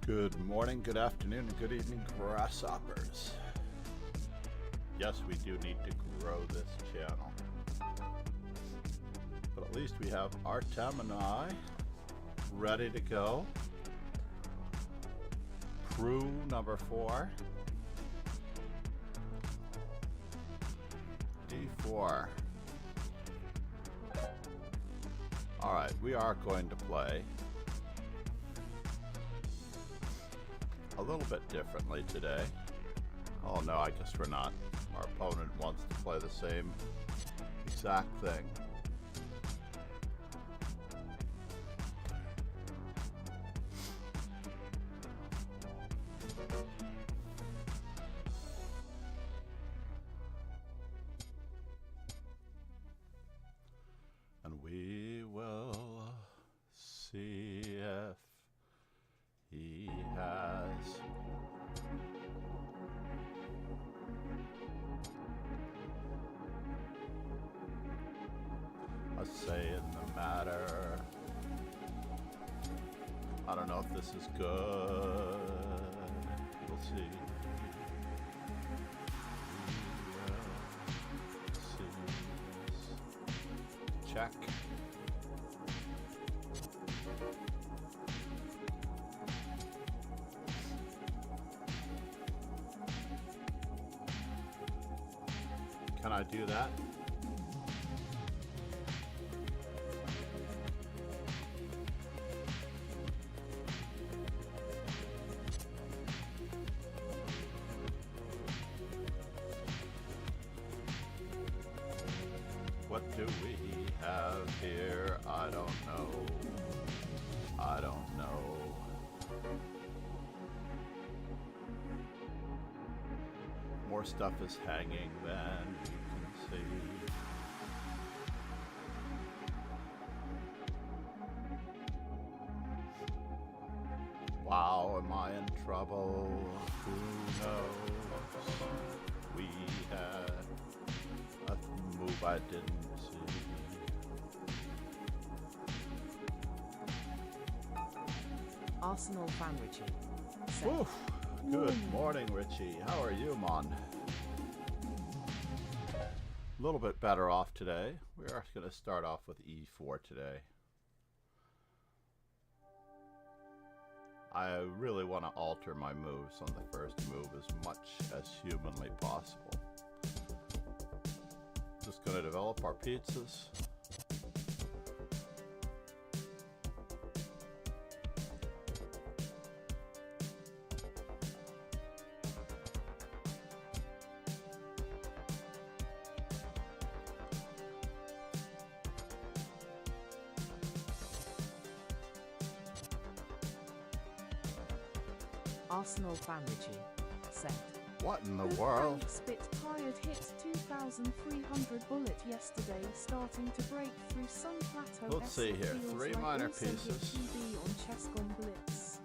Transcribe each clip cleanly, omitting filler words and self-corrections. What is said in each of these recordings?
Good morning, good afternoon, and good evening, grasshoppers. Yes, we do need to grow this channel. But at least we have Artem and I ready to go. Crew number 4. D4. Alright, we are going to play a little bit differently today. Oh no, I guess we're not. Our opponent wants to play the same exact thing. And we will see if he has a say in the matter. I don't know if this is good. We'll see. Check. Can I do that? What do we have here? I don't know. I don't know. More stuff is hanging than you can see. Wow, am I in trouble? Who knows? We had a move I didn't see. Arsenal fan Richie. Woof. Good morning, Richie. How are you, mon? A little bit better off today. We are going to start off with E4 today. I really want to alter my moves on the first move as much as humanly possible. Just going to develop our pizzas. Arsenal fan Richie. Set. What in the world? Spit tired hit 2,300 bullet yesterday, starting to break through some plateau. Let's see here. 3 minor pieces. TV on Chess.com Blitz.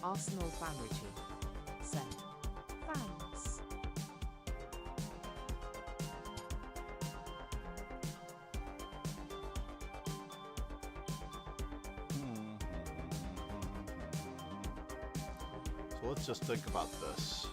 Arsenal fan Richie. Set. Thanks. So let's just think about this.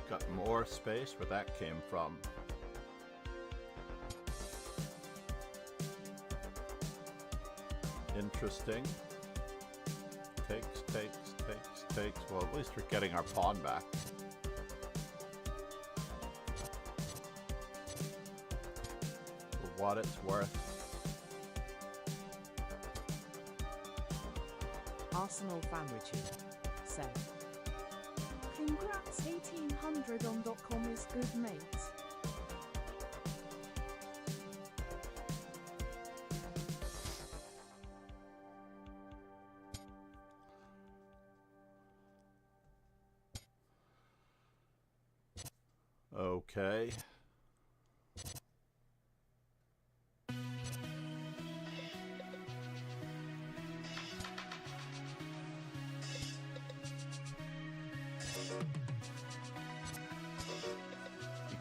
Got more space where that came from. Interesting. Takes. Well, at least we're getting our pawn back. For what it's worth. Arsenal fan Richie said. Congrats 1800 on .com is good mate. Okay.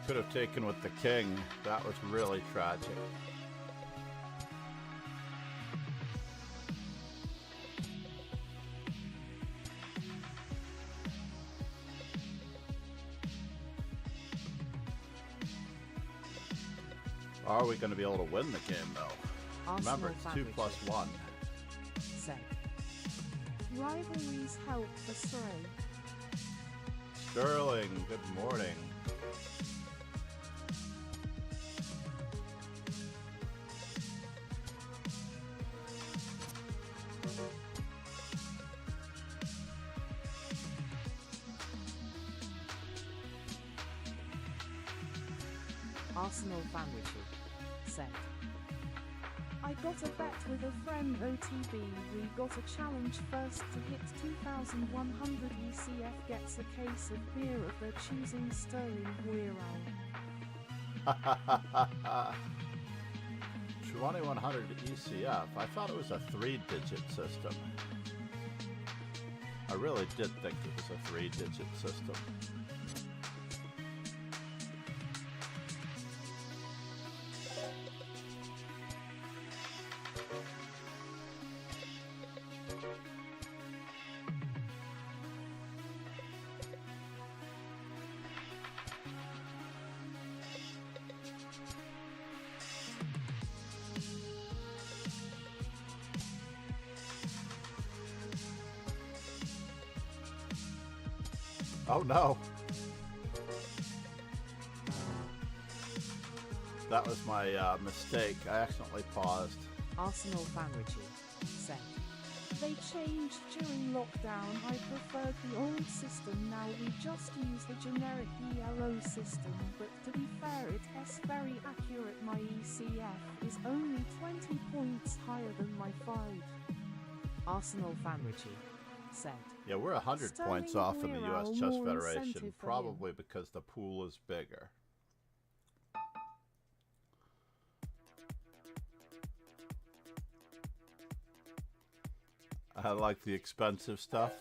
Could have taken with the king. That was really tragic. Are we going to be able to win the game though? Arsenal Remember, it's fan 2 Richie plus 1. said. Rivalries help astray. Sterling, good morning. Arsenal fan Richie said. I got a bet with a friend OTB. We got a challenge first to hit 2100 ECF gets a case of beer of their choosing Sterling Weirau. 2100 ECF. I thought it was a 3-digit system. I really did think it was a 3-digit system. Oh no! That was my mistake. I accidentally paused. Arsenal fan Richie said. They changed during lockdown. I preferred the old system. Now we just use the generic ELO system. But to be fair, it's very accurate. My ECF is only 20 points higher than my 5. Arsenal fan Richie said. Yeah, we're 100 Sterling points off in the Weirau, U.S. Chess more Federation, incentive for probably because the pool is bigger. I like the expensive stuff.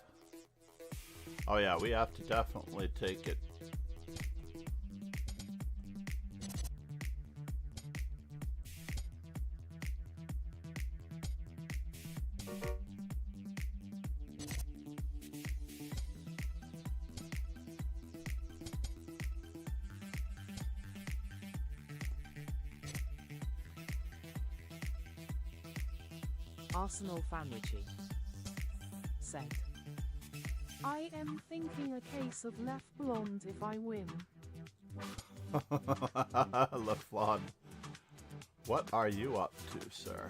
Oh yeah, we have to definitely take it. Arsenal fan Richie said. I am thinking a case of left blonde if I win. Laflon, what are you up to, sir?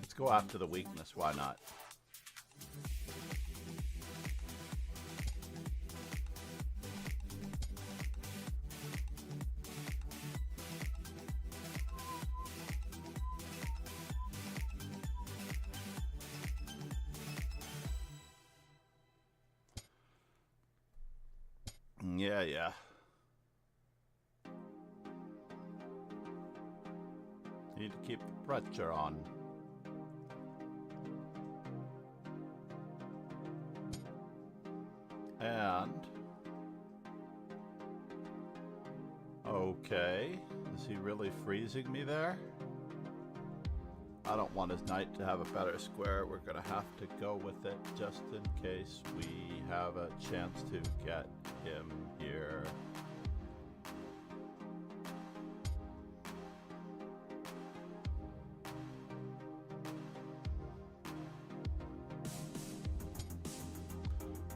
Let's go after the weakness, why not? Yeah. Need to keep the pressure on. And okay, is he really freezing me there? I don't want his knight to have a better square. We're gonna have to go with it just in case we have a chance to get him here.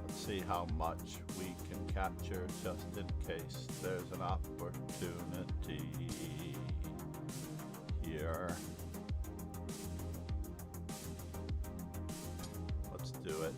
Let's see how much we can capture just in case there's an opportunity here. do it.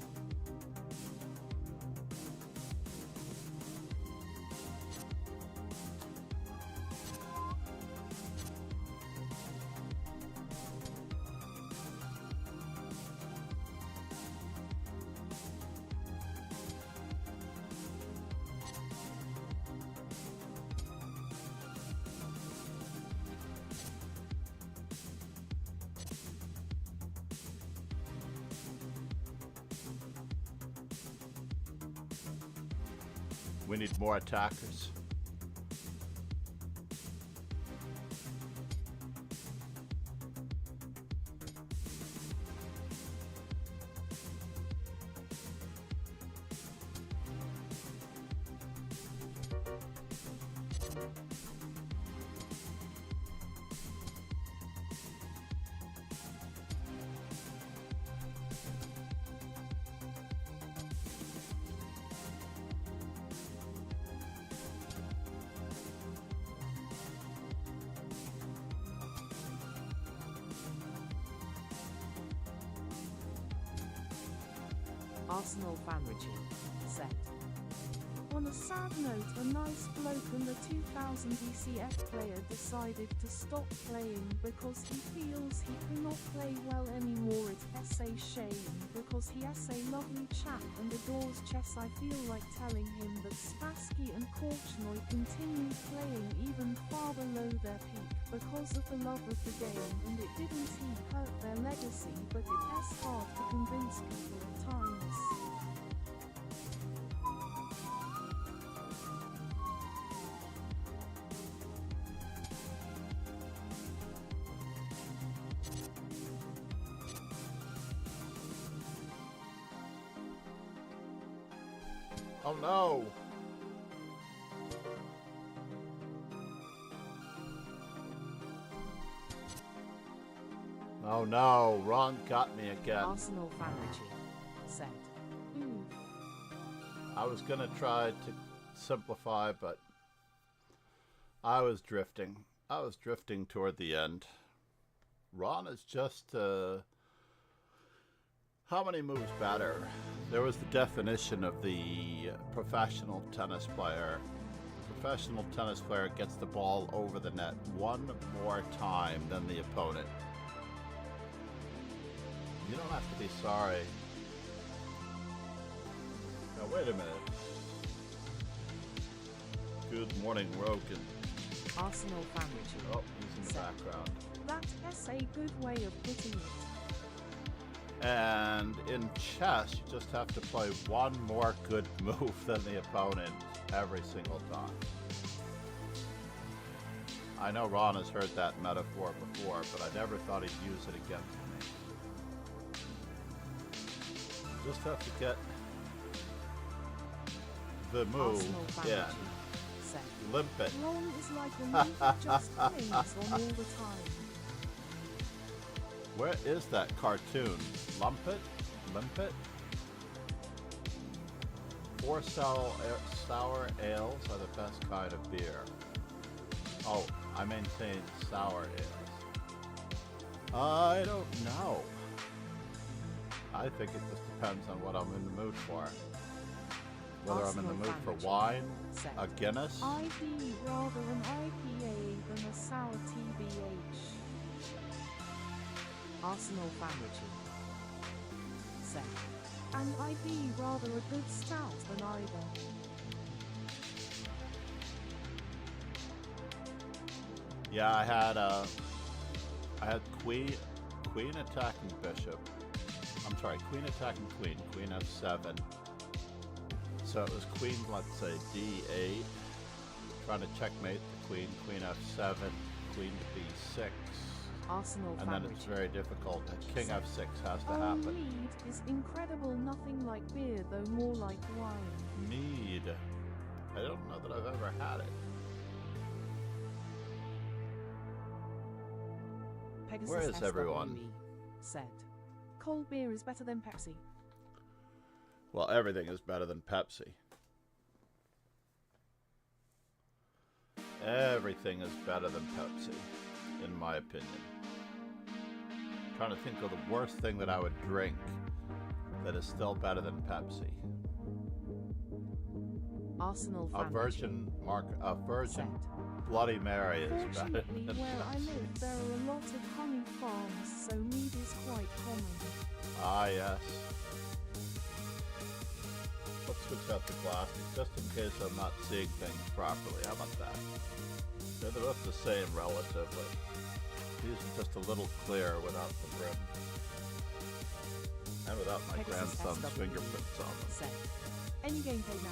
We need more attackers. Arsenal Famrici. Set. On a sad note, a nice bloke and the 2000 ECF player decided to stop playing because he feels he cannot play well anymore. It's a shame because he is a lovely chap and adores chess. I feel like telling him that Spassky and Korchnoi continue playing even far below their peak because of the love of the game, and it didn't hurt their legacy, but it is hard to convince people at times. Oh no! Oh no, Ron got me again. Arsenal Famrici. Set. I was gonna try to simplify, but I was drifting. I was drifting toward the end. Ron is just, how many moves better? There was the definition of the professional tennis player. Professional tennis player gets the ball over the net one more time than the opponent. You don't have to be sorry. Now wait a minute. Good morning, Rogan. Arsenal Famrici. Oh, he's in the background. That is a good way of putting it. And in chess, you just have to play one more good move than the opponent every single time. I know Ron has heard that metaphor before, but I never thought he'd use it against me. You just have to get the move Arsenal in. Famrici. Set. Limp it. Ron is like a move that just plays on all the time. Where is that cartoon? Lumpet? Limpet? 4 sour ales are the best kind of beer. Oh, I maintain sour ales. I don't know. I think it just depends on what I'm in the mood for. Whether I'm in the mood for wine, a Guinness. IB rather an IPA than a sour TBH. Arsenal Famrici. Set. And IB rather a good stout than either. Yeah, I had queen attacking bishop. I'm sorry, queen attacking queen. Queen f7. So it was queen, let's say d8, trying to checkmate the queen. Queen f7, queen to b6. Arsenal And then it's Famrici. very difficult. King f6 has to Oh, happen. mead is incredible, nothing like beer, though more like wine. Mead. I don't know that I've ever had it. Pegasus Where is everyone? SWE. Set. Cold beer is better than Pepsi. Well, everything is better than Pepsi. Everything is better than Pepsi, in my opinion. I'm trying to think of the worst thing that I would drink that is still better than Pepsi. Arsenal A virgin Set. Bloody Mary is better Fortunately, than where I Pepsi. live, there are a lot of honey farms, so mead is quite common. Ah, yes. Let's switch out the glasses just in case I'm not seeing things properly. How about that? They're both the same relatively. These are just a little clearer without the brim. And without my Pegasus grandson's SW. fingerprints on them. Set. Any gameplay now?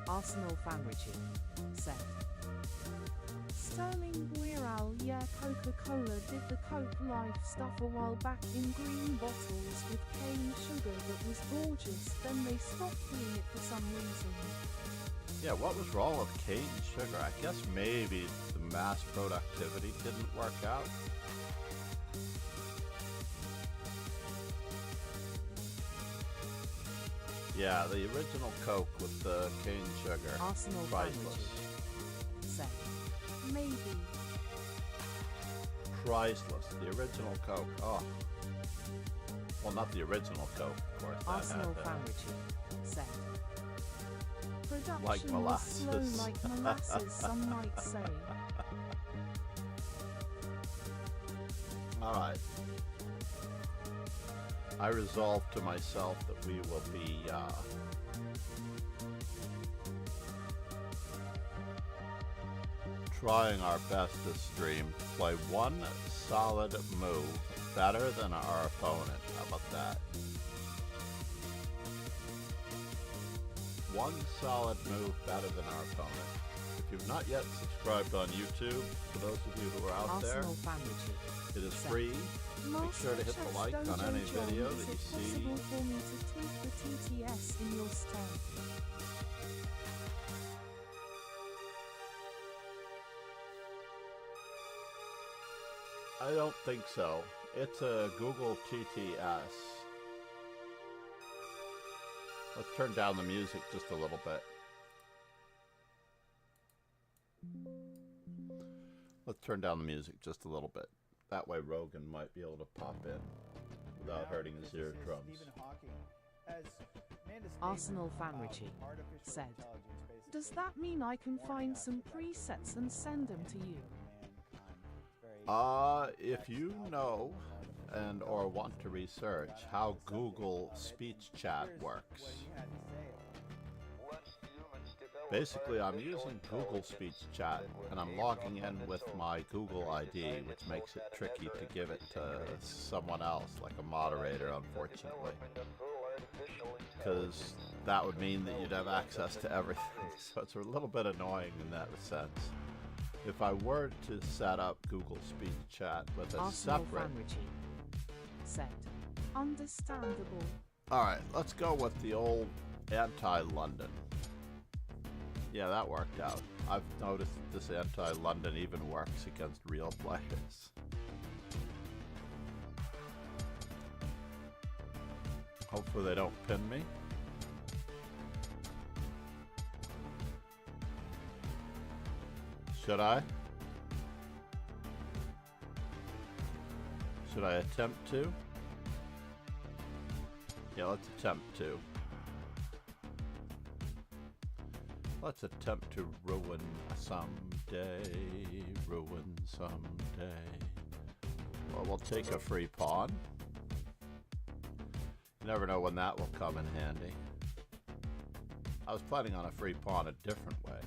Arsenal Fanrichi. Set. Sterling Wirral, yeah, Coca-Cola did the Coke Life stuff a while back in green bottles with cane sugar that was gorgeous, then they stopped doing it for some reason. Yeah, what was wrong with cane sugar? I guess maybe the mass productivity didn't work out. Yeah, the original Coke with the cane sugar. Arsenal Priceless. Fanrichi. Set. Maybe. Priceless. The original Coke. Oh. Well, not the original Coke, of course. That Arsenal had, Fanrichi. Set. Production Like was molasses. slow like molasses, some might say. Alright. I resolved to myself that we will be, trying our best this stream to play one solid move better than our opponent. How about that? One solid move better than our opponent. If you've not yet subscribed on YouTube, for those of you who are out there, Arsenal Fanrichi. it is free. Make sure to hit the like on any video that you see. Is it possible for me to tweak the TTS in your stead? I don't think so. It's a Google TTS. Let's turn down the music just a little bit. Let's turn down the music just a little bit. That way Rogan might be able to pop in without hurting his eardrums. Arsenal Fanrichi. Said. Does that mean I can find some presets and send them to you? If you know and or want to research how Google speech chat works. Basically, I'm using Google Speech Chat, and I'm logging in with my Google ID, which makes it tricky to give it to someone else, like a moderator, unfortunately. Because that would mean that you'd have access to everything, so it's a little bit annoying in that sense. If I were to set up Google Speech Chat with a Arsenal separate... Fanrichi. Set. Understandable. Alright, let's go with the old anti-London. Yeah, that worked out. I've noticed this anti-London even works against real players. Hopefully they don't pin me. Should I? Should I attempt to? Yeah, let's attempt to. Let's attempt to ruin someday, ruin someday. Well, we'll take a free pawn. You never know when that will come in handy. I was planning on a free pawn a different way,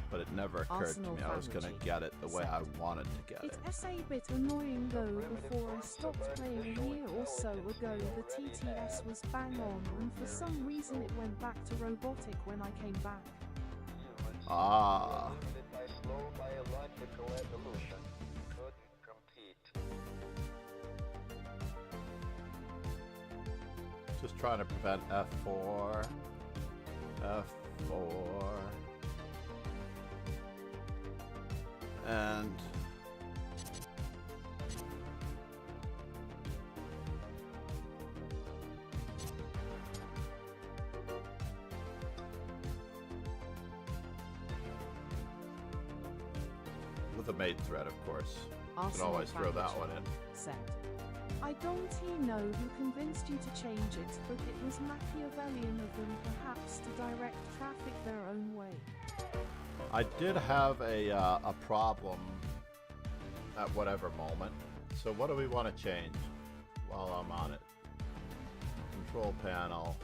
but it never occurred Arsenal to me I was going to Fanrichi. get it the way Set. I wanted to get it. It's a bit annoying though, before I stopped playing a year or so ago the TTS was bang on, and for some reason it went back to robotic when I came back. Ah. Just trying to prevent F4. F4. And with a mate threat, of course. You can Arsenal always throw that Family one in. Set. I don't know who convinced you to change it, but it was Machiavellian of them perhaps to direct traffic their own way. I did have a problem at whatever moment. So what do we want to change while I'm on it? Control panel.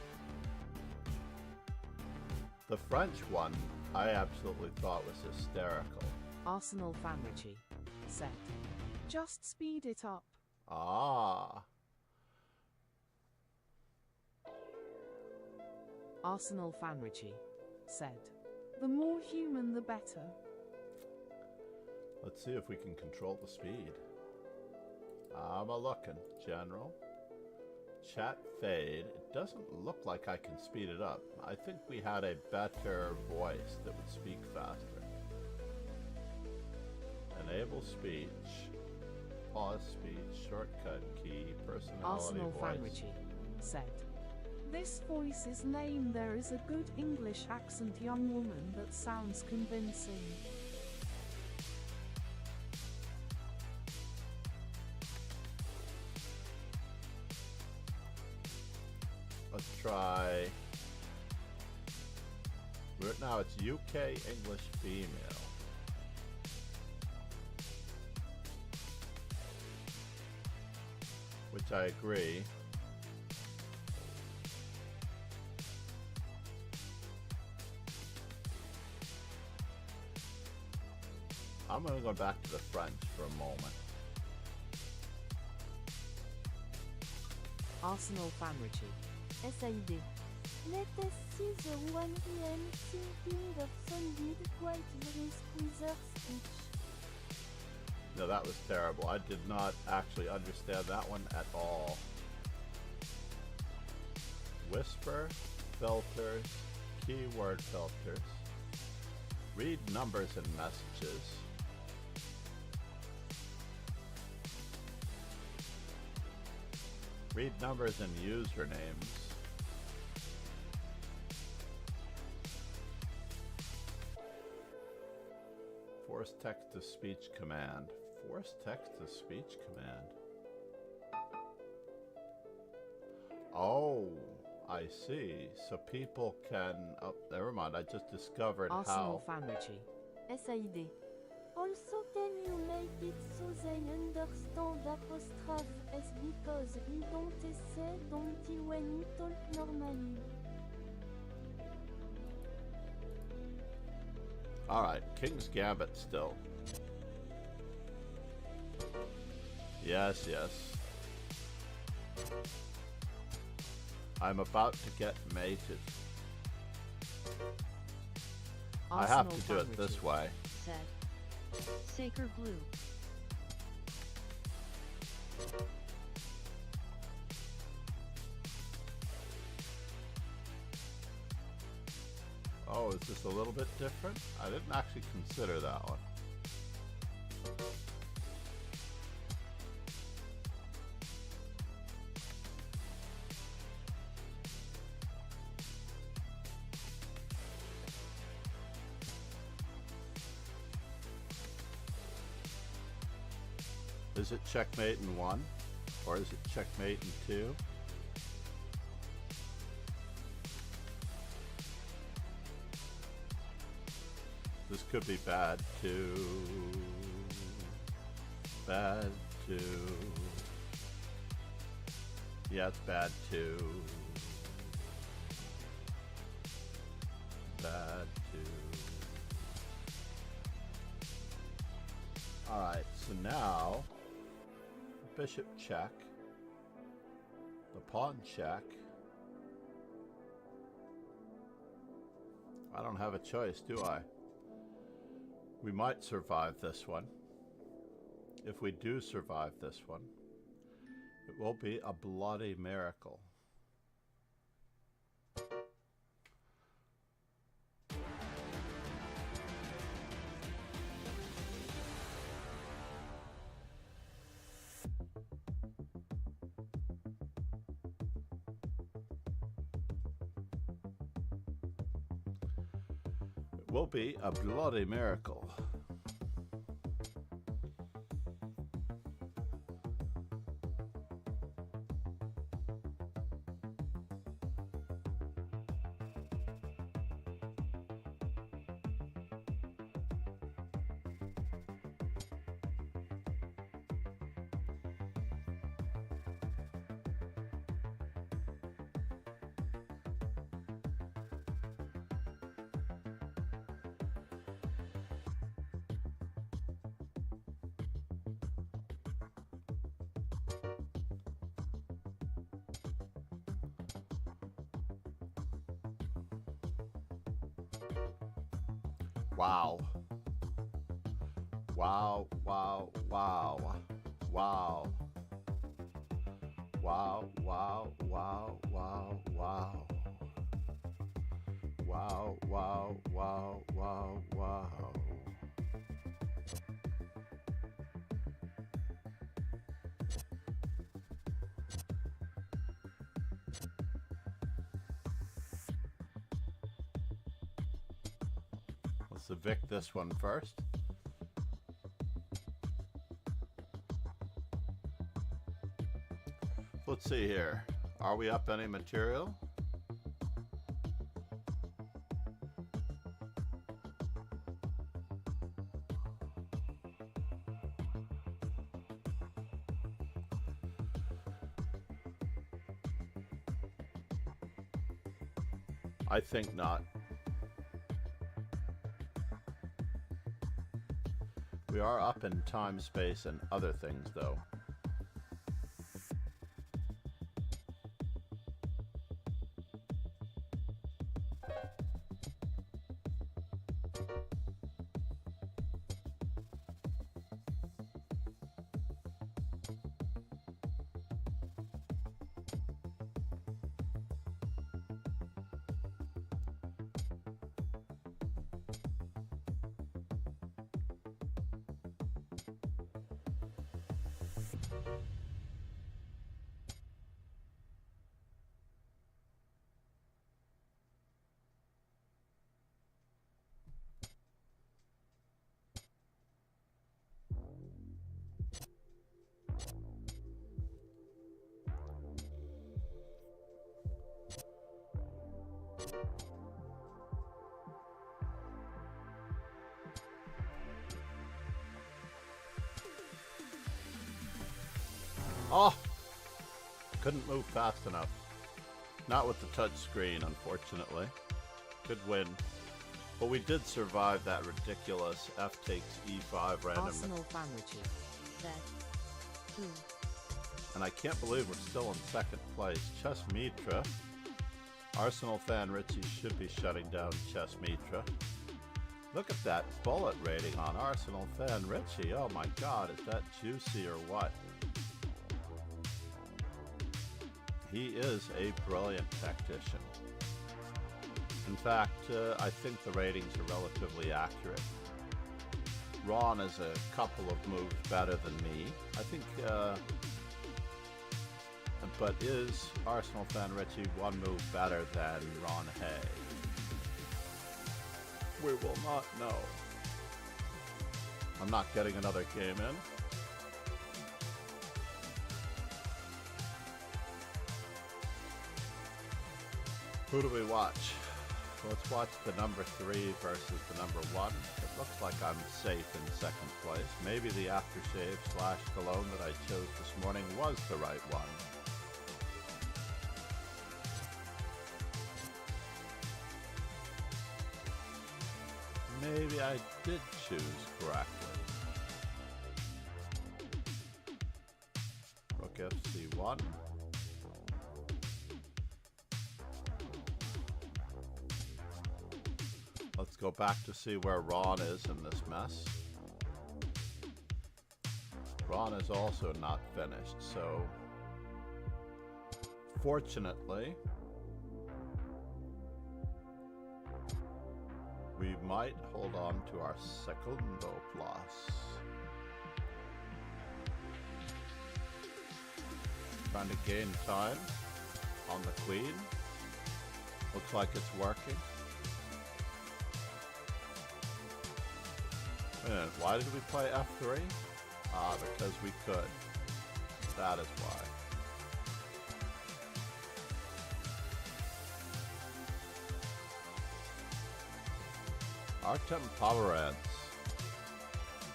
The French one I absolutely thought was hysterical. Arsenal Family Set. Just speed it up. Ah. Arsenal Family Set. The more human, the better. Let's see if we can control the speed. I'm a looking. General. Chat fade. It doesn't look like I can speed it up. I think we had a better voice that would speak faster. Enable speech. Pause speech. Shortcut key. Personality Arsenal voice. Family Set. This voice is lame. There is a good English accent, young woman, that sounds convincing. Let's try. Now it's UK English female. Which I agree. I'm going to go back to the French for a moment. Arsenal Family SID. Let us see the 1 PM thinking of solid quite very squeezer speech. No, that was terrible. I did not actually understand that one at all. Whisper, filters, keyword filters, read numbers and messages. Read numbers and usernames. Force text-to-speech command. Force text-to-speech command. Oh, I see. So people can... Oh, never mind. I just discovered Arsenal how... Family SID. Also, can you make it so they understand apostrophe S because we don't say don't when you talk normally. Alright, King's Gambit still. Yes, yes. I'm about to get mated. I have to do it this way. Said. Sacred blue. Oh, is this a little bit different? I didn't actually consider that one. Is it checkmate in 1? Or is it checkmate in 2? This could be bad too. Bad too. Yeah, it's bad too. Bad too. Alright, so now bishop check. The pawn check. I don't have a choice, do I? We might survive this one. If we do survive this one, it will be a bloody miracle. will be a bloody miracle. Wow. Wow, wow, wow. Wow. Wow, wow, wow, wow, wow. Wow, wow, wow, wow, wow. Let's evict this one first. Let's see here. Are we up any material? I think not. We are up in time, space, and other things, though. Oh! Couldn't move fast enough. Not with the touch screen, unfortunately. Could win. But we did survive that ridiculous F takes E5 random. Arsenal Fanrichi. There. Who? And I can't believe we're still in second place. Chess Mitra. Arsenal fan Richie should be shutting down Chess Mitra. Look at that bullet rating on Arsenal fan Richie. Oh my god, is that juicy or what? He is a brilliant tactician. In fact, I think the ratings are relatively accurate. Ron is a couple of moves better than me. I think, but is Arsenal fan Richie one move better than Ron Hay? We will not know. I'm not getting another game in. Who do we watch? Let's watch the number 3 versus the number 1. It looks like I'm safe in second place. Maybe the aftershave / cologne that I chose this morning was the right one. Maybe I did choose correctly. Rook FC1. Let's go back to see where Ron is in this mess. Ron is also not finished, so fortunately, we might hold on to our segundo plus. Trying to gain time on the queen. Looks like it's working. And why did we play F3? Because we could. That is why. Artem Pomerantz.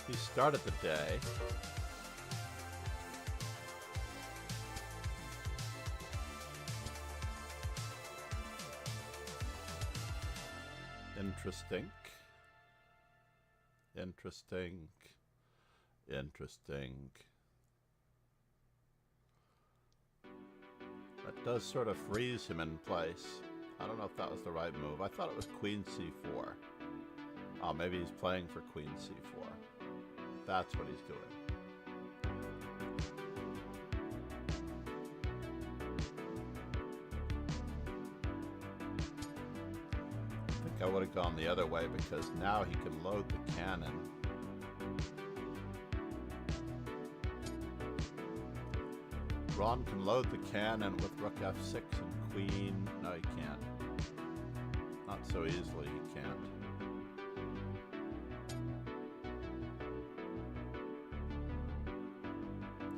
He started the day. Interesting. Interesting. Interesting. That does sort of freeze him in place. I don't know if that was the right move. I thought it was Queen C4. Oh, maybe he's playing for Queen C4. That's what he's doing. I think I would have gone the other way because now he can load the cannon. Ron can load the cannon with Rook F6 and Queen. No, he can't. Not so easily, he can't.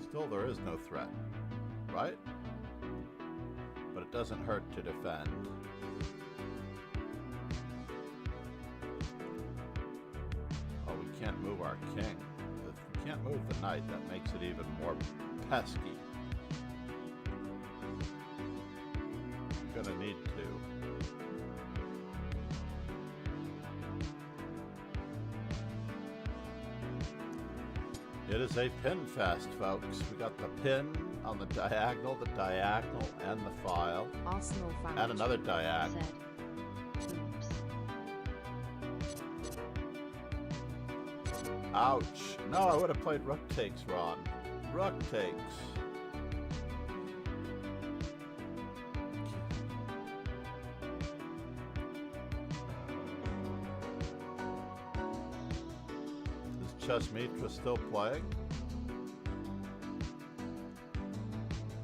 Still, there is no threat, right? But it doesn't hurt to defend. Oh, we can't move our king. If we can't move the knight, that makes it even more pesky. We're gonna need to. It is a pin fest, folks. We got the pin on the diagonal, and the file. Arsenal fan. And another diagonal. Ouch. No, I would have played rook takes, Ron. Rook takes. Chess Mitra still playing.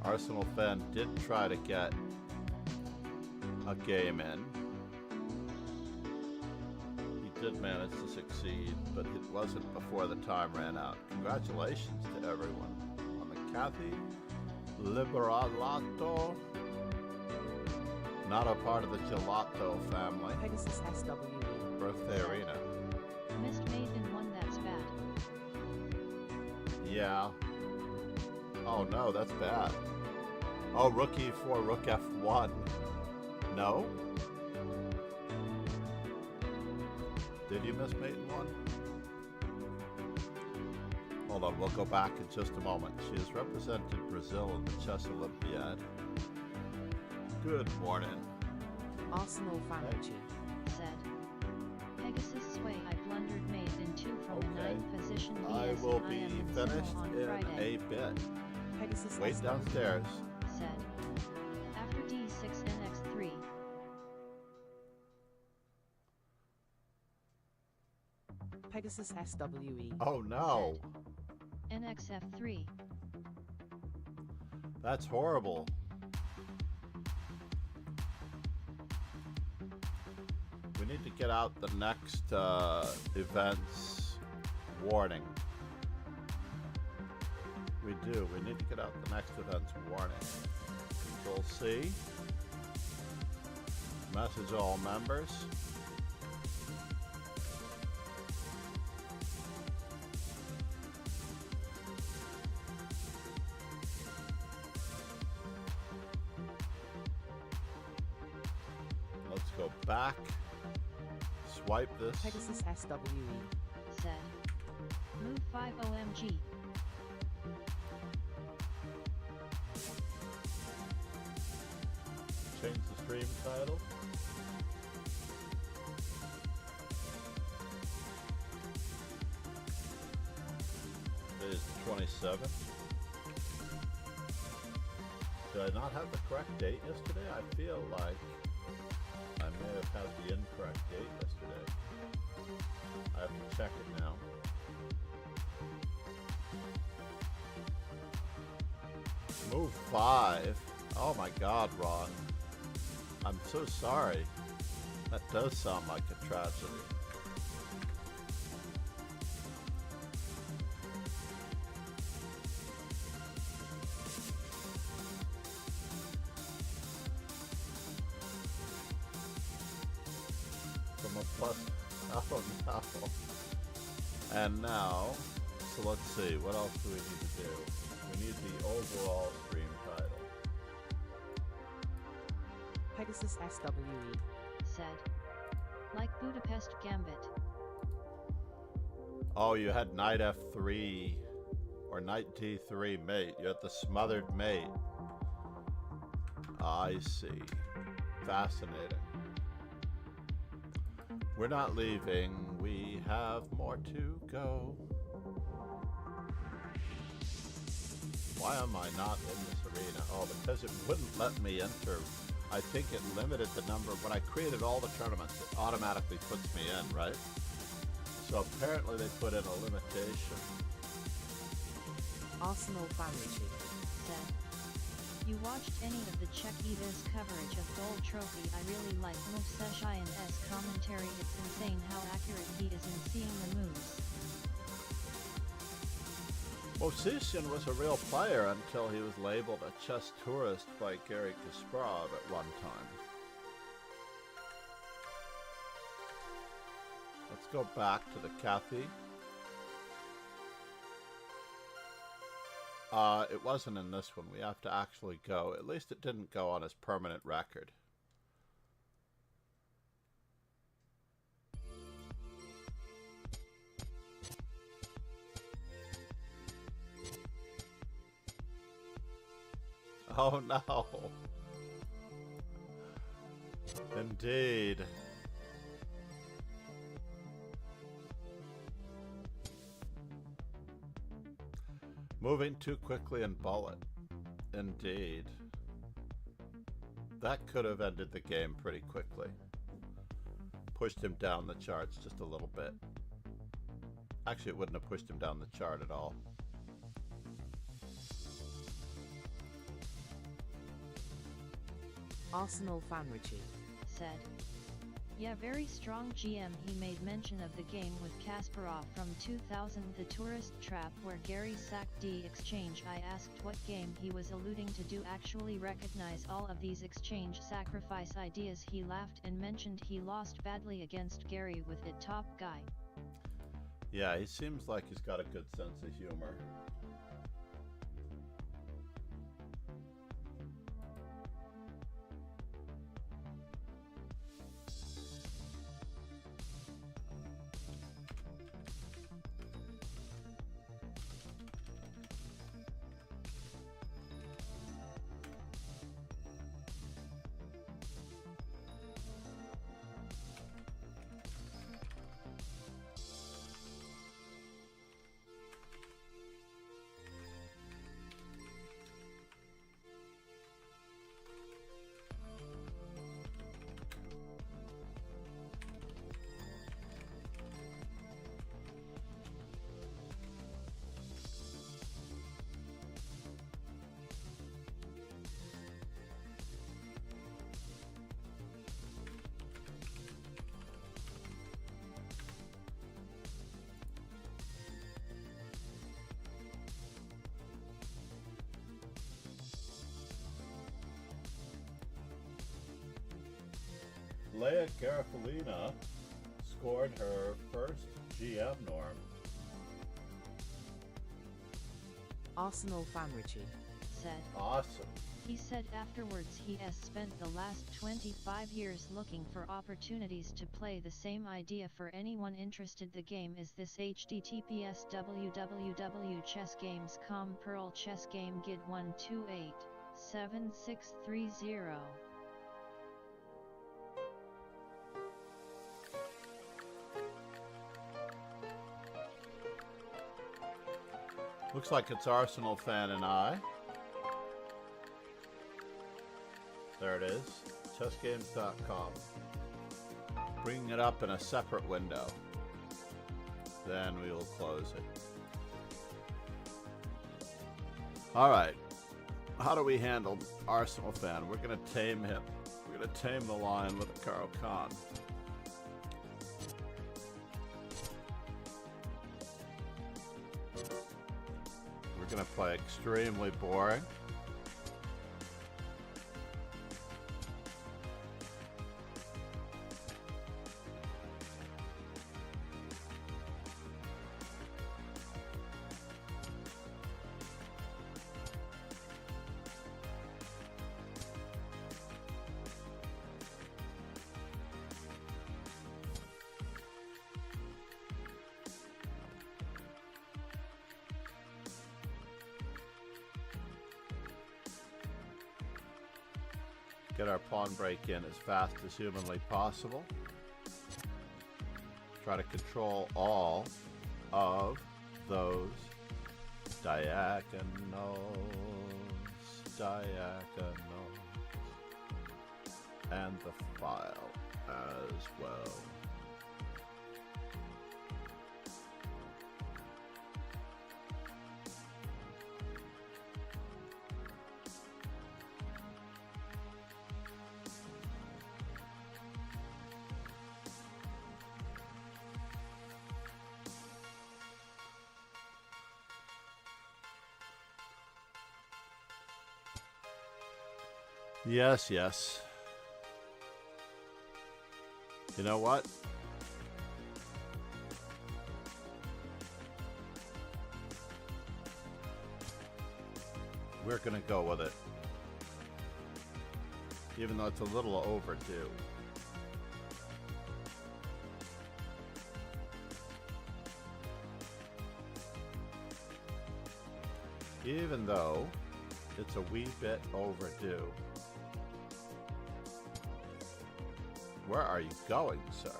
Arsenal fan did try to get a game in. He did manage to succeed, but it wasn't before the time ran out. Congratulations to everyone on the Kathiê Librelato. Not a part of the Gelato family. Pegasus SW. Birthday arena. Missed mate in one, that's bad. Yeah. Oh no, that's bad. Oh, rook e4, rook f1. No? Did you miss mate in one? Hold on, we'll go back in just a moment. She has represented Brazil in the Chess Olympiad. Good morning. Arsenal Fanucci. Said. Pegasus sway, I blundered mate in 2 from the 9th position. I VS will and be am in finished Sumo on in Friday. a bit. Pegasus Wait SW. downstairs. Said. After D6 NX3. Pegasus SWE. Oh no. NXF3. That's horrible. We need to get out the next events warning. We do. We need to get out the next events warning. Control C. Message all members. Let's go back. Swipe this. Pegasus SWE. Said. Move 5 OMG. Change the stream title. It is 27. Did I not have the correct date yesterday? I feel like I may have had the incorrect date yesterday. I have to check it now. Move 5. Oh my god, Ron. I'm so sorry. That does sound like a tragedy. plus. Oh no. And now, so let's see, what else do we need to do? We need the overall stream title. Pegasus SWE. Said. Like Budapest Gambit. Oh, you had knight f3 or knight d3 mate. You had the smothered mate. I see. Fascinating. We're not leaving. We have more to go. Why am I not in this arena? Oh, because it wouldn't let me enter. I think it limited the number. When I created all the tournaments, it automatically puts me in, right? So apparently they put in a limitation. Arsenal fan Richie. Said. You watched any of the Czech EVIS coverage of Gold Trophy? I really like Movseshian's commentary. It's insane how accurate he is in seeing the moves. Movsesian was a real player until he was labeled a chess tourist by Gary Kasparov at one time. Let's go back to the Kathiê. It wasn't in this one. We have to actually go. At least it didn't go on his permanent record. Oh no. Indeed. Moving too quickly and bullet. Indeed. That could have ended the game pretty quickly. Pushed him down the charts just a little bit. Actually, it wouldn't have pushed him down the chart at all. Arsenal fan Richie. Said. Yeah, very strong GM. He made mention of the game with Kasparov from 2000, the tourist trap where Gary sacked D exchange. I asked what game he was alluding to. Do actually recognize all of these exchange sacrifice ideas. He laughed and mentioned he lost badly against Gary with it. Top guy. Yeah, he seems like he's got a good sense of humor. Leia Garofalina scored her first GM norm. Arsenal fan Richie. Said. Awesome. He said afterwards he has spent the last 25 years looking for opportunities to play the same idea. For anyone interested, the game is this: https www.chessgames.com Pearl Chess Game Gid 1287630. Looks like it's Arsenal fan and I. There it is. Chessgames.com. Bringing it up in a separate window. Then we will close it. Alright. How do we handle Arsenal fan? We're going to tame him. We're going to tame the lion with a Karo Khan. We're going to play extremely boring. Get our pawn break in as fast as humanly possible. Try to control all of those diagonals, and the file as well. Yes, yes. You know what? We're gonna go with it. Even though it's a little overdue. Even though it's a wee bit overdue. Where are you going, sir?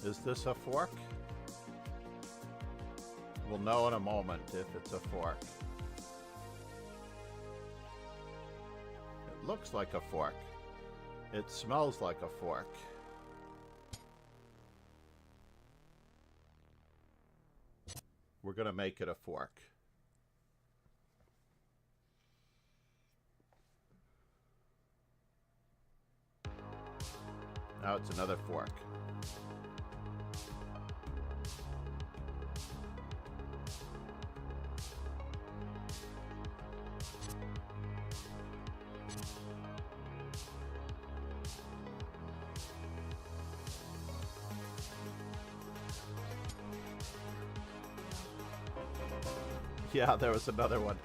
Is this a fork? We'll know in a moment if it's a fork. It looks like a fork. It smells like a fork. We're gonna make it a fork. Now it's another fork. Yeah, there was another one.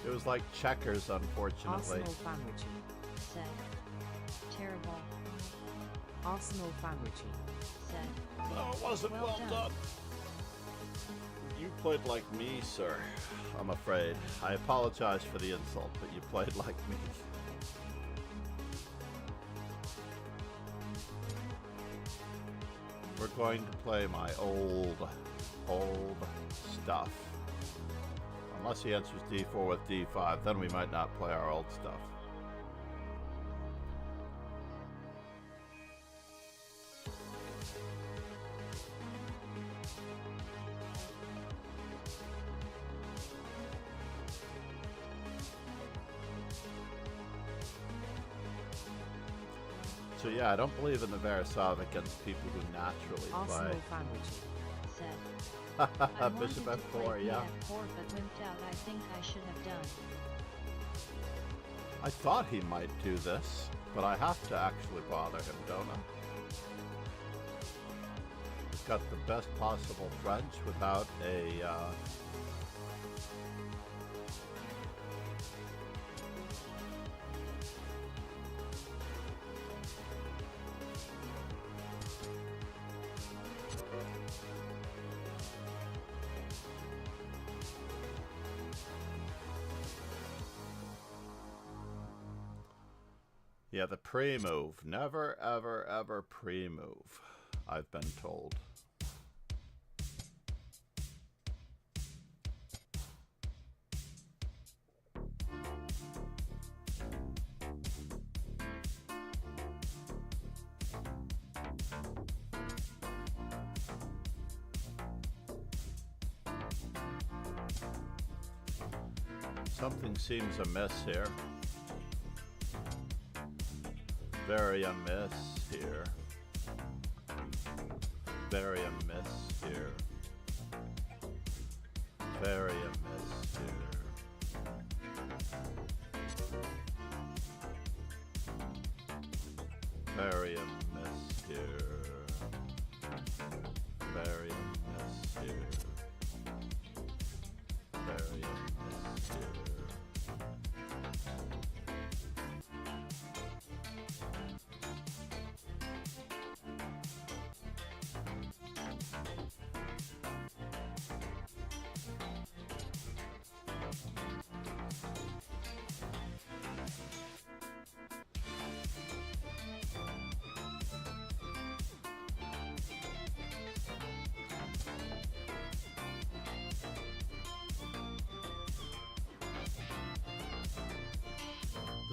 It was like checkers, unfortunately. Arsenal fan Richie. Said. Terrible. Arsenal fan Richie. Said. No, it wasn't well done. You played like me, sir. I'm afraid. I apologize for the insult, but you played like me. We're going to play my old stuff. Unless he answers d4 with d5, then we might not play our old stuff. So yeah, I don't believe in the Verisov against people who naturally Arsenal play. fan Richie. Said. I Bishop wanted to f4, play yeah. b4 but wimped out. I think I should have done. I thought he might do this, but I have to actually bother him, don't I? He's got the best possible French without a... Yeah, the pre-move. Never, ever, ever pre-move, I've been told. Something seems amiss here. Very amiss here. Very amiss here. Very amiss here. Very amiss here. Very amiss here. Very amiss here.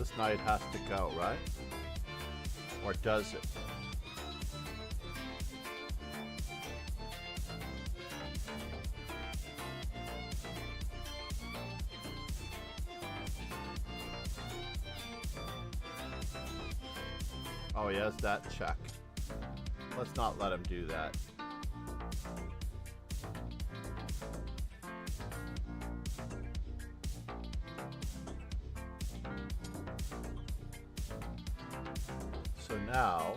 This knight has to go, right? Or does it? Oh, he has that check. Let's not let him do that. So now,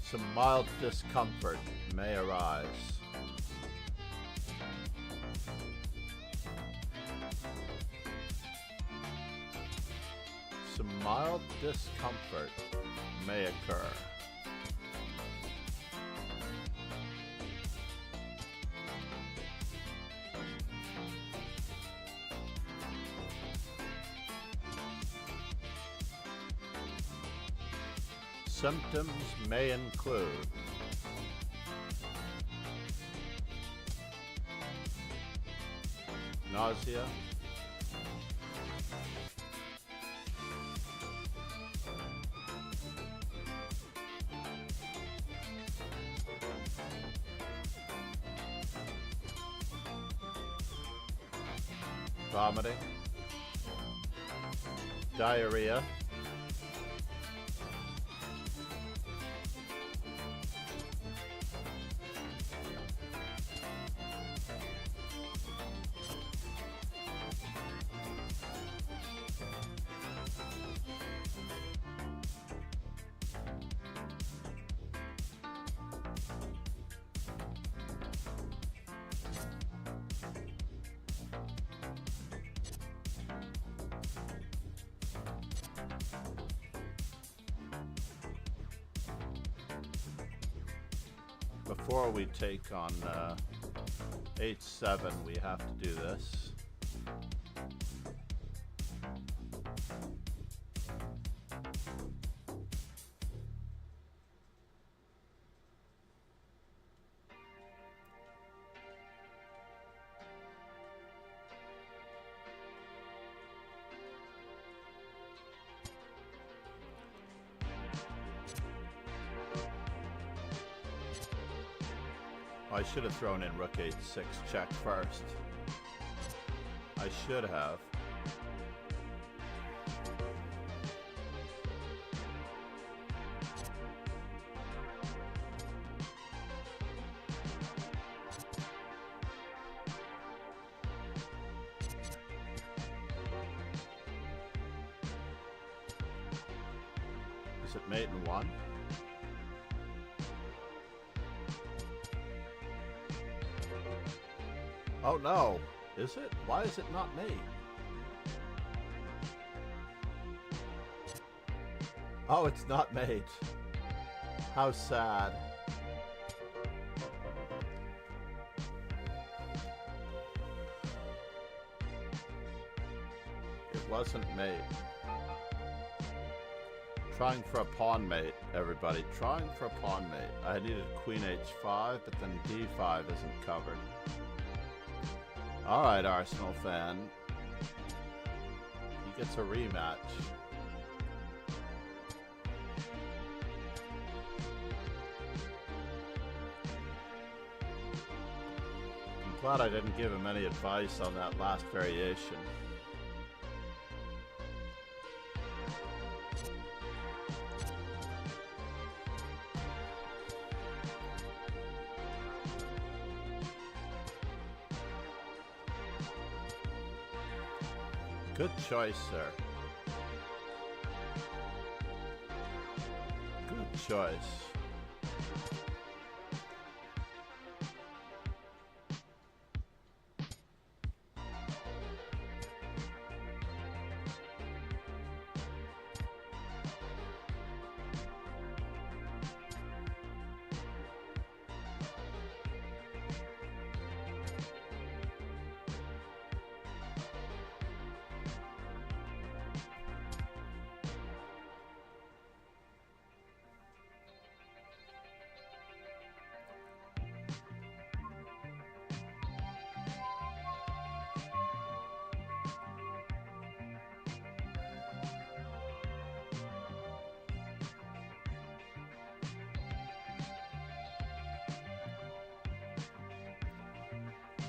some mild discomfort may arise. Some mild discomfort may occur. Symptoms may include nausea, vomiting, diarrhea, before we take on H7, we have to do this. I should have thrown in rook h6 check first. I should have. Is it mate in one? Oh no, is it? Why is it not me? Oh, it's not mate. How sad. It wasn't mate. Trying for a pawn mate, everybody. Trying for a pawn mate. I needed queen h5, but then d5 isn't covered. Alright, Arsenal fan. He gets a rematch. I'm glad I didn't give him any advice on that last variation. Good choice, sir. Good choice.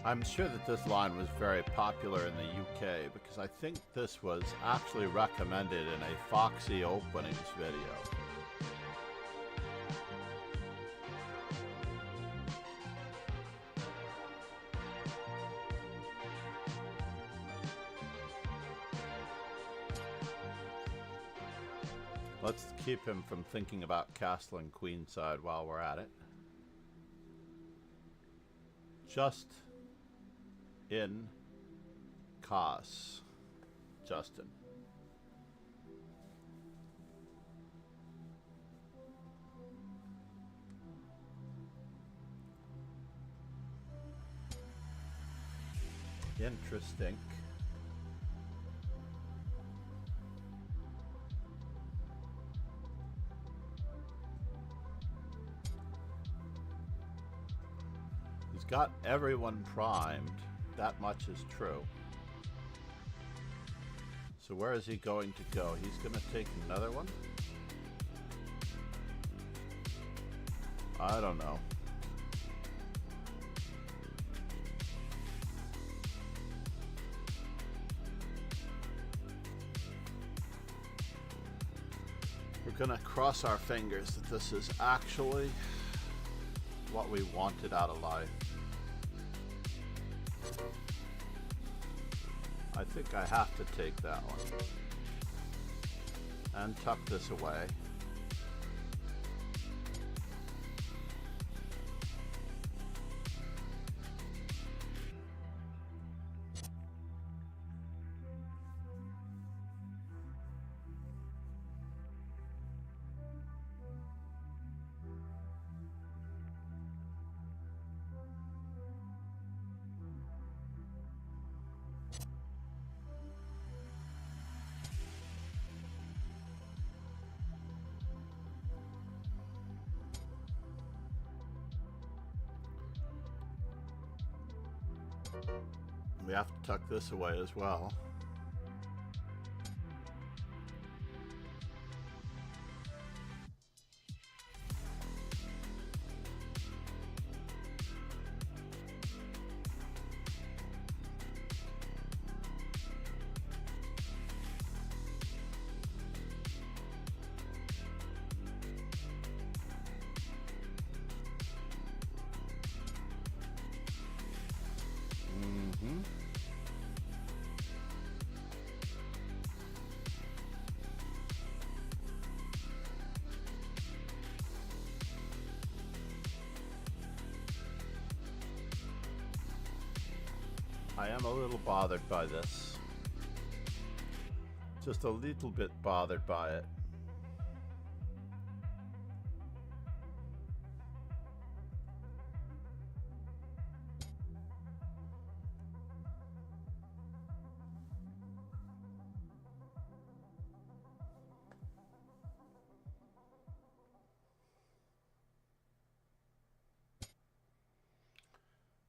I'm sure that this line was very popular in the UK because I think this was actually recommended in a Foxy openings video. Let's keep him from thinking about castling queenside while we're at it. Just in cause, Justin. Interesting. He's got everyone primed. That much is true. So where is he going to go? He's going to take another one? I don't know. We're going to cross our fingers that this is actually what we wanted out of life. I think I have to take that one and tuck this away. We have to tuck this away as well. I am a little bothered by this. Just a little bit bothered by it.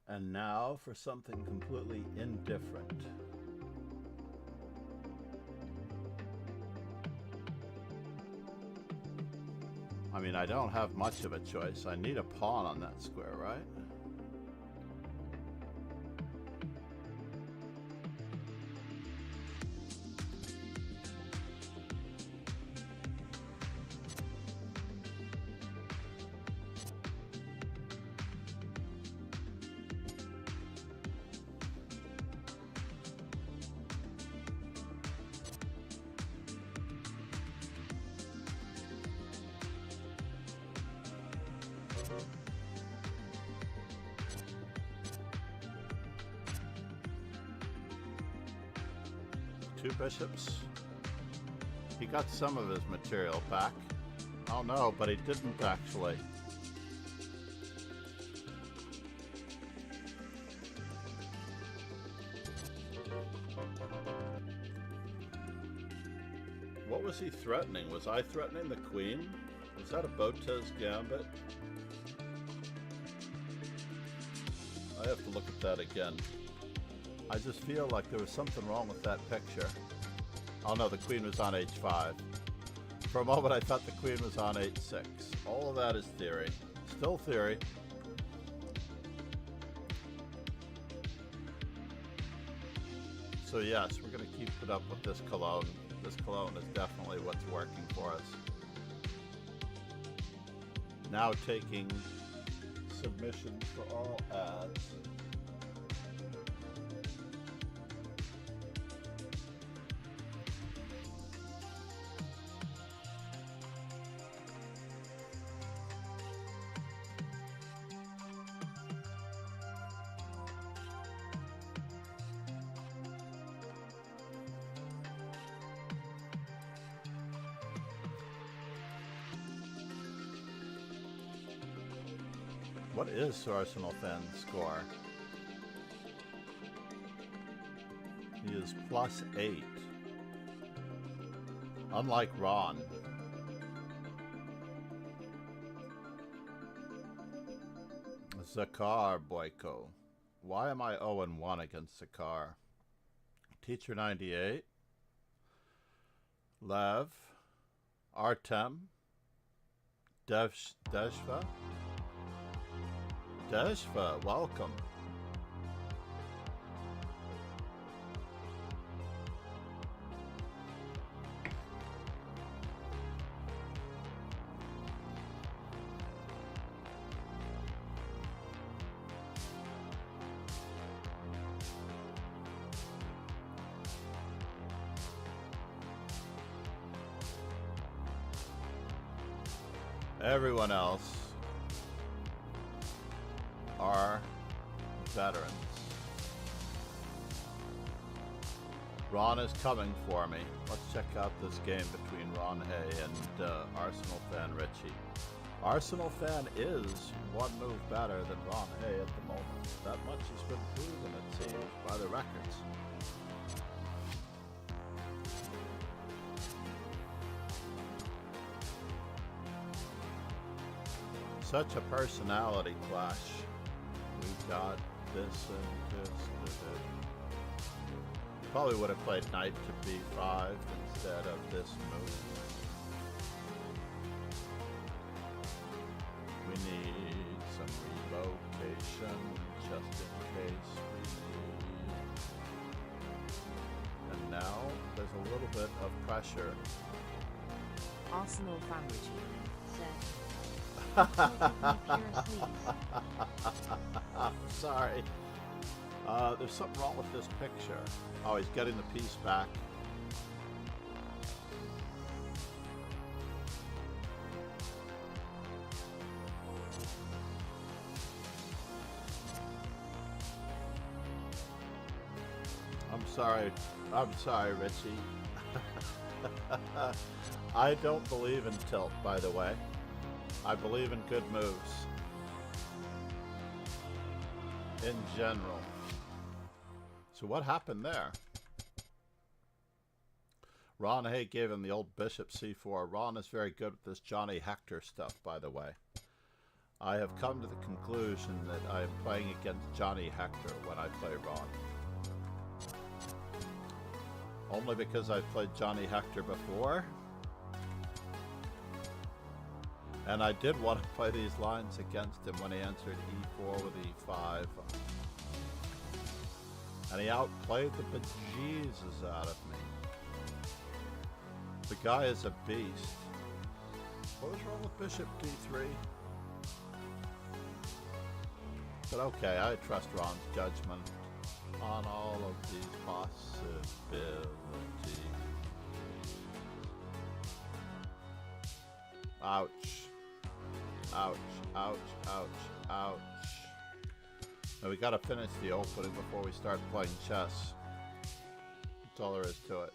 And now for something completely indifferent. I mean, I don't have much of a choice. I need a pawn on that square, right? Two bishops. He got some of his material back. Oh no, but he didn't actually. What was he threatening? Was I threatening the queen? Was that a Botez gambit? I have to look at that again. I just feel like there was something wrong with that picture. Oh no, the queen was on h5. For a moment I thought the queen was on h6. All of that is theory. Still theory. So yes, we're going to keep it up with this cologne. This cologne is definitely what's working for us. Now taking submissions for all ads. What is Arsenal Fan's score? He is +8. Unlike Ron. Zakar Boyko. Why am I 0-1 against Zakar? Teacher 98. Lev. Artem. Deshva. Deshva, welcome. Everyone else are veterans. Ron is coming for me. Let's check out this game between Ron Hay and Arsenal fan Richie. Arsenal fan is one move better than Ron Hay at the moment. That much has been proven, it seems, by the records. Such a personality clash. We've got this and this. Probably would have played knight to b5 instead of this move. We need some relocation just in case we need. And now there's a little bit of pressure. Arsenal fan Richie. I'm sorry. There's something wrong with this picture. Oh, he's getting the piece back. I'm sorry, Richie. I don't believe in tilt, by the way. I believe in good moves. In general. So what happened there? Ron Hay gave him the old bishop c4. Ron is very good with this Johnny Hector stuff, by the way. I have come to the conclusion that I am playing against Johnny Hector when I play Ron. Only because I've played Johnny Hector before. And I did want to play these lines against him when he answered e4 with e5. And he outplayed the bejesus out of me. The guy is a beast. What was wrong with bishop d3? But okay, I trust Ron's judgment on all of these possibilities. Ouch. Ouch, ouch, ouch, ouch. Now we gotta finish the opening before we start playing chess. That's all there is to it.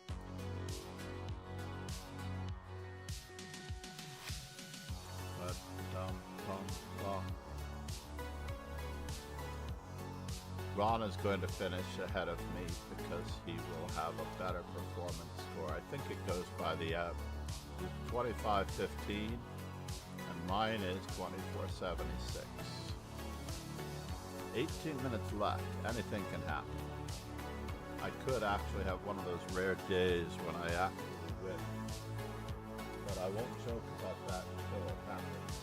Ron is going to finish ahead of me because he will have a better performance score. I think it goes by the 25-15. And mine is 24-76. 18 minutes left. Anything can happen. I could actually have one of those rare days when I actually win. But I won't joke about that until it happens.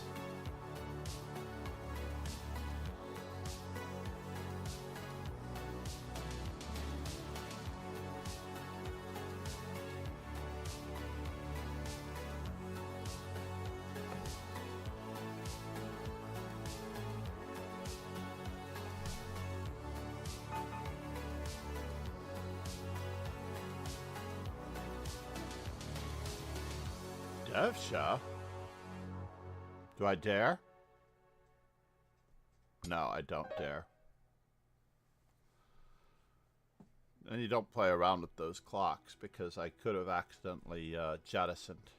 Devsha? Do I dare? No, I don't dare. And you don't play around with those clocks because I could have accidentally jettisoned.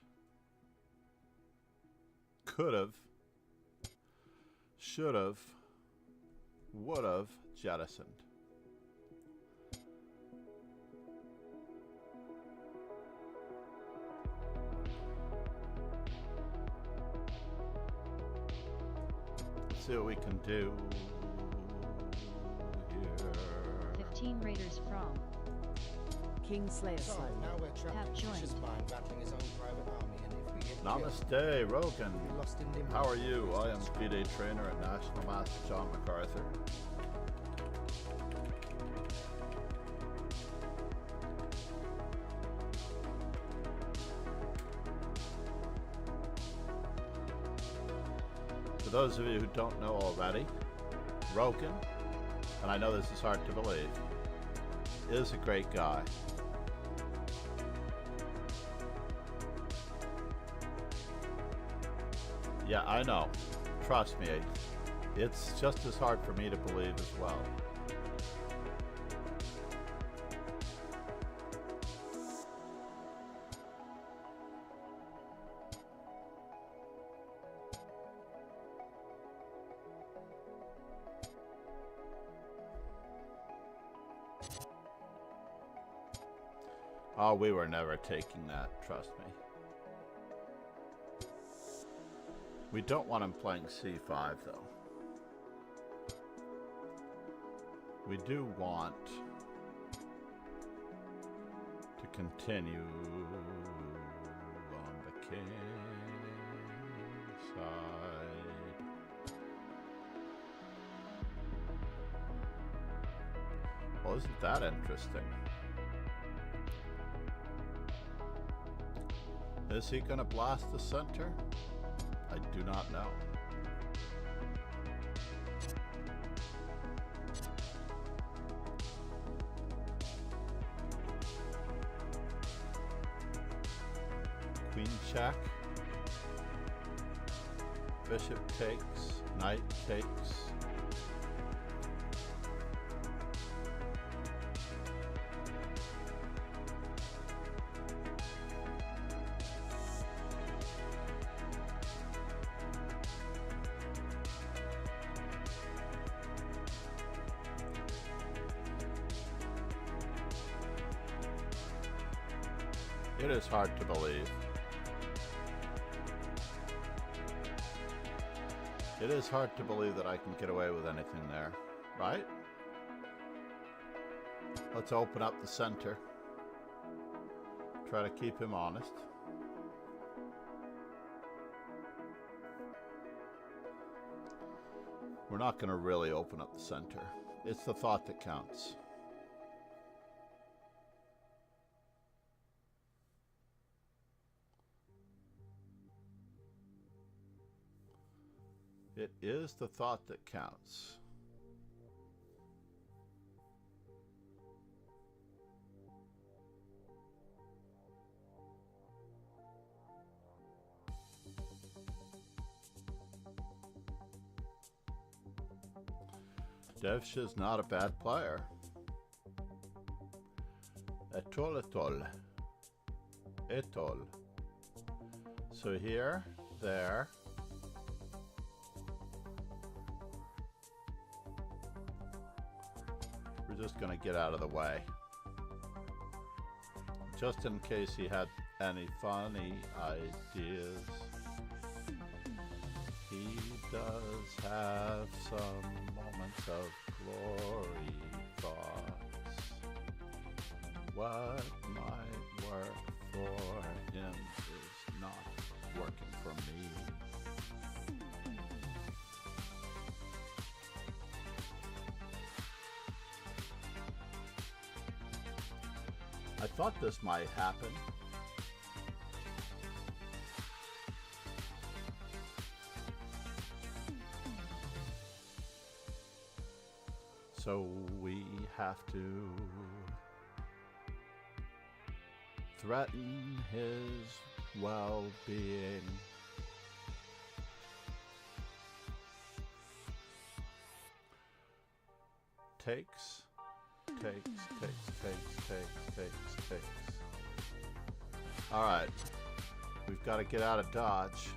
Could have. Should have. Would have jettisoned. Let's see what we can do here. 15 raiders from Kingslayer So, Soul. now we're trapped Have in joined. Fisher's Mine battling his own private army, and if we get Namaste, Rogan. we're lost in limbo. How are you? I am P-Day trainer at National Master John MacArthur. For those of you who don't know already, Rogan, and I know this is hard to believe, is a great guy. Yeah, I know. Trust me, it's just as hard for me to believe as well. Oh, we were never taking that, trust me. We don't want him playing c5, though. We do want to continue on the king's side. Well, isn't that interesting? Is he gonna blast the center? I do not know. Queen check. Bishop takes. Knight takes. It is hard to believe. It is hard to believe that I can get away with anything there, right? Let's open up the center. Try to keep him honest. We're not going to really open up the center. It's the thought that counts. It is the thought that counts. Devsha's not a bad player. Etol, etol. Etol. So here, there. We're just going to get out of the way. Just in case he had any funny ideas. He does have some moments of glory thoughts. What might work for him is not working for me. I thought this might happen. So we have to threaten his well-being. Takes. Alright. We've got to get out of dodge.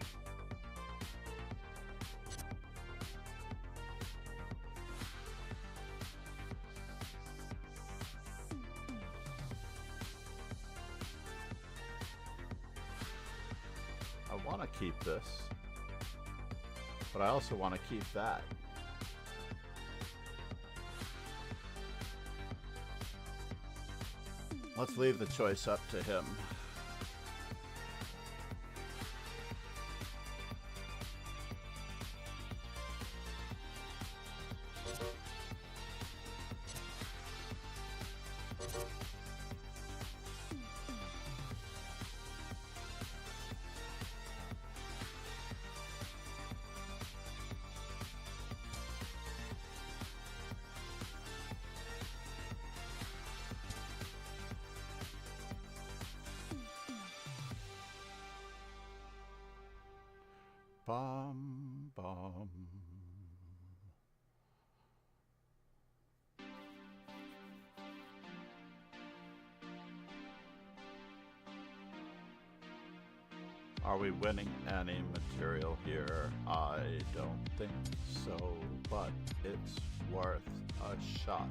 I want to keep this, but I also want to keep that. Let's leave the choice up to him. Bum, bum. Are we winning any material here? I don't think so, but it's worth a shot.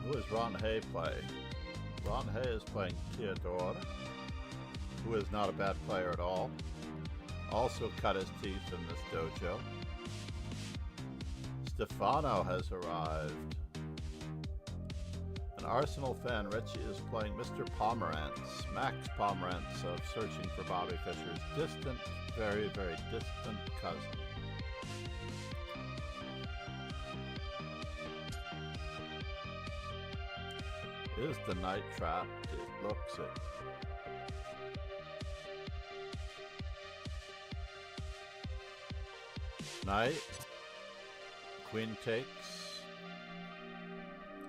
Who is Ron Hay playing? Ron Hay is playing Theodore, who is not a bad player at all. Also cut his teeth in this dojo. Stefano has arrived. An Arsenal fan, Richie, is playing Mr. Pomerantz, Max Pomerantz of Searching for Bobby Fischer's distant, very, very distant cousin. Is the knight trapped? It looks it. Knight. Queen takes.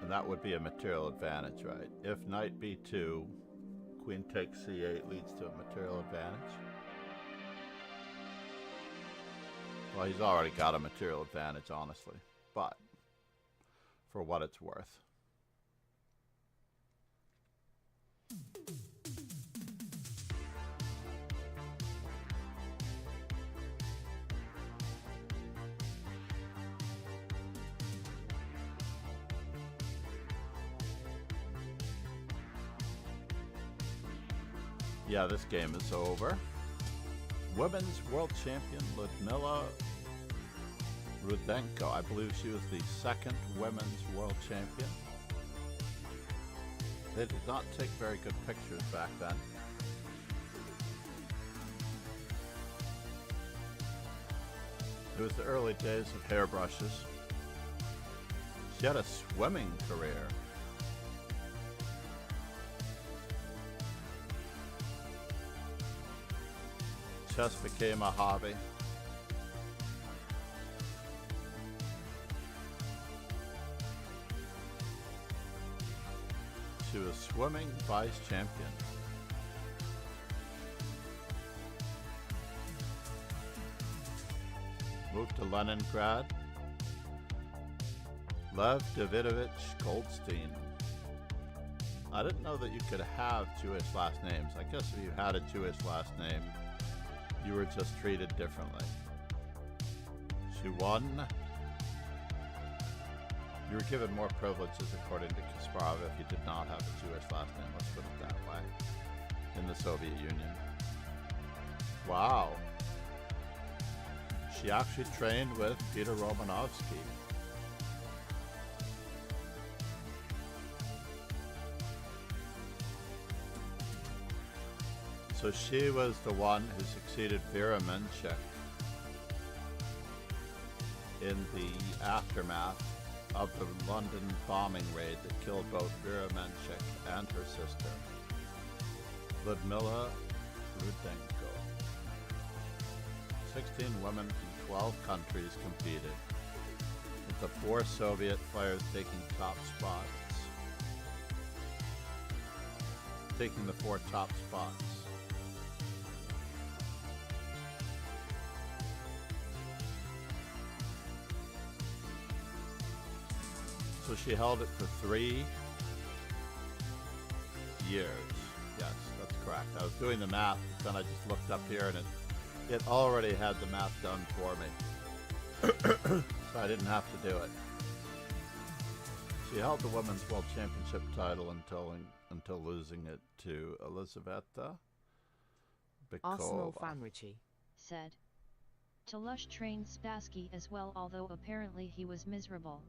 And that would be a material advantage, right? If knight b2, queen takes c8 leads to a material advantage. Well, he's already got a material advantage, honestly. But for what it's worth. Yeah, this game is over. Women's World Champion Ludmila Rudenko. I believe she was the second Women's World Champion. They did not take very good pictures back then. It was the early days of hairbrushes. She had a swimming career. Chess became a hobby. She was swimming vice champion. Moved to Leningrad. Lev Davidovich Goldstein. I didn't know that you could have Jewish last names. I guess if you had a Jewish last name, you were just treated differently. She won. You were given more privileges according to Kasparov if you did not have a Jewish last name, let's put it that way, in the Soviet Union. Wow. She actually trained with Peter Romanovsky. So she was the one who succeeded Vera Menchik in the aftermath of the London bombing raid that killed both Vera Menchik and her sister, Ludmila Rudenko. 16 women from 12 countries competed, with the 4 Soviet players taking the 4 top spots. So she held it for 3 years. Yes, that's correct. I was doing the math, then I just looked up here and it already had the math done for me. So I didn't have to do it. She held the Women's World Championship title until losing it to Elizaveta Bykova. Arsenal fan Richie said. Tolush trained Spassky as well, although apparently he was miserable.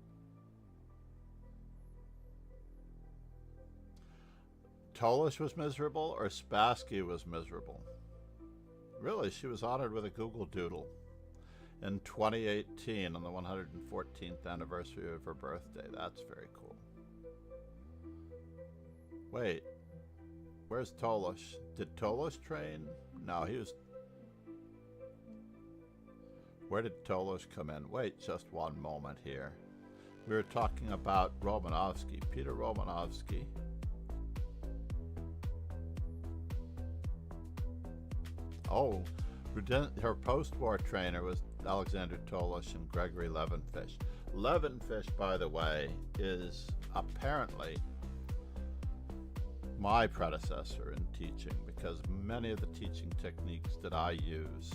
Tolush was miserable or Spassky was miserable? Really, she was honored with a Google Doodle in 2018 on the 114th anniversary of her birthday. That's very cool. Wait, where's Tolush? Did Tolush train? No, he was... Where did Tolush come in? Wait just one moment here. We were talking about Romanovsky, Peter Romanovsky. Oh, her post-war trainer was Alexander Tolush and Gregory Levenfish. Levenfish, by the way, is apparently my predecessor in teaching, because many of the teaching techniques that I use,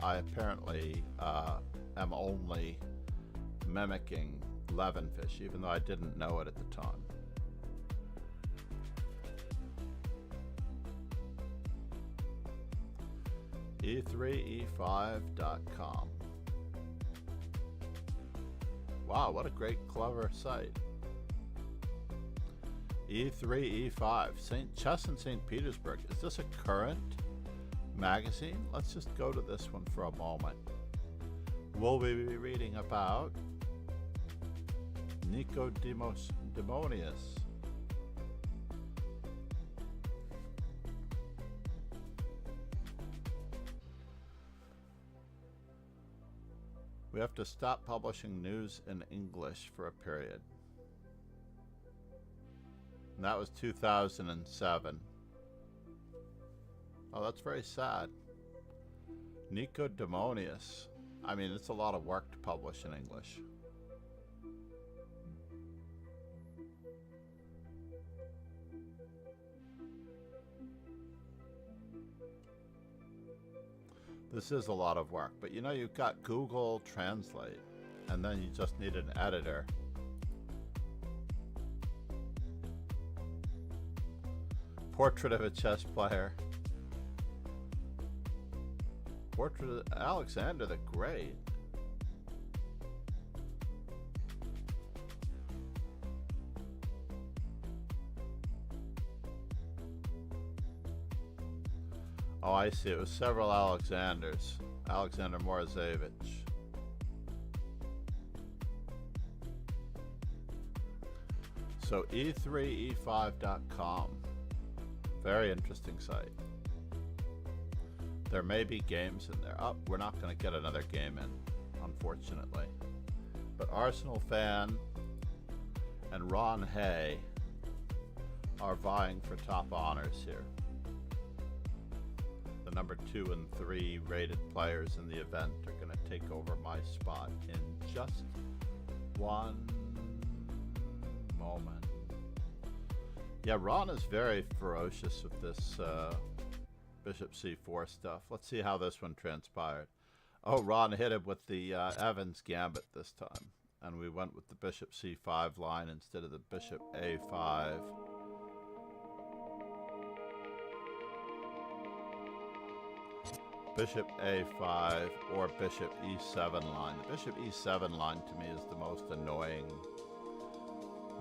I apparently am only mimicking Levenfish, even though I didn't know it at the time. e3e5.com. Wow, what a great, clever site. E3E5, Chess in St. Petersburg. Is this a current magazine? Let's just go to this one for a moment. Will we be reading about Nico Demonius? We have to stop publishing news in English for a period. And that was 2007. Oh, that's very sad. Nico Demonius. I mean, it's a lot of work to publish in English. This is a lot of work, but you know, you've got Google Translate, and then you just need an editor. Portrait of a chess player. Portrait of Alexander the Great. Oh, I see. It was several Alexanders. Alexander Morozevich. So e3e5.com. Very interesting site. There may be games in there. Oh, we're not going to get another game in, unfortunately. But Arsenal fan and Ron Hay are vying for top honors here. The number 2 and 3 rated players in the event are going to take over my spot in just 1 moment. Yeah, Ron is very ferocious with this bishop c4 stuff. Let's see how this one transpired. Oh, Ron hit him with the Evans gambit this time. And we went with the bishop c5 line instead of the bishop a5. Bishop a5 or bishop e7 line. The bishop e7 line to me is the most annoying,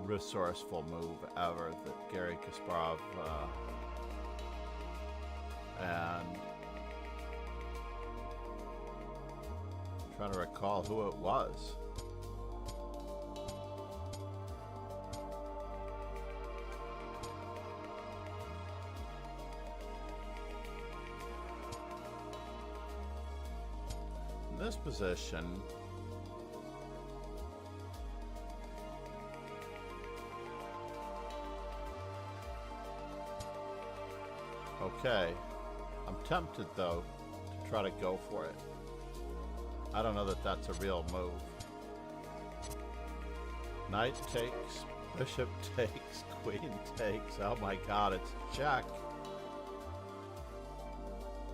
resourceful move ever that Garry Kasparov and I'm trying to recall who it was. In this position, okay, I'm tempted though to try to go for it. I don't know that that's a real move. Knight takes, bishop takes, queen takes. Oh my god, it's check.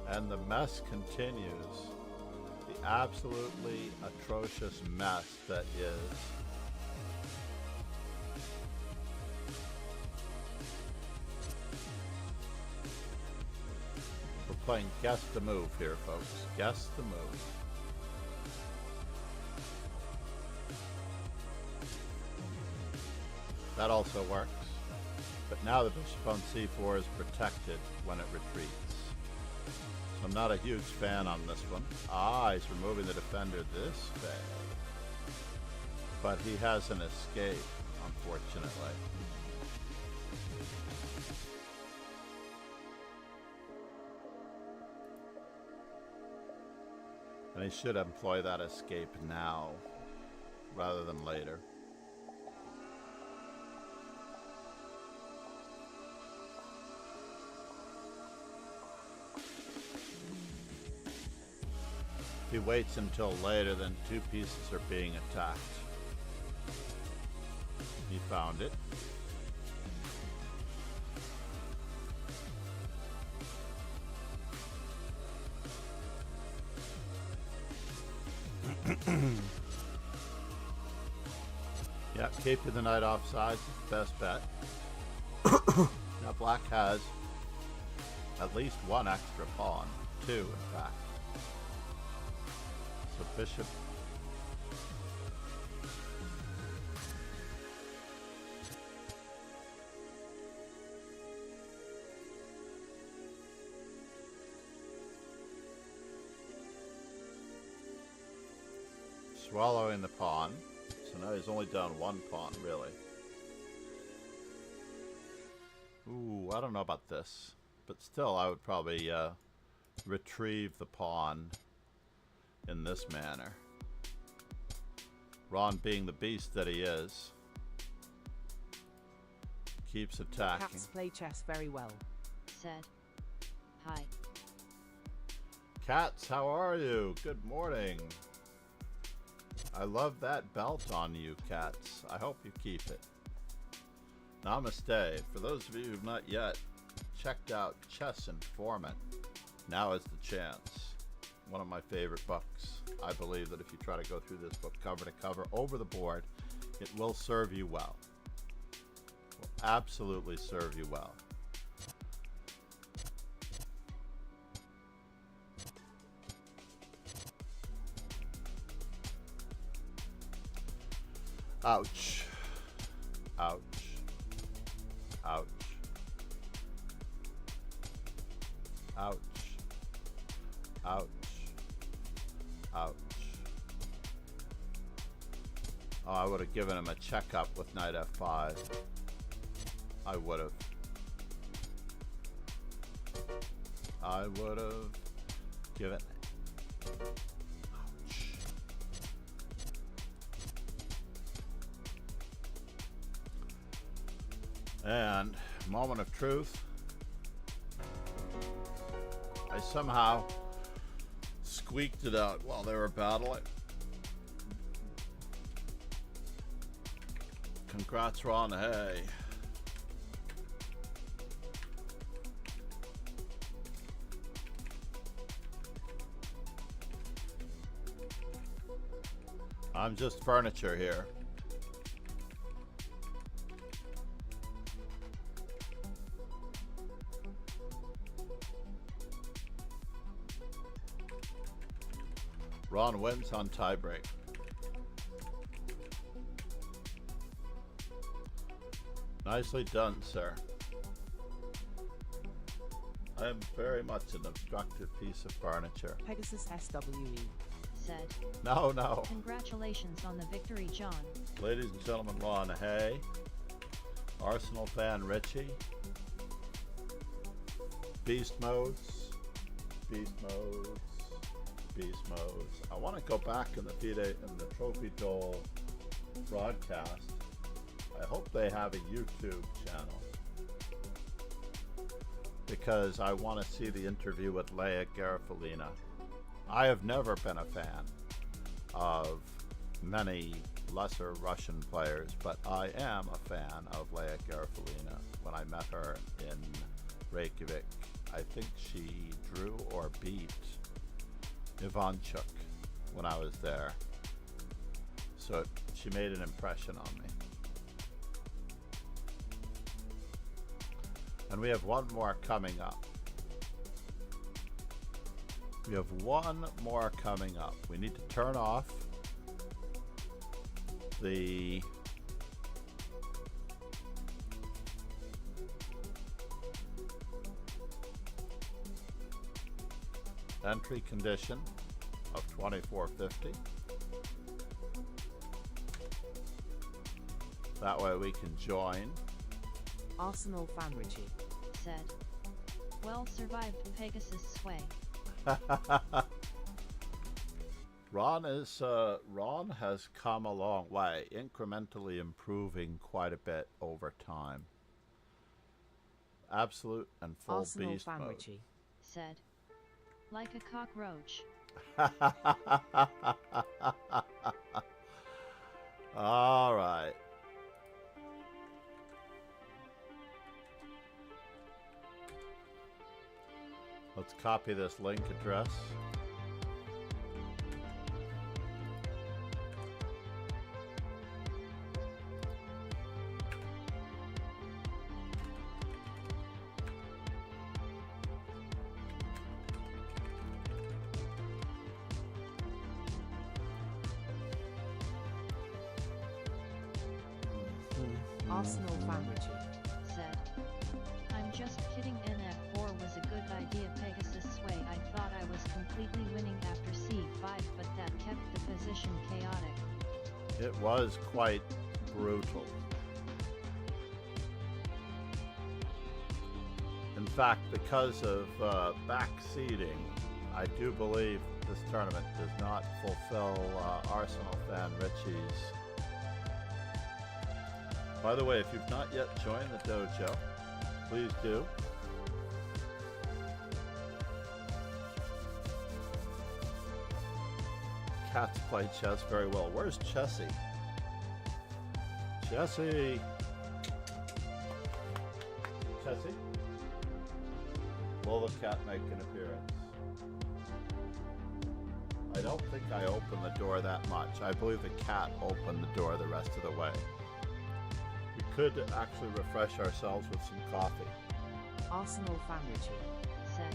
And the mess continues. The absolutely atrocious mess that is. We're playing guess the move here, folks. Guess the move. That also works. But now the bishop on c4 is protected when it retreats. So I'm not a huge fan on this one. Ah, he's removing the defender this way. But he has an escape, unfortunately. And he should employ that escape now, rather than later. If he waits until later, then two pieces are being attacked. He found it. Yeah, keeping the knight offside is the best bet. Now black has at least one extra pawn. Two, in fact. So bishop. Swallowing the pawn. So now he's only down one pawn, really. Ooh, I don't know about this. But still, I would probably retrieve the pawn in this manner. Ron, being the beast that he is, keeps attacking. Cats play chess very well. Said. Hi. Cats, how are you? Good morning. I love that belt on you, Cats. I hope you keep it. Namaste. For those of you who've not yet checked out Chess Informant, now is the chance. One of my favorite books. I believe that if you try to go through this book cover to cover over the board, it will serve you well. It will absolutely serve you well. Ouch. Ouch. Ouch. Ouch. Ouch. Ouch. Oh, I would have given him a checkup with knight f5. I would have. I would have given. Ouch. And moment of truth. I somehow squeaked it out while they were battling. Congrats, Ron. Hey. I'm just furniture here. Ron wins on tiebreak. Nicely done, sir. I am very much an obstructive piece of furniture. Pegasus SWE. Said. No, no. Congratulations on the victory, John. Ladies and gentlemen, Ron Hay, Arsenal fan Richie, Beast Modes, Beast Modes, Beast Modes. I want to go back in the FIDE and the Trophy Dole broadcast. I hope they have a YouTube channel because I want to see the interview with Leia Garofalina. I have never been a fan of many lesser Russian players, but I am a fan of Leia Garofalina. When I met her in Reykjavik, I think she drew or beat Ivanchuk when I was there. So she made an impression on me. And we have one more coming up. We have one more coming up. We need to turn off the entry condition of 2450. That way we can join. Arsenal fan Richie. Said. Well survived, Pegasus sway. Ron has come a long way, incrementally improving quite a bit over time. Absolute and full Arsenal beast fan mode. Richie. Said. Like a cockroach. All right. Let's copy this link address. Arsenal fan Richie. Said. I'm just kidding, NF4 was a good idea, Pegasus sway. I thought I was completely winning after C5, but that kept the position chaotic. It was quite brutal. In fact, because of backseating, I do believe this tournament does not fulfill Arsenal fan Richie's. By the way, if you've not yet joined the dojo, please do. Cats play chess very well. Where's Chessie? Chessie! Chessie? Will the cat make an appearance? I don't think I opened the door that much. I believe the cat opened the door the rest of the way. We could actually refresh ourselves with some coffee. Arsenal fan Richie. Said.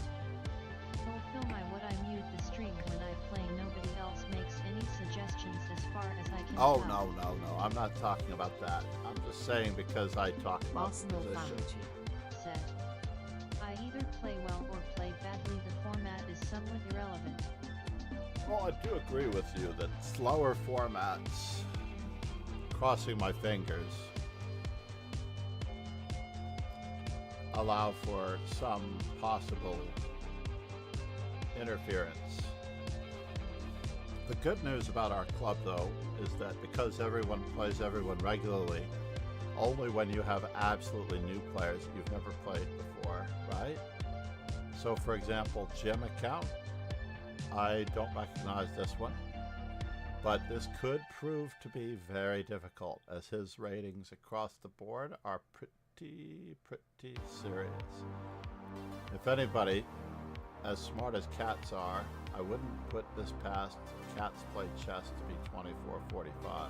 Fulfill my what I mute the stream when I play. Nobody else makes any suggestions as far as I can Oh, tell. no. I'm not talking about that. I'm just saying because I talk about Arsenal fan position. Richie. Said. I either play well or play badly. The format is somewhat irrelevant. Well, I do agree with you that slower formats, crossing my fingers, allow for some possible interference. The good news about our club, though, is that because everyone plays everyone regularly, only when you have absolutely new players that you've never played before, right? So, for example, gym account, I don't recognize this one. But this could prove to be very difficult, as his ratings across the board are pretty serious. If anybody, as smart as cats are, I wouldn't put this past Cats Play Chess to be 24-45.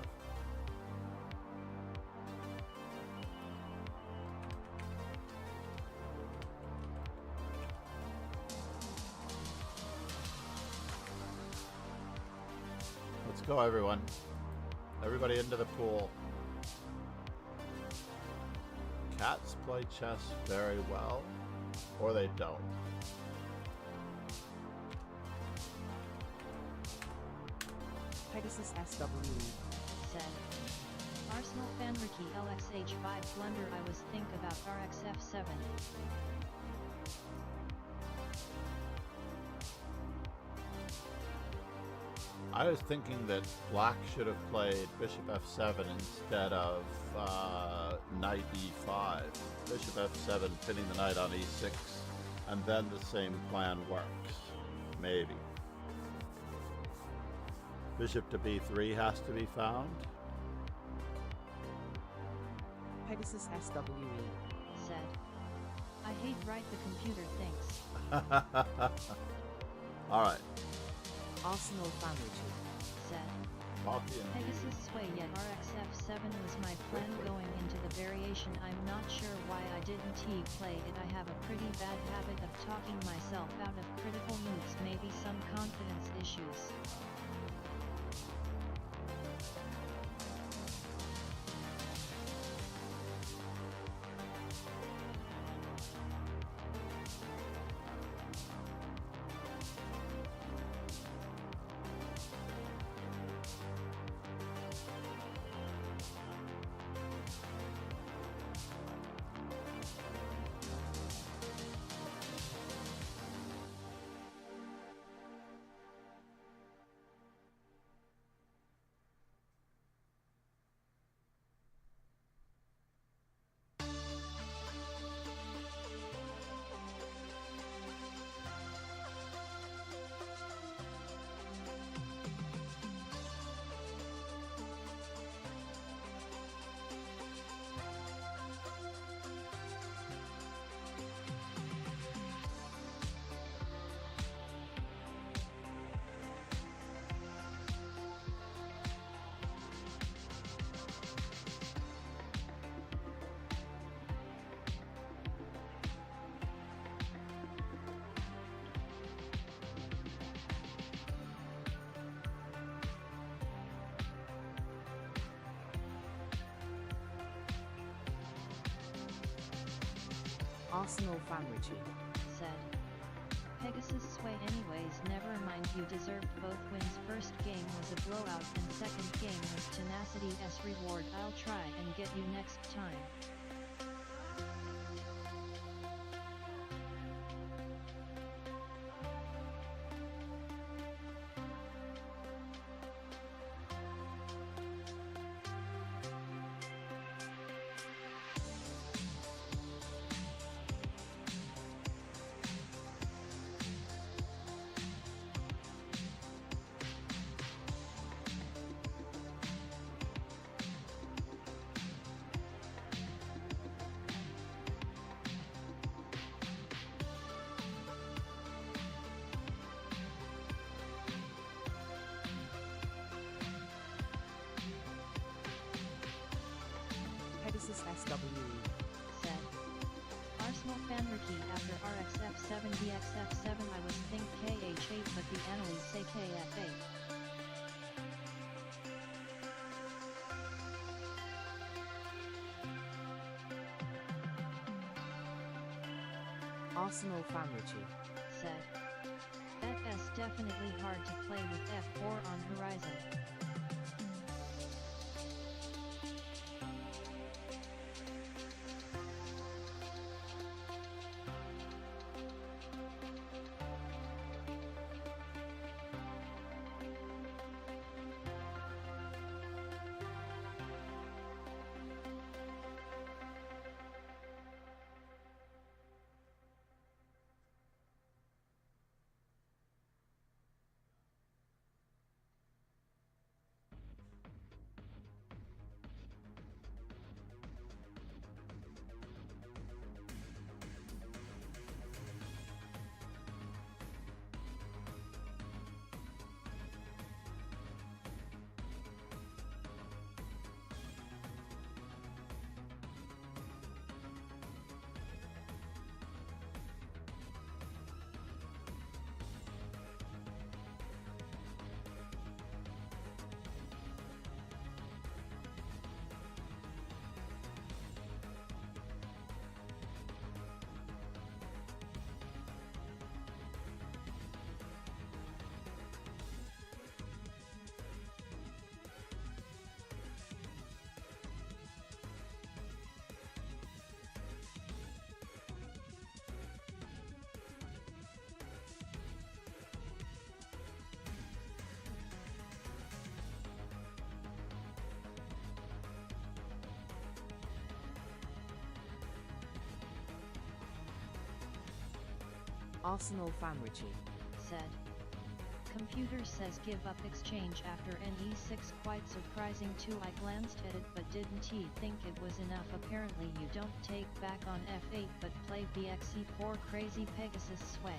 Let's go, everyone. Everybody into the pool. Cats play chess very well, or they don't. Pegasus SWE. Said. Arsenal fan Ricky LXH5 blunder. I was think about RxF7. I was thinking that black should have played bishop f7 instead of knight e5. Bishop f7 pinning the knight on e6, and then the same plan works. Maybe. Bishop to b3 has to be found. Pegasus SWE. Said. I hate right the computer thinks. Alright. Arsenal fan Richie. Said. Coffee and Pegasus sway yet RxF7 was my plan going into the variation. I'm not sure why I didn't play it. I have a pretty bad habit of talking myself out of critical moves, maybe some confidence issues. Arsenal fan Richie. Said. Pegasus sway anyways, never mind, you deserved both wins. First game was a blowout and second game was tenacity s reward. I'll try and get you next time. Pegasus SWE. Said. Arsenal fan Ricky after RxF7 DXF7 I was think KH8 but the analysts say KF8. Arsenal fan Richie. Said. FS definitely hard to play with F4 on horizon. Arsenal Famrici. said. Computer says give up exchange after NE6, quite surprising too. I glanced at it but didn't think it was enough. Apparently you don't take back on F8 but play BXE4. Crazy Pegasus sway.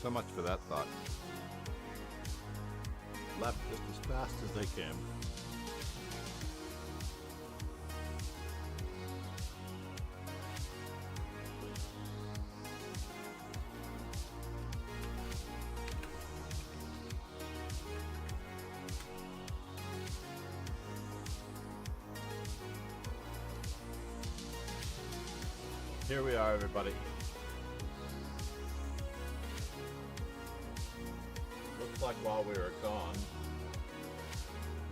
So much for that thought. Left just as fast as they came. Here we are, everybody. Looks like while we were gone,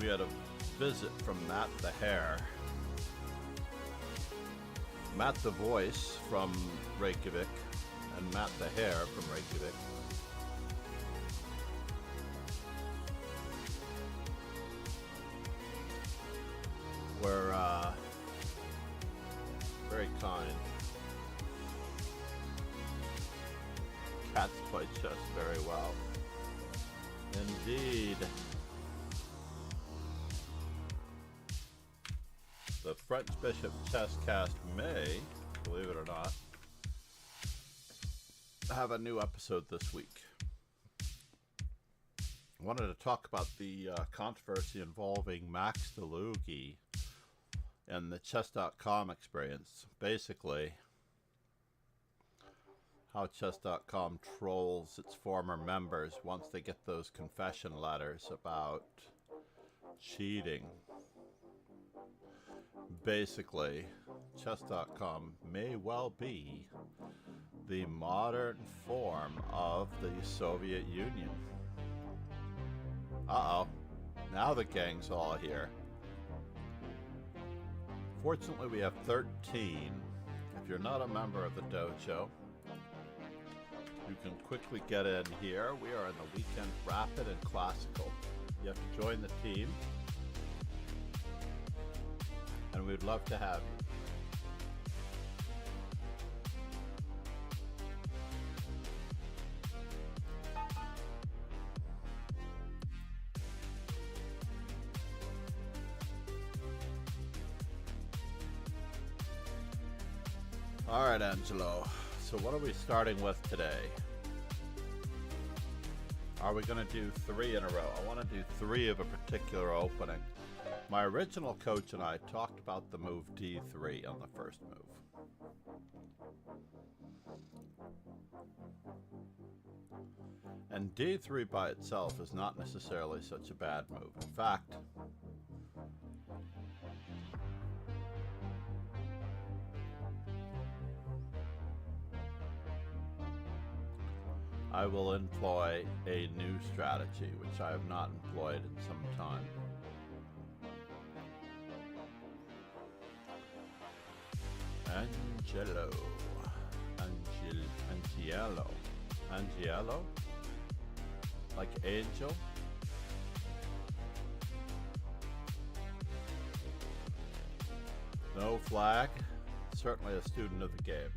we had a visit from Matt the Hare. Matt the Voice from Reykjavik and Matt the Hare from Reykjavik. Were very kind. Cats play chess very well. Indeed. The French Bishop Chess Cast may, believe it or not, have a new episode this week. I wanted to talk about the controversy involving Max DeLugie and the chess.com experience. Basically, how chess.com trolls its former members once they get those confession letters about cheating. Basically, chess.com may well be the modern form of the Soviet Union. Uh-oh, now the gang's all here. Fortunately, we have 13. If you're not a member of the dojo, you can quickly get in here. We are in the weekend rapid and classical. You have to join the team, and we'd love to have you. All right, Angelo. So what are we starting with today? Are we going to do 3 in a row? I want to do 3 of a particular opening. My original coach and I talked about the move D3 on the first move. And D3 by itself is not necessarily such a bad move. In fact, I will employ a new strategy, which I have not employed in some time. Angelo? Like angel? No flag? Certainly a student of the game.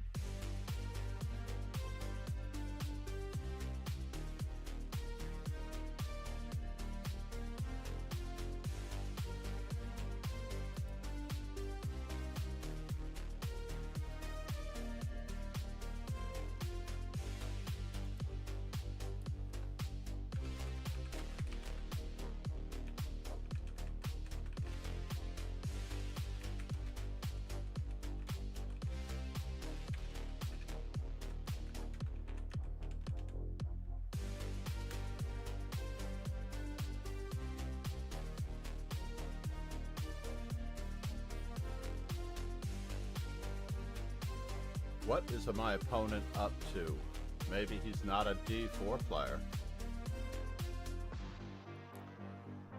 What is my opponent up to? Maybe he's not a D4 player.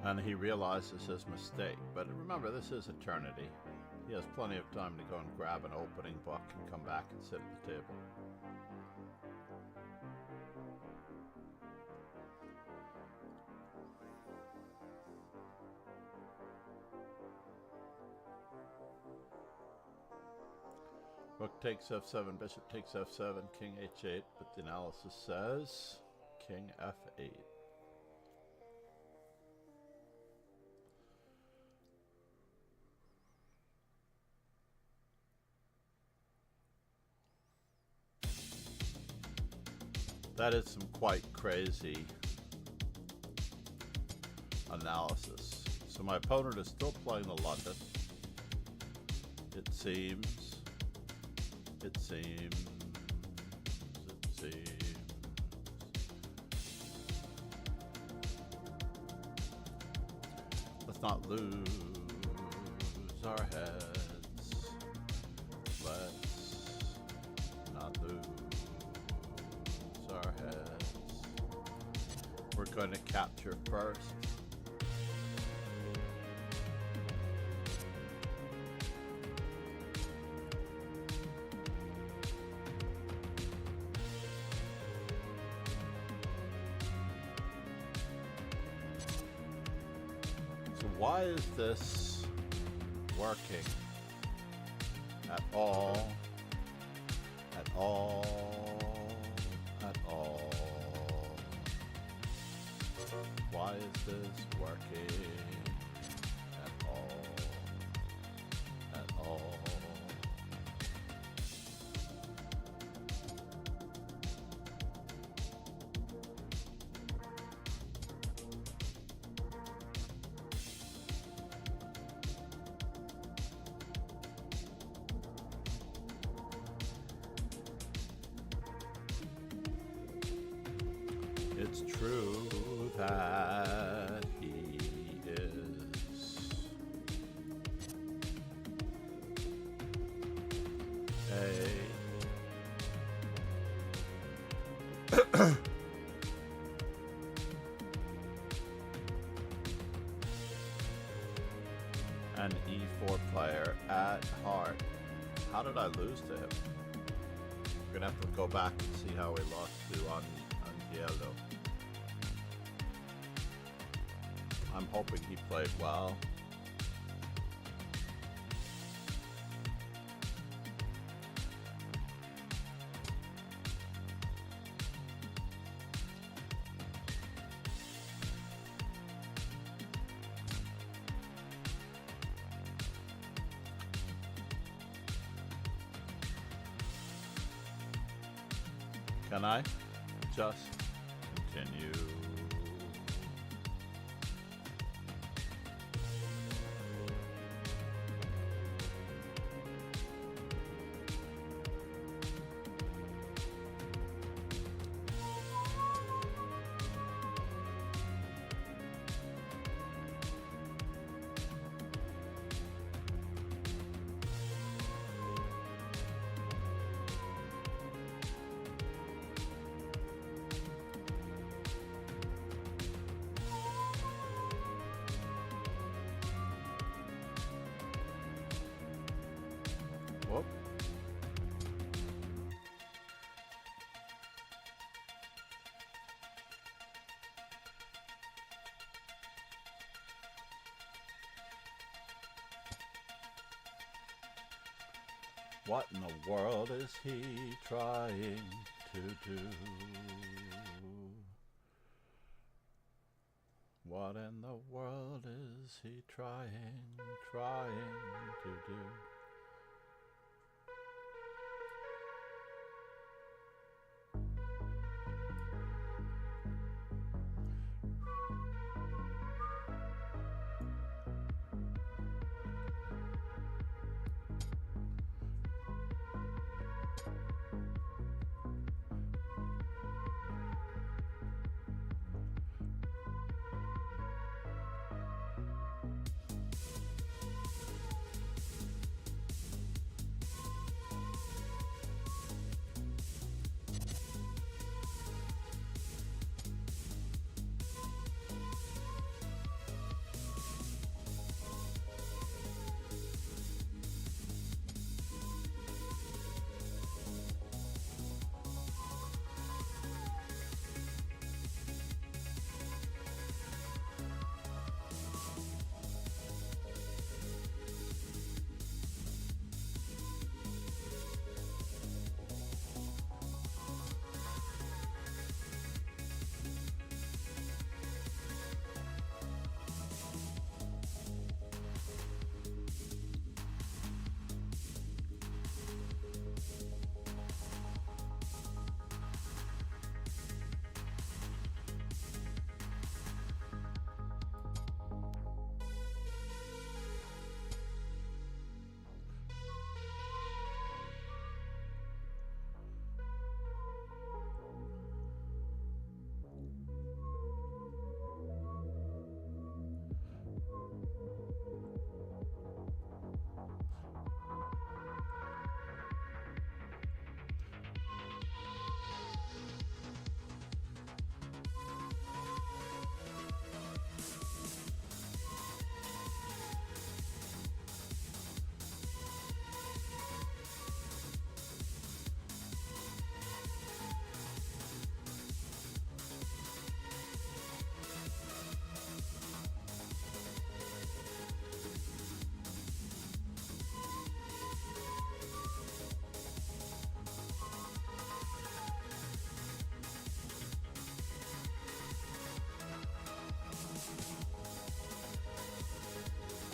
And he realizes his mistake. But remember, this is eternity. He has plenty of time to go and grab an opening book and come back and sit at the table. Rook takes f7, bishop takes f7, king h8, but the analysis says king f8. That is some quite crazy analysis. So my opponent is still playing the London. It seems. Let's not lose our heads. Let's going to capture first. So why is this working at all? At all? At all? Why is this working at all? At all? It's true that he is an E4 player at heart. How did I lose to him? We're gonna have to go back and see how we lost to on Diello. I'm hoping he played well. Can I just continue? Whoop. What in the world is he trying to do? What in the world is he trying to do?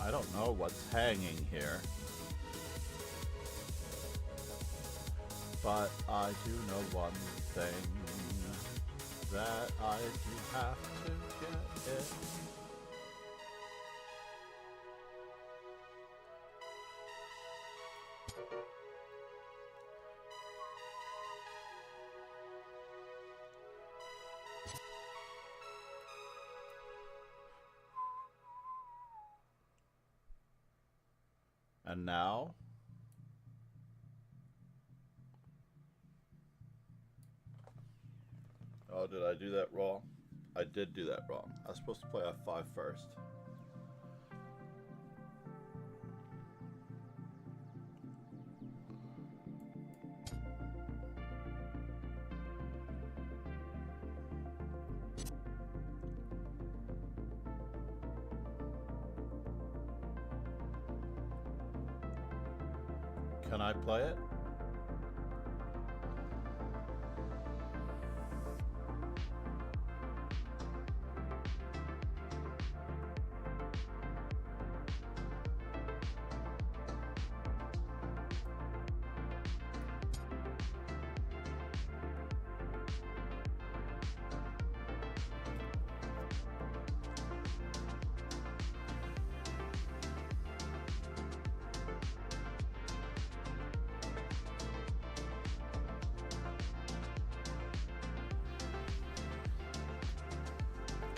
I don't know what's hanging here, but I do know one thing, that I do have to get it. And now, oh, did I do that wrong? I did do that wrong. I was supposed to play F5 first. Can I play it?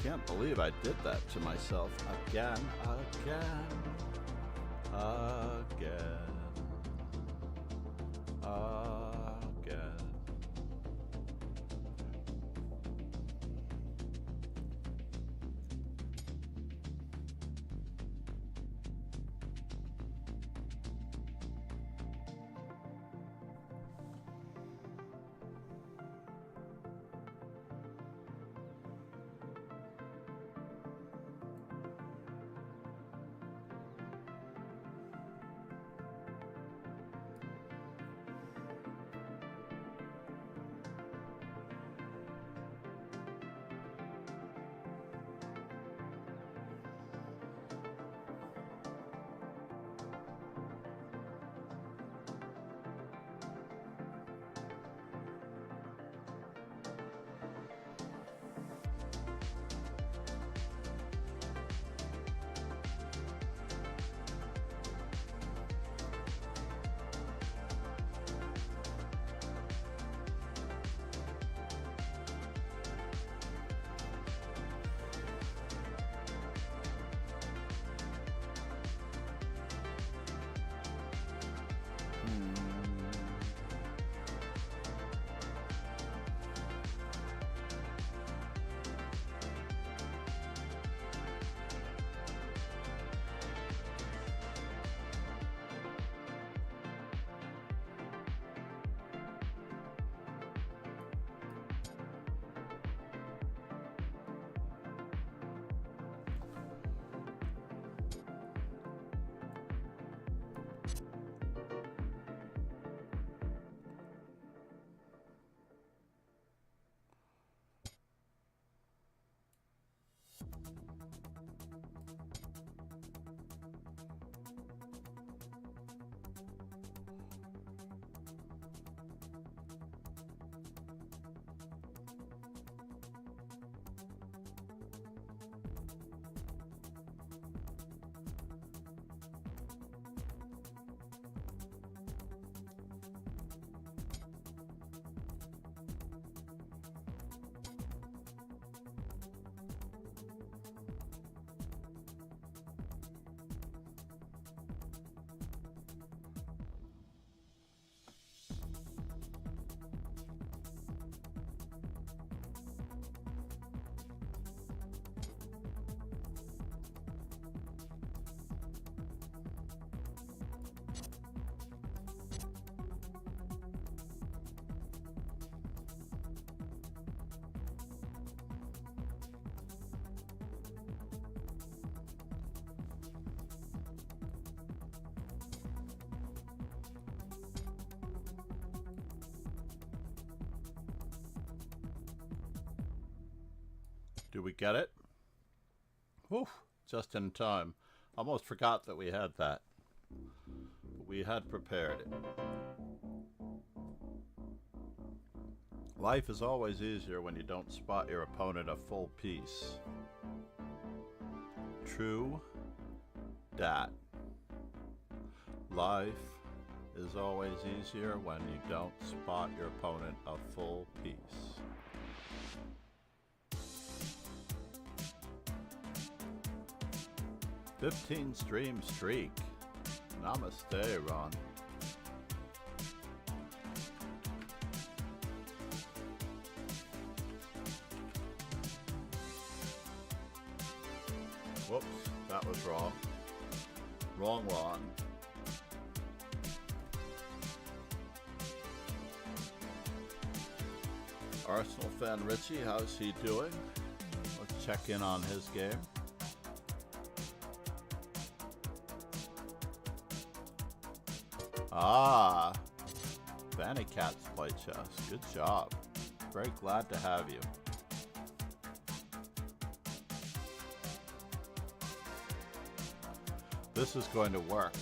Can't believe I did that to myself again. Do we get it? Whew, just in time. Almost forgot that we had that. But we had prepared it. Life is always easier when you don't spot your opponent a full piece. True dat. Life is always easier when you don't spot your opponent a full piece. "15 stream streak. Namaste, Ron." Whoops, that was wrong. Wrong one. Arsenal fan Richie, how's he doing? Let's check in on his game. Ah, Fanny Cats play chess. Good job. Very glad to have you. This is going to work,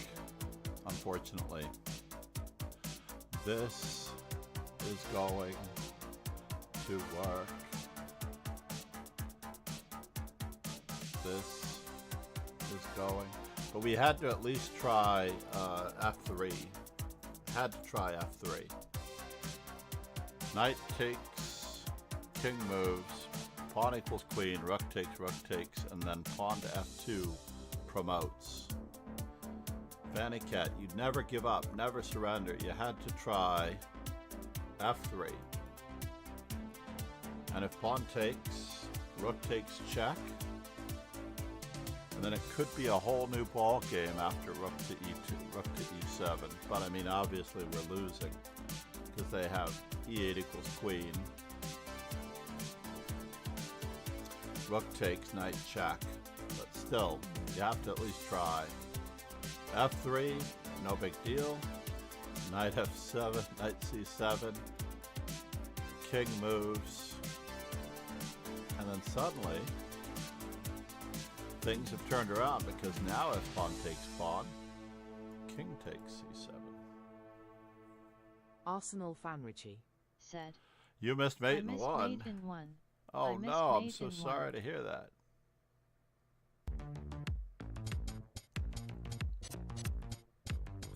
unfortunately. This is going to work. This is going. But we had to at least try F3. Had to try F3. Knight takes, king moves, pawn equals queen, rook takes, and then pawn to F2 promotes. Fanny Cat, you'd never give up, never surrender. You had to try F3. And if pawn takes, rook takes check. And then it could be a whole new ball game after rook to E2, rook to E7. But I mean, obviously we're losing because they have E8 equals queen. Rook takes, knight check. But still, you have to at least try. F3, no big deal. Knight F7, knight C7. King moves. And then suddenly, things have turned around because now if pawn takes pawn, king takes C7. Arsenal fan Richie said, You missed mate in missed one. mate in one. Oh I missed no, I'm mate so in sorry one. to hear that.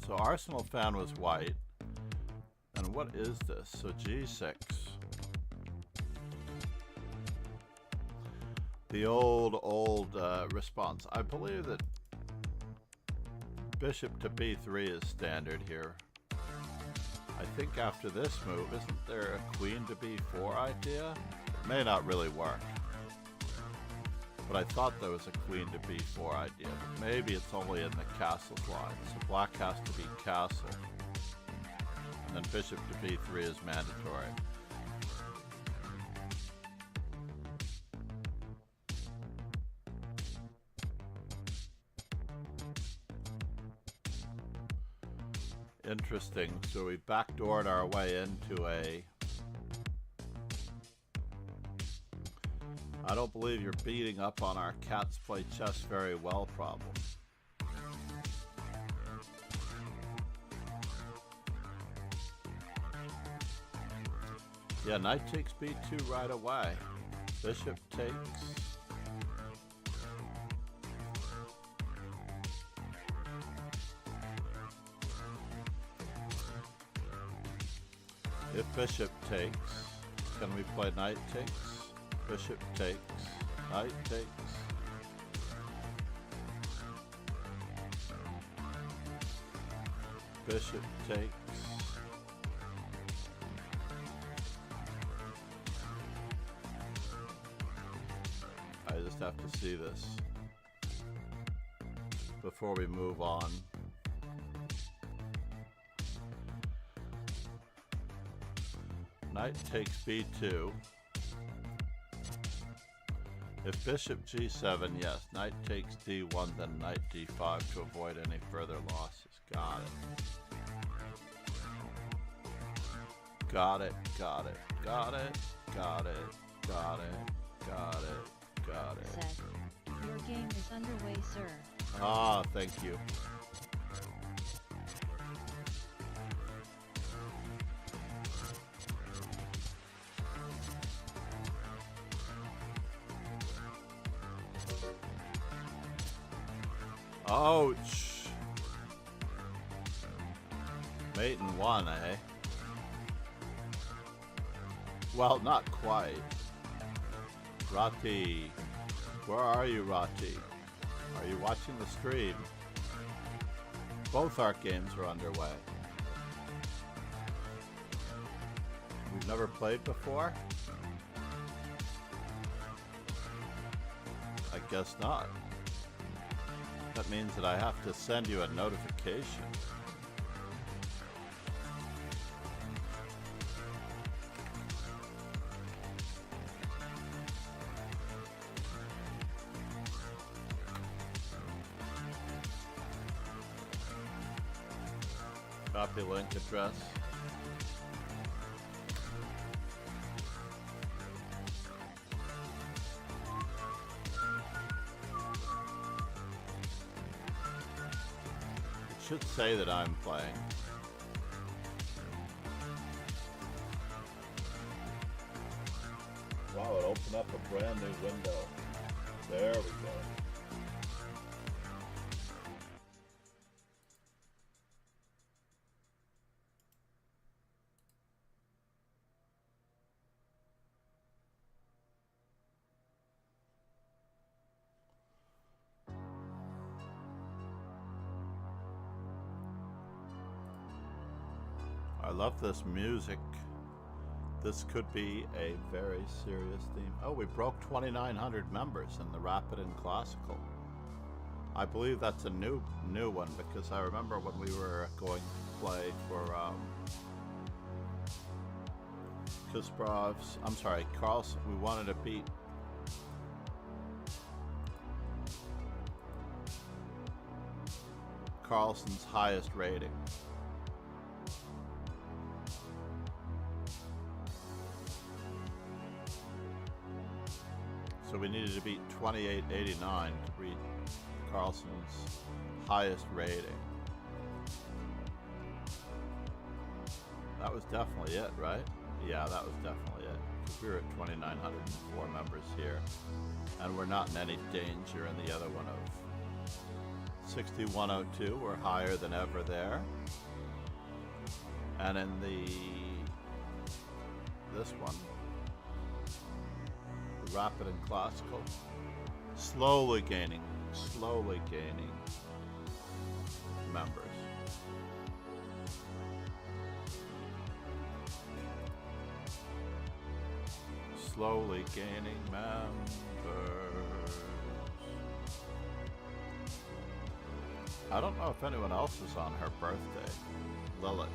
So Arsenal fan was white. And what is this? So G6. The old response. I believe that bishop to b3 is standard here. I think after this move, isn't there a queen to b4 idea? It may not really work. But I thought there was a queen to b4 idea. But maybe it's only in the castles line. So black has to be castle. And then bishop to b3 is mandatory. Interesting. So we backdoored our way into a... I don't believe you're beating up on our cats play chess very well problem. Yeah, knight takes b2 right away. Bishop takes... If bishop takes, can we play knight takes? Bishop takes, knight takes. Bishop takes. I just have to see this before we move on. Knight takes b2. If bishop g7, yes. Knight takes d1, then knight d5 to avoid any further losses. Got it. Got it, got it, got it, got it, got it, got it, got it. Said, your game is underway, sir. Ah, thank you. Ouch. Mate in one, eh? Well, not quite. Rati. Where are you, Rati? Are you watching the stream? Both our games are underway. We've never played before? I guess not. That means that I have to send you a notification. Copy link address. It should say that I'm playing. Wow, it opened up a brand new window. There we go. I love this music. This could be a very serious theme. Oh, we broke 2,900 members in the Rapid and Classical. I believe that's a new one because I remember when we were going to play for Kasparov's, I'm sorry, Carlson, we wanted to beat Carlson's highest rating. So we needed to beat 2889 to reach Carlson's highest rating. That was definitely it, right? Yeah, that was definitely it. Because we were at 2,904 members here. And we're not in any danger in the other one of 6102. We're higher than ever there. And in this one, Rapid and Classical, slowly gaining members. Slowly gaining members. I don't know if anyone else is on her birthday. Lilith.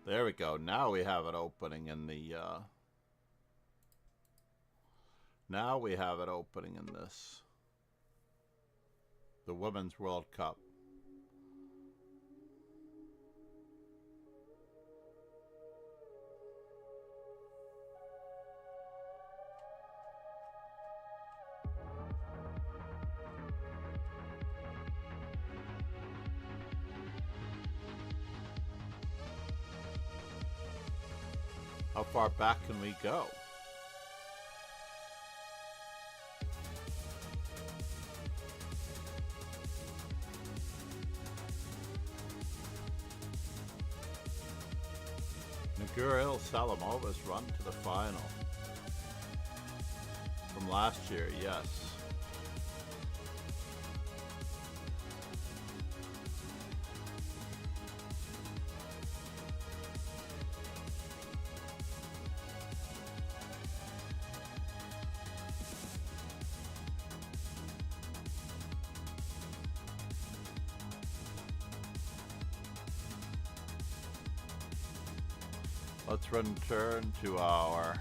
There we go. Now we have it opening in the, now we have it opening in this, the Women's World Cup. How far back can we go? Naguril Salamova's run to the final. From last year, yes. Let's return to our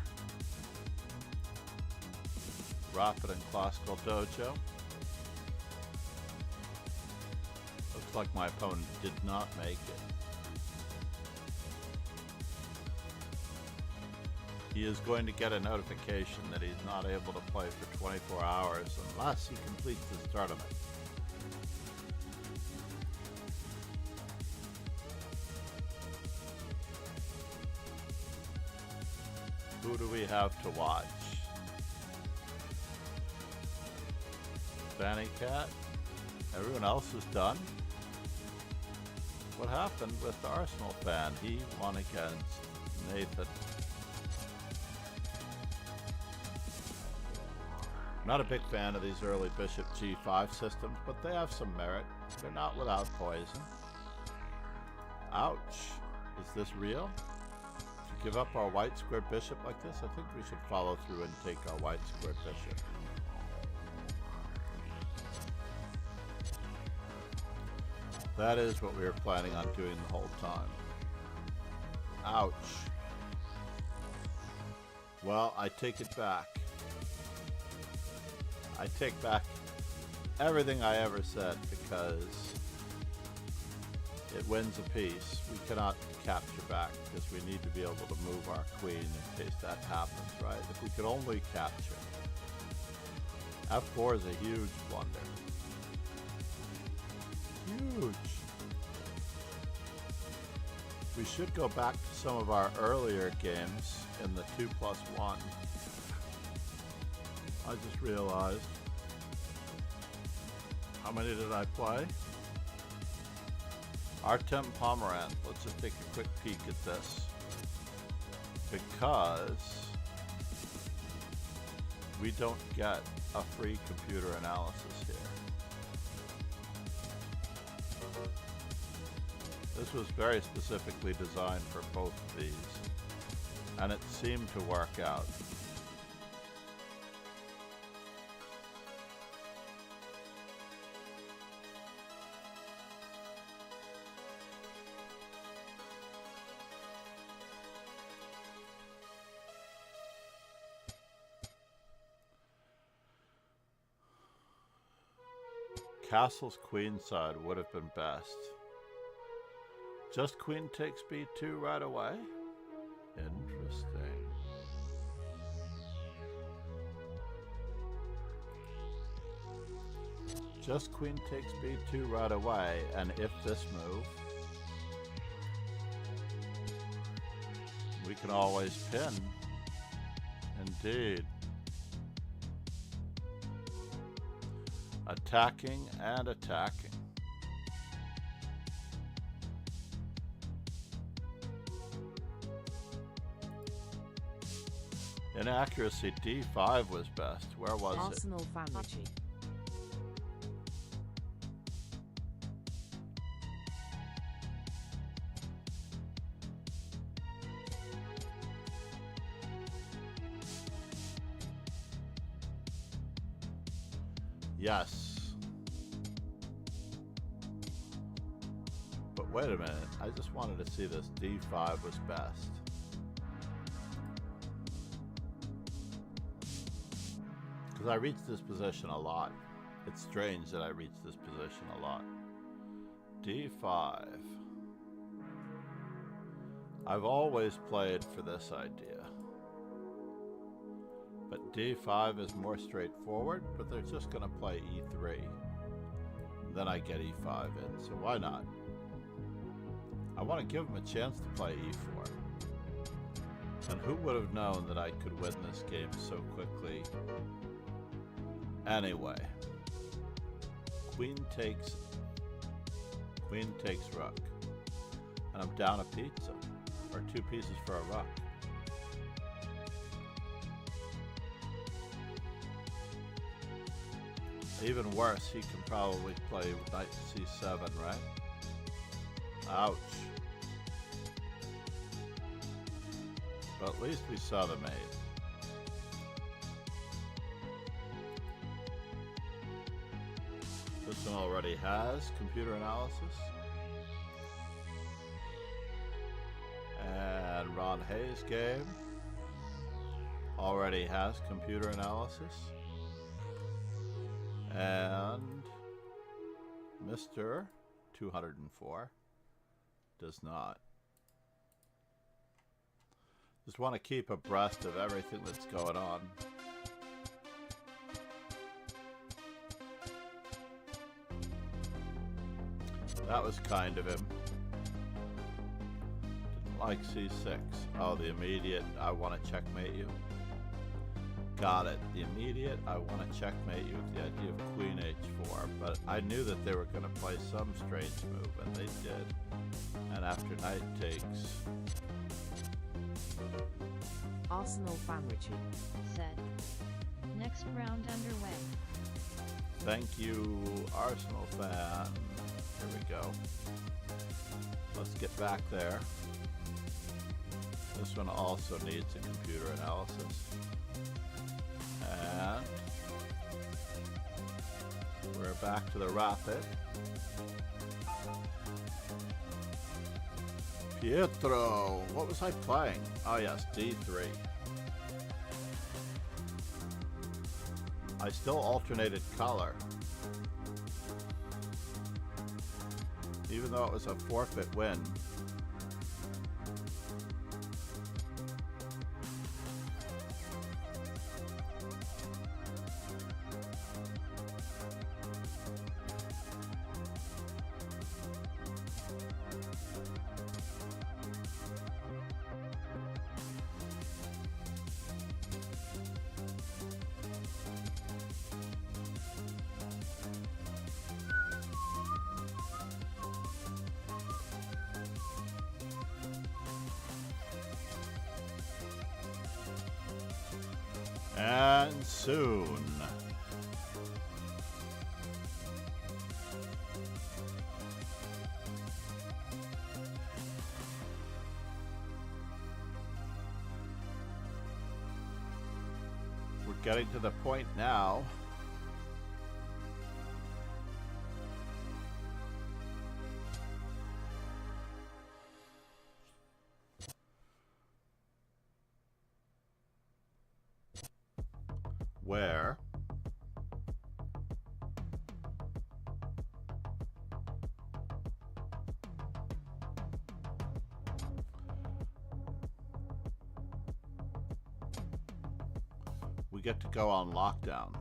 Rapid and Classical Dojo. Looks like my opponent did not make it. He is going to get a notification that he's not able to play for 24 hours unless he completes this tournament. Who do we have to watch? Fanny Cat? Everyone else is done? What happened with the Arsenal fan? He won against Nathan. Not a big fan of these early bishop g5 systems, but they have some merit. They're not without poison. Ouch. Is this real? To give up our white squared bishop like this? I think we should follow through and take our white squared bishop. That is what we were planning on doing the whole time. Ouch. Well, I take it back. I take back everything I ever said because it wins a piece. We cannot capture back because we need to be able to move our queen in case that happens, right? If we could only capture. F4 is a huge blunder. Huge. We should go back to some of our earlier games in the 2+1. I just realized. How many did I play? Artem Pomerantz. Let's just take a quick peek at this. Because we don't get a free computer analysis here. This was very specifically designed for both of these, and it seemed to work out. Castle's queenside would have been best. Just queen takes b2 right away? Interesting. Just queen takes b2 right away, and if this move, we can always pin. Indeed. Attacking and attacking. Inaccuracy, d5 was best. Where was it? Arsenal family tree. Yes. But wait a minute. I just wanted to see this. d5 was best. Because I reached this position a lot. It's strange that I reached this position a lot. d5. I've always played for this idea. But d5 is more straightforward, but they're just going to play e3. Then I get e5 in, so why not? I want to give them a chance to play e4. And who would have known that I could win this game so quickly? Anyway. Queen takes rook. And I'm down a pizza. Or 2 pieces for a rook. Even worse, he can probably play knight c7, right? Ouch. But at least we saw the mate. This one already has computer analysis. And Ron Hayes' game already has computer analysis. And Mr. 204 does not. Just want to keep abreast of everything that's going on. That was kind of him. Didn't like C6. Oh, the immediate, I want to checkmate you. Got it. The immediate, I want to checkmate you with the idea of Queen H4, but I knew that they were going to play some strange move, and they did. And after knight takes... Arsenal fan Richie said. Next round underway. Thank you, Arsenal fan. Here we go. Let's get back there. This one also needs a computer analysis. And we're back to the rapid. Pietro, what was I playing? Oh yes, D3. I still alternated color. Even though it was a forfeit win. And soon. We're getting to the point now where we get to go on lockdown.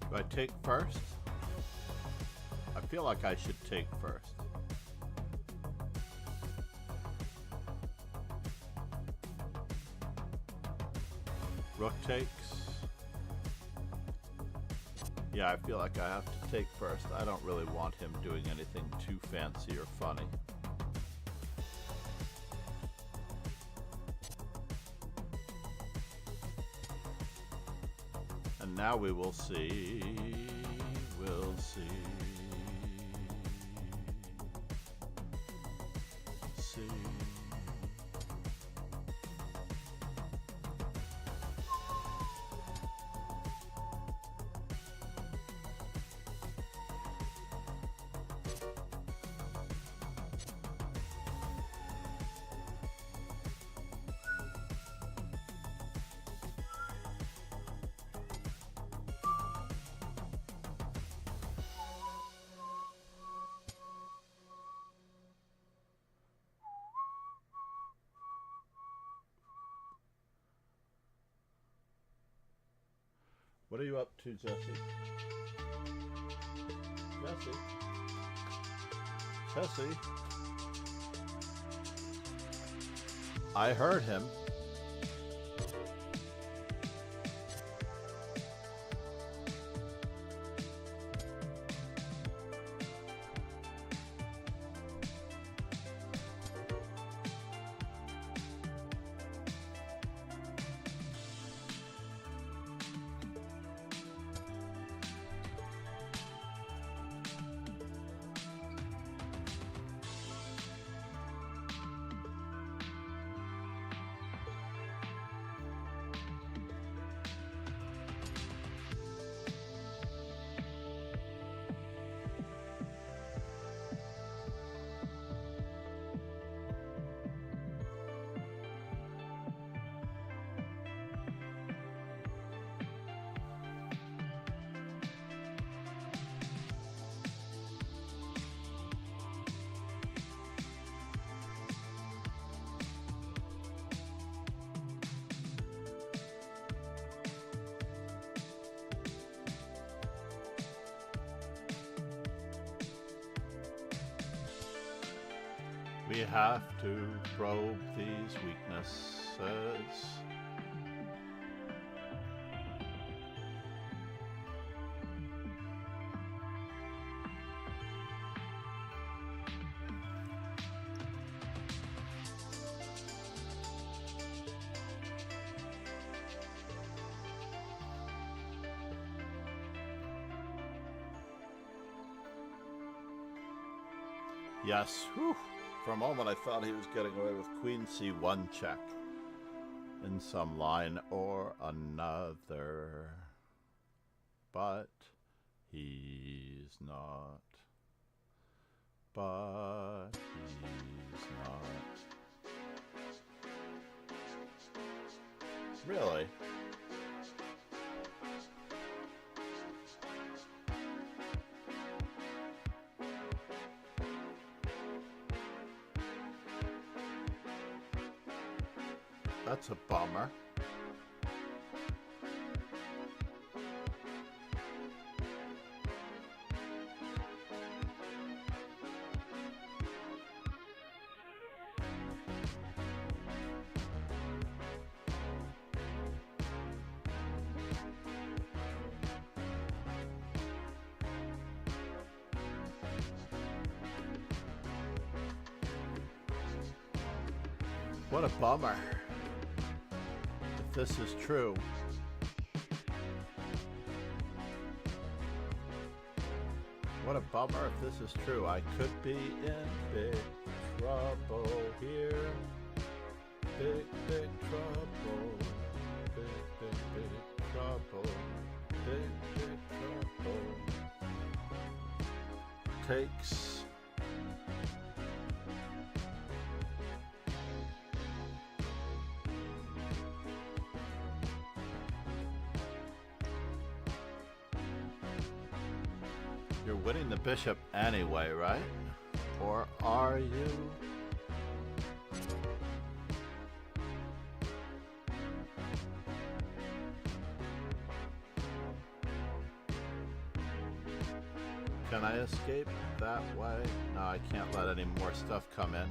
Do I take first? I feel like I should take first. Rook takes. Yeah, I feel like I have to take first. I don't really want him doing anything too fancy or funny. And now we will see. We'll see. What are you up to, Jesse? Jesse? Jesse? I heard him. We have to probe these weaknesses. Yes, whew. For a moment I thought he was getting away with Queen C1 check in some line or another, but he's not. But he's not. Really? That's a bummer. What a bummer. If this is true. What a bummer if this is true. I could be in big trouble here. Big, big trouble. Big, big, big trouble. Big, big trouble. Takes You're winning the bishop anyway, right? Or are you? Can I escape that way? No, I can't let any more stuff come in.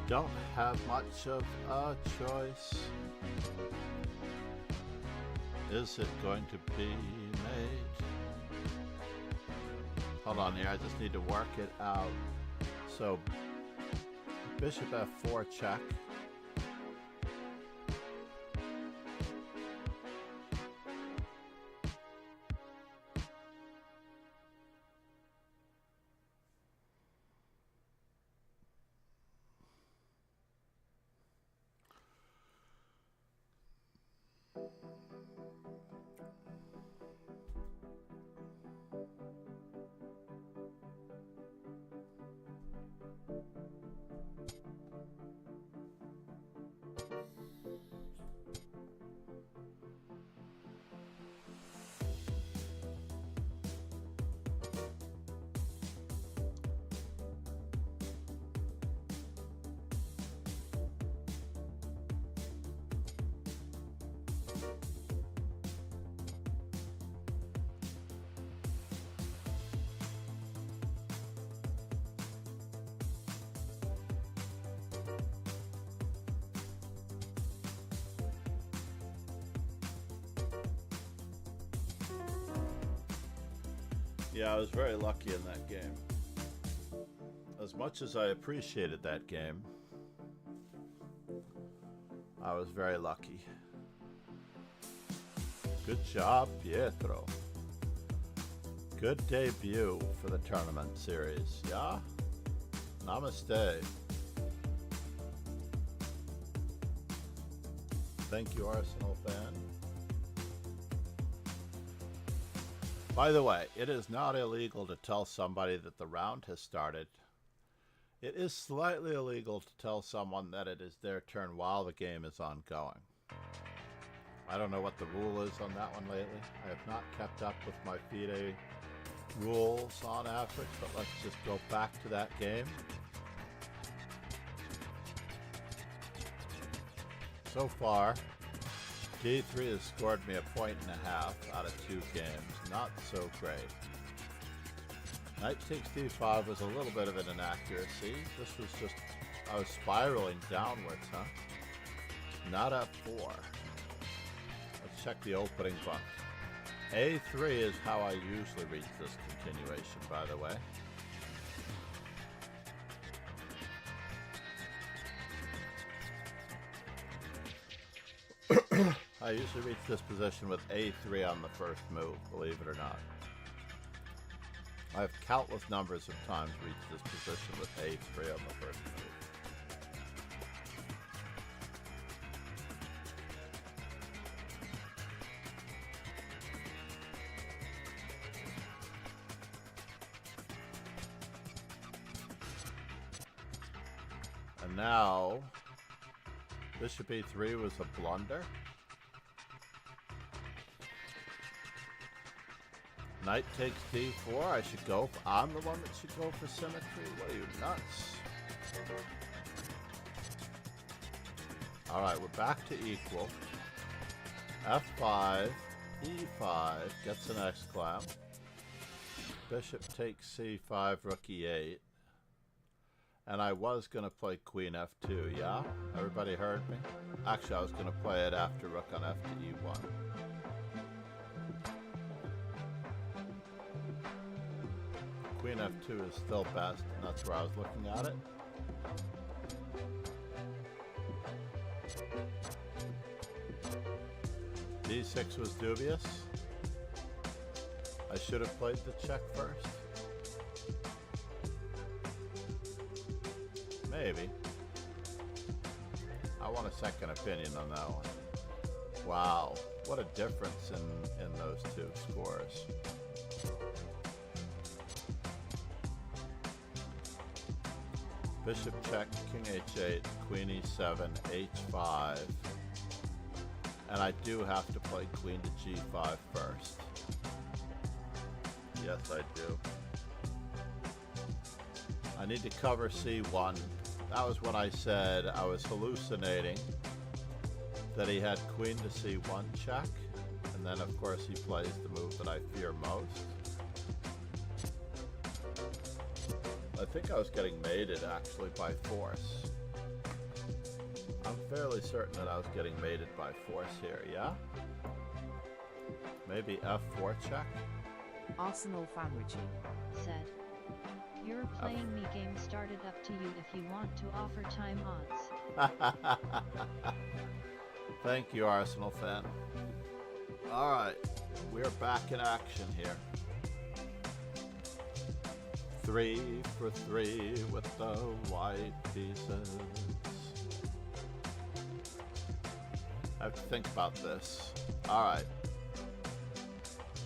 don't have much of a choice. Is it going to be made? Hold on here, I just need to work it out. So, bishop f4 check. Yeah, I was very lucky in that game. As much as I appreciated that game, I was very lucky. Good job, Pietro. Good debut for the tournament series, yeah? Namaste. Thank you, Arsenal fan. By the way, it is not illegal to tell somebody that the round has started. It is slightly illegal to tell someone that it is their turn while the game is ongoing. I don't know what the rule is on that one lately. I have not kept up with my FIDE rules on average, but let's just go back to that game. So far, D3 has scored me 1.5 points out of 2 games. Not so great. Knight takes D5 was a little bit of an inaccuracy. This was just, I was spiraling downwards, huh? Not F4. Let's check the opening book. A3 is how I usually reach this continuation, by the way. I usually reach this position with A3 on the first move, believe it or not. I have countless numbers of times reached this position with A3 on the first move. And now, Bishop E3 was a blunder. Knight takes D4. I should go. I'm the one that should go for symmetry. What are you, nuts? All right, we're back to equal. F5, E5 gets an exclam. Bishop takes C5, rook E8. And I was going to play Queen F2, yeah? Everybody heard me? Actually, I was going to play it after rook on F to E1. Queen F2 is still best, and that's where I was looking at it. D6 was dubious. I should have played the check first. Maybe. I want a second opinion on that one. Wow, what a difference in those two scores. Bishop check, king h8, queen e7, h5. And I do have to play queen to g5 first. Yes, I do. I need to cover c1. That was when I said I was hallucinating that he had queen to c1 check. And then, of course, he plays the move that I fear most. I think I was getting mated, actually, by force. I'm fairly certain that I was getting mated by force here, yeah? Maybe F4 check? Arsenal fan Richie. Said. Your playing me game started, up to you if you want to offer time odds. Thank you, Arsenal fan. Alright, we're back in action here. 3 for 3 with the white pieces. I have to think about this. Alright.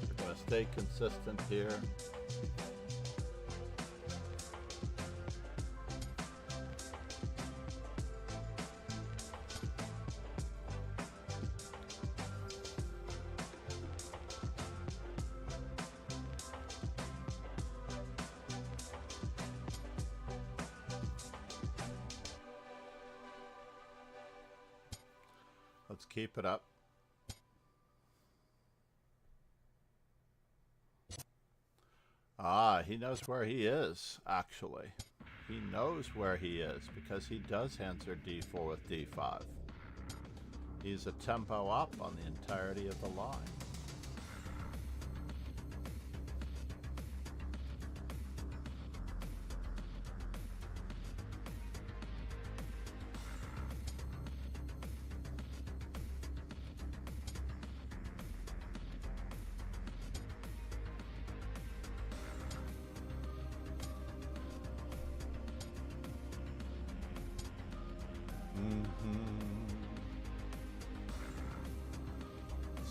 We're going to stay consistent here. Let's keep it up. Ah, he knows where he is, actually. He knows where he is because he does answer d4 with d5. He's a tempo up on the entirety of the line.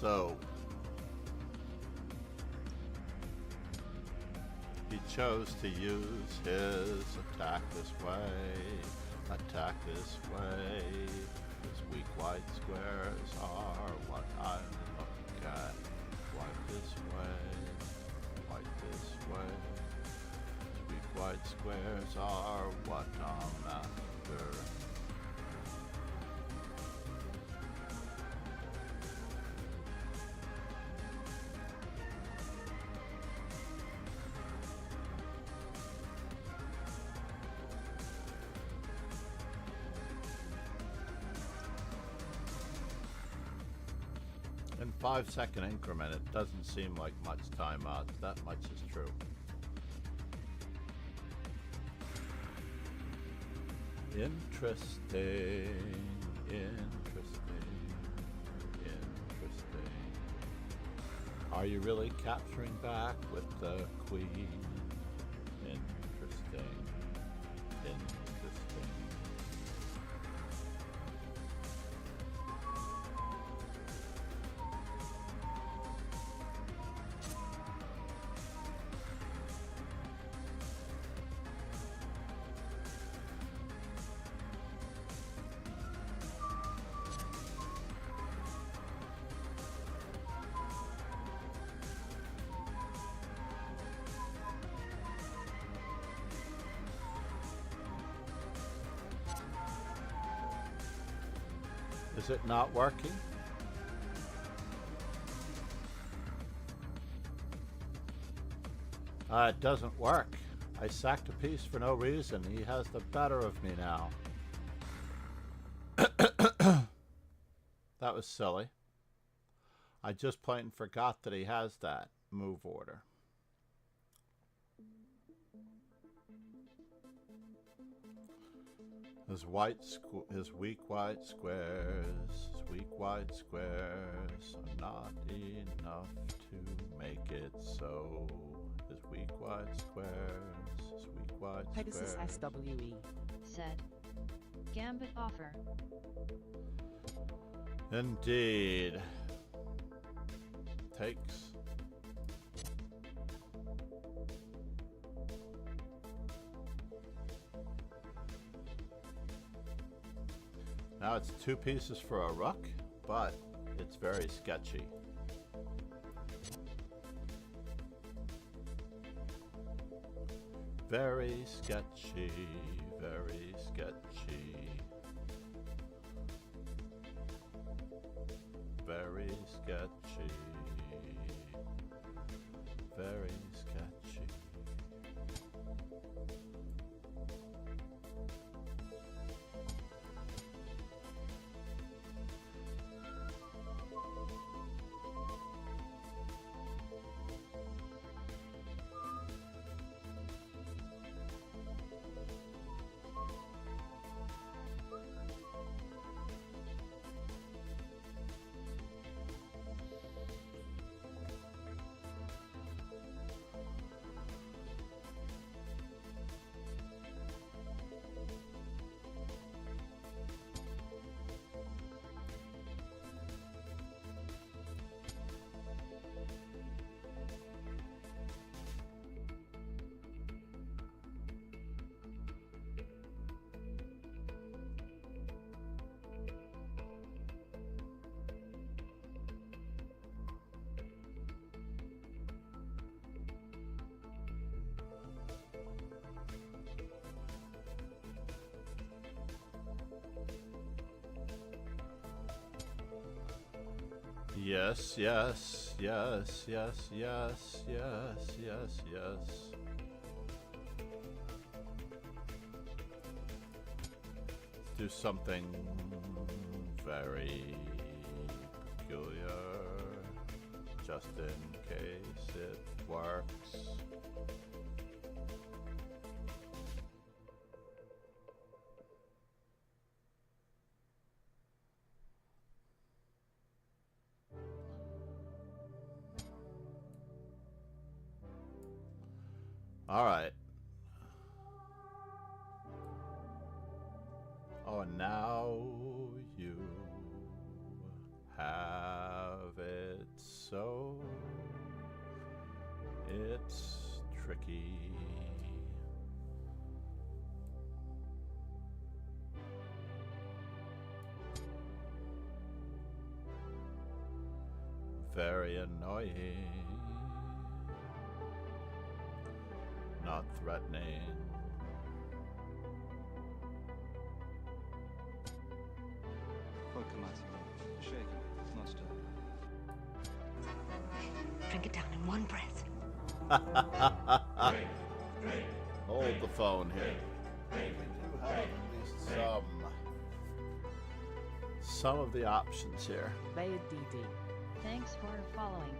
So he chose to use his attack this way, attack this way. His weak white squares are what I look at. White this way, white this way. His weak white squares are what I'm after. In 5-second increment, it doesn't seem like much time out. That much is true. Interesting, interesting, interesting. Are you really capturing back with the queen? Interesting, interesting. Is it not working? It doesn't work. I sacked a piece for no reason. He has the better of me now. That was silly. I just plain forgot that he has that move order. His weak white squares, are not enough to make it so. His weak white squares, Pegasus SWE. Said. Gambit offer. Indeed. Takes. Now it's 2 pieces for a rook, but it's very sketchy. Very sketchy, very sketchy. Very sketchy. Very sketchy. Yes, yes, yes, yes, yes, yes, yes, yes. Let's do something very peculiar, just in case it works. All right. Oh, and now you have it so it's tricky. Very annoying. Not threatening. Shake it, not stir. Drink it down in one breath. Hold the phone here. We do have at least some of the options here. Layer DD. Thanks for following.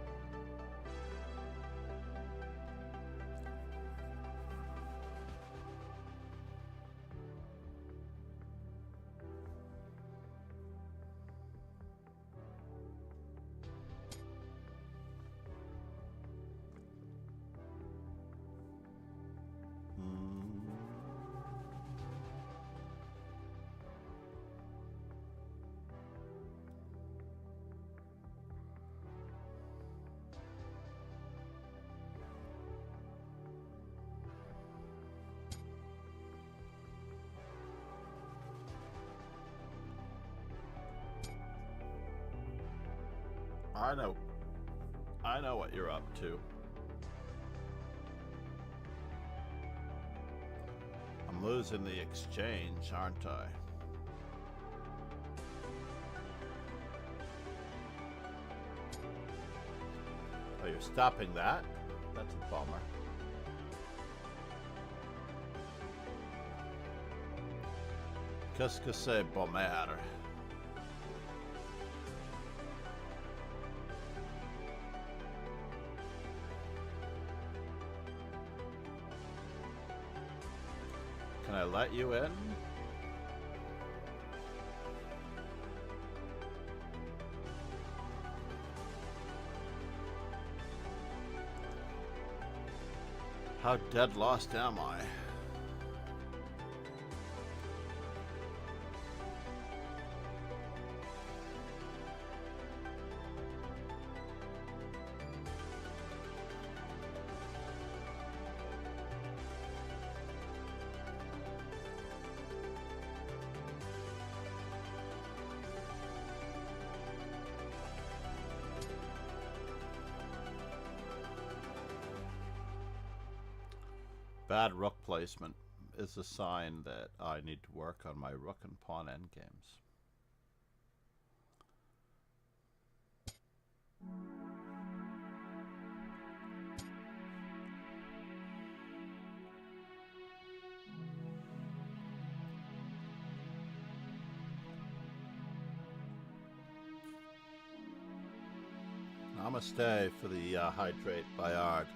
I know what you're up to. I'm losing the exchange, aren't I? Oh, you're stopping that? That's a bummer. Qu'est-ce que c'est bomber? Can I let you in? How dead lost am I? Bad rook placement is a sign that I need to work on my rook and pawn endgames. Namaste for the hydrate Bayard.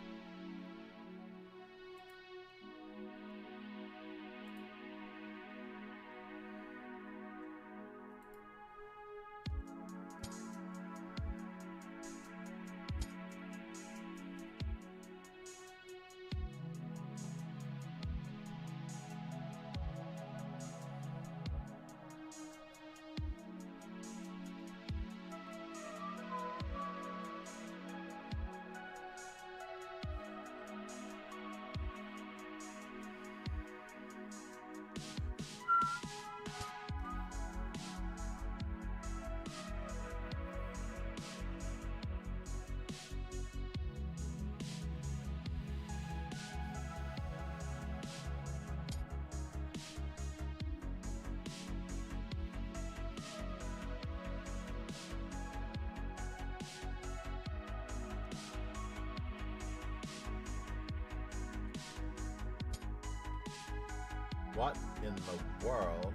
What in the world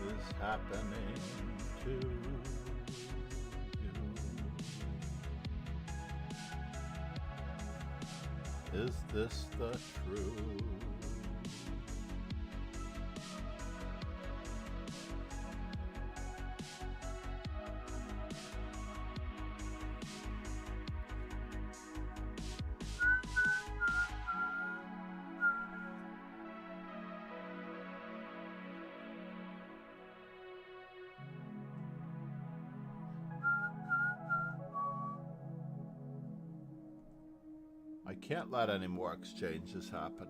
is happening to you? Is this the truth? I can't let any more exchanges happen.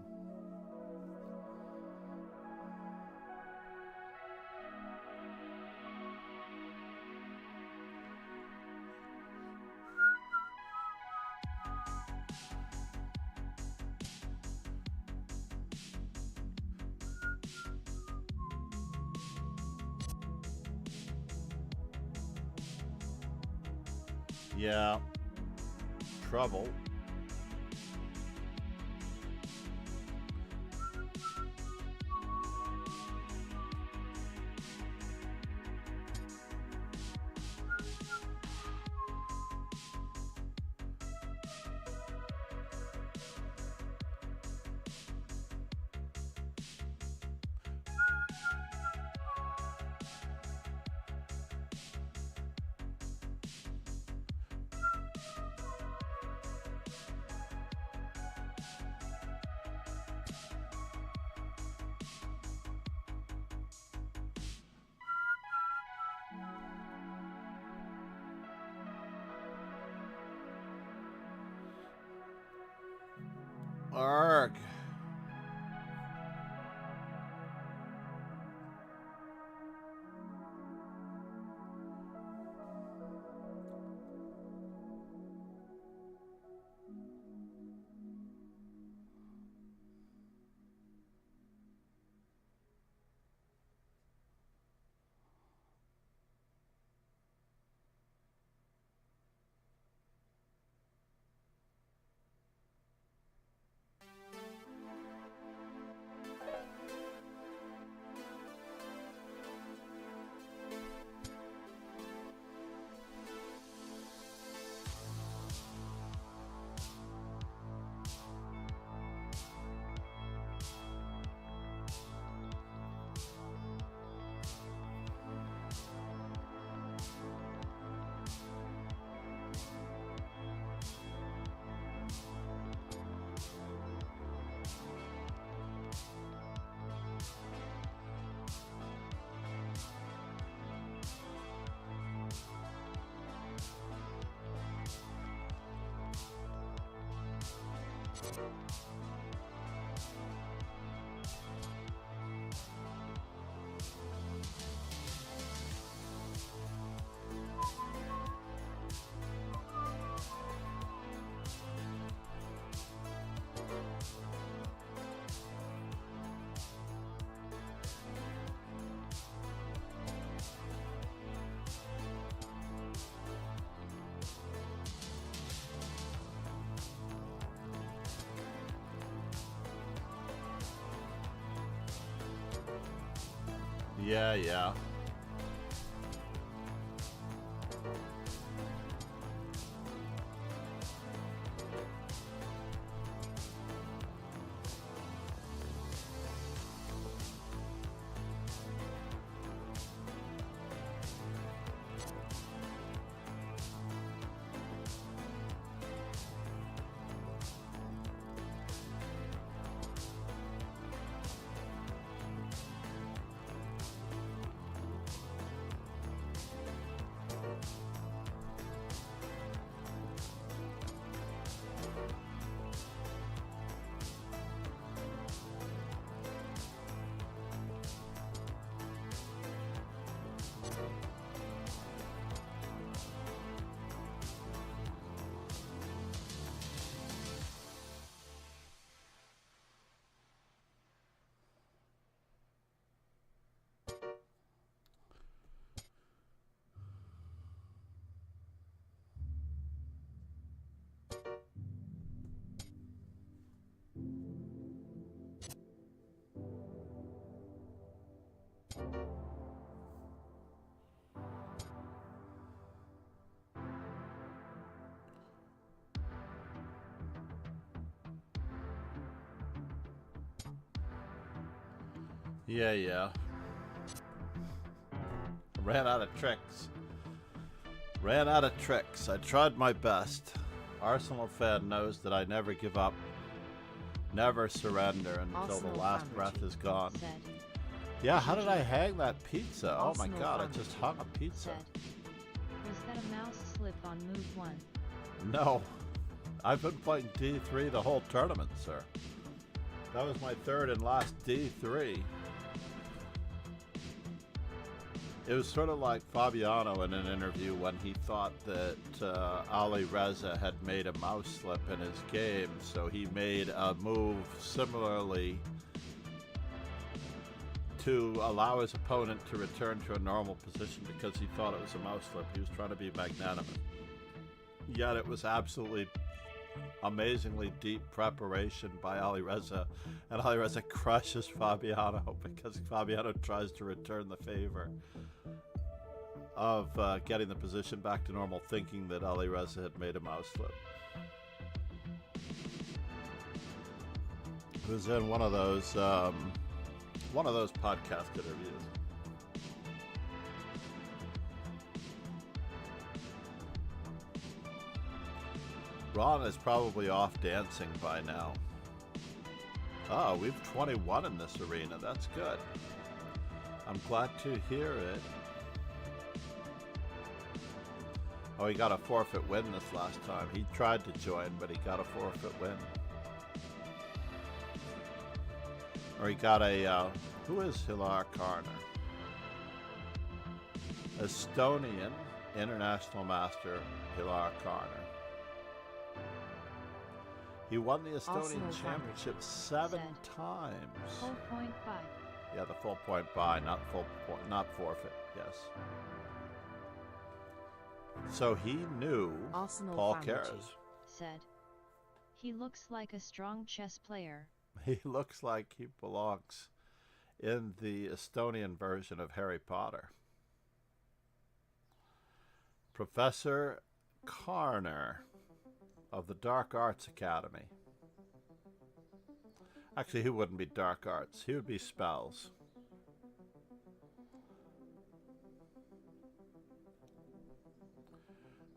Yeah, trouble. Arg. Yeah. Yeah. Ran out of tricks. I tried my best. Arsenal fan knows that I never give up, never surrender until Arsenal the last fan breath Richie is gone. Said. Yeah, how did I hang that pizza? Oh my Arsenal god, I fan just Richie hung a pizza. Said. Was that a mouse slip on move 1? No, I've been playing D3 the whole tournament, sir. That was my third and last D3. It was sort of like Fabiano in an interview when he thought that Ali Reza had made a mouse slip in his game, so he made a move similarly to allow his opponent to return to a normal position because he thought it was a mouse slip. He was trying to be magnanimous. Yet it was absolutely amazingly deep preparation by Ali Reza, and Ali Reza crushes Fabiano because Fabiano tries to return the favor of getting the position back to normal, thinking that Ali Reza had made a mouse slip. It was in one of those podcast interviews. Ron is probably off dancing by now. Oh, we've 21 in this arena. That's good. I'm glad to hear it. Oh, he got a forfeit win this last time. He tried to join, but he got a forfeit win. Or he got a, who is Hilar Karner? Estonian International Master Hilar Karner. He won the Estonian Arsenal Championship Championship. 7 times. Full point buy. Yeah, the full point buy, not full point, not forfeit. Yes. So he knew Arsenal Paul fan Keres. Richie Said. He looks like a strong chess player. He looks like he belongs in the Estonian version of Harry Potter. Professor Karner of the Dark Arts Academy. Actually, he wouldn't be Dark Arts. He would be Spells.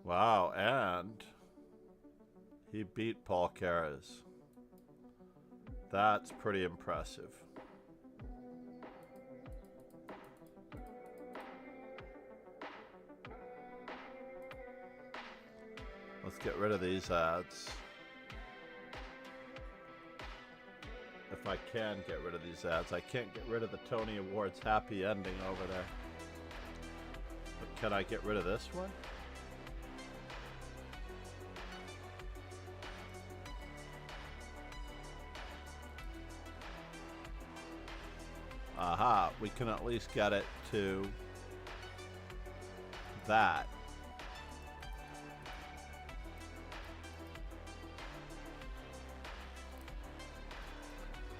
Wow, and he beat Paul Keres. That's pretty impressive. Let's get rid of these ads. If I can get rid of these ads. I can't get rid of the Tony Awards happy ending over there. But can I get rid of this one? Aha, we can at least get it to that.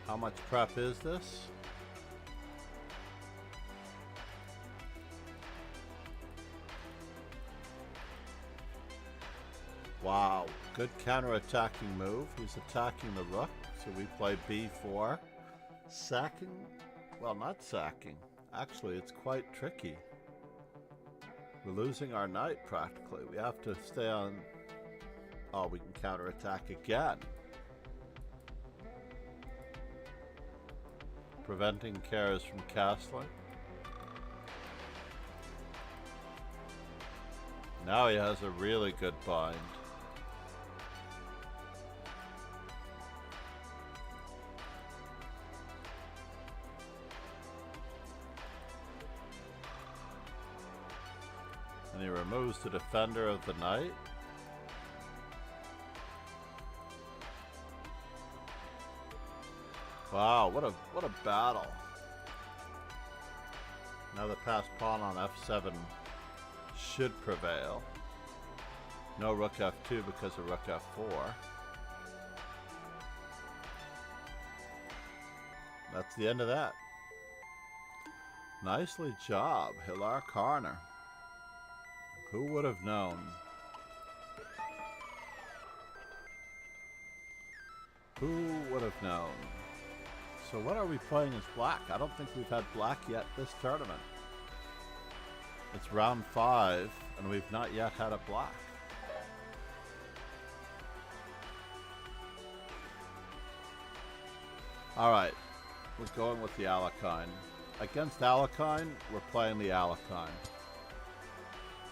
How much prep is this? Wow, good counter-attacking move. He's attacking the rook, so we play b4. Sacking? Well, not sacking. Actually, it's quite tricky. We're losing our knight practically. We have to stay on... Oh, we can counterattack again. Preventing Keres from castling. Now he has a really good bind. And he removes the defender of the knight. Wow, what a battle. Now the passed pawn on f7 should prevail. No rook f2 because of rook f4. That's the end of that. Nicely job, Hilar Karner. Who would have known? Who would have known? So what are we playing as black? I don't think we've had black yet this tournament. It's round 5, and we've not yet had a black. Alright, we're going with the Alakine. Against Alakine, we're playing the Alakine.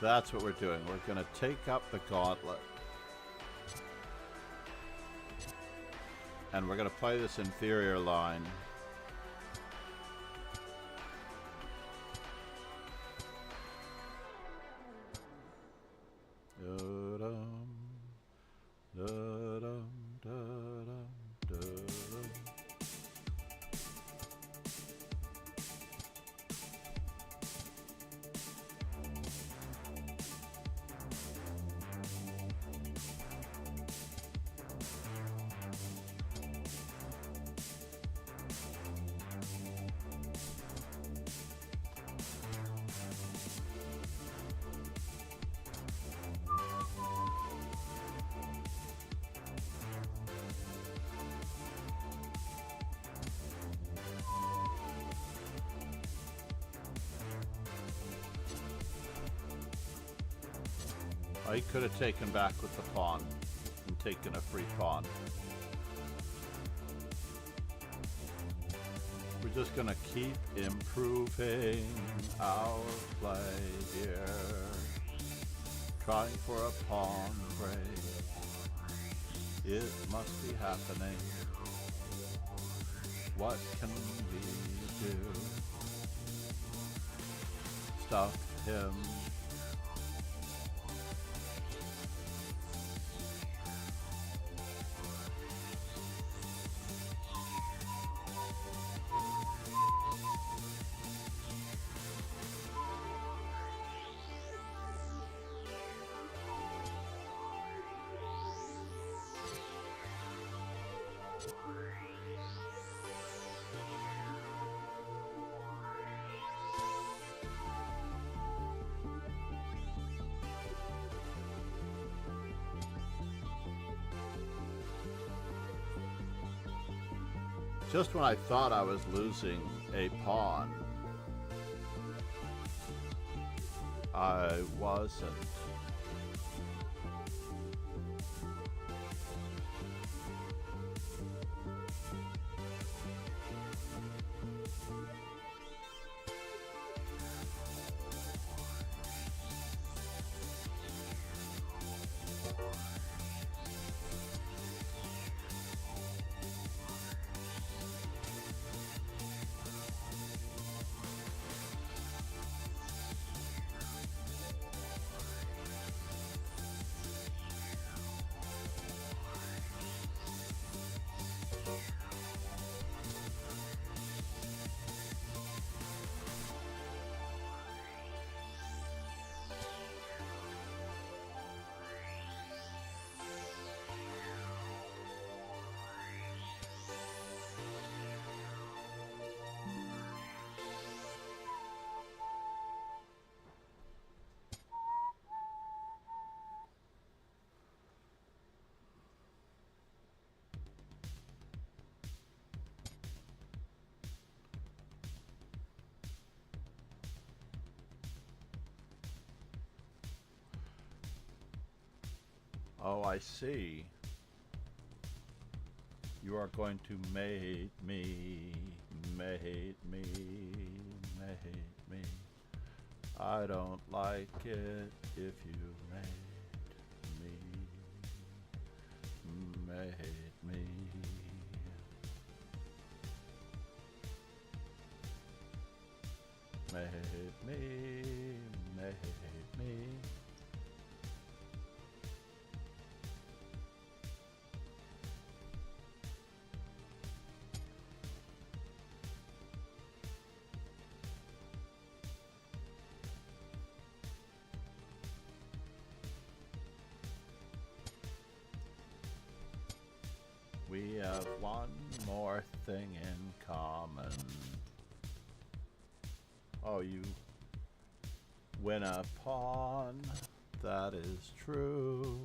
That's what we're doing. We're going to take up the Gauntlet. And we're going to play this inferior line. Da-dum, da-dum, da-dum, da-dum. He could have taken back with the pawn and taken a free pawn. We're just gonna keep improving our play here. Trying for a pawn break. It must be happening. What can we do? Stuff him. Just when I thought I was losing a pawn, I wasn't. Oh, I see. You are going to mate me, mate me, mate me. I don't like it if you mate me, mate me. Mate me, mate me. We have one more thing in common. Oh, you win a pawn. That is true.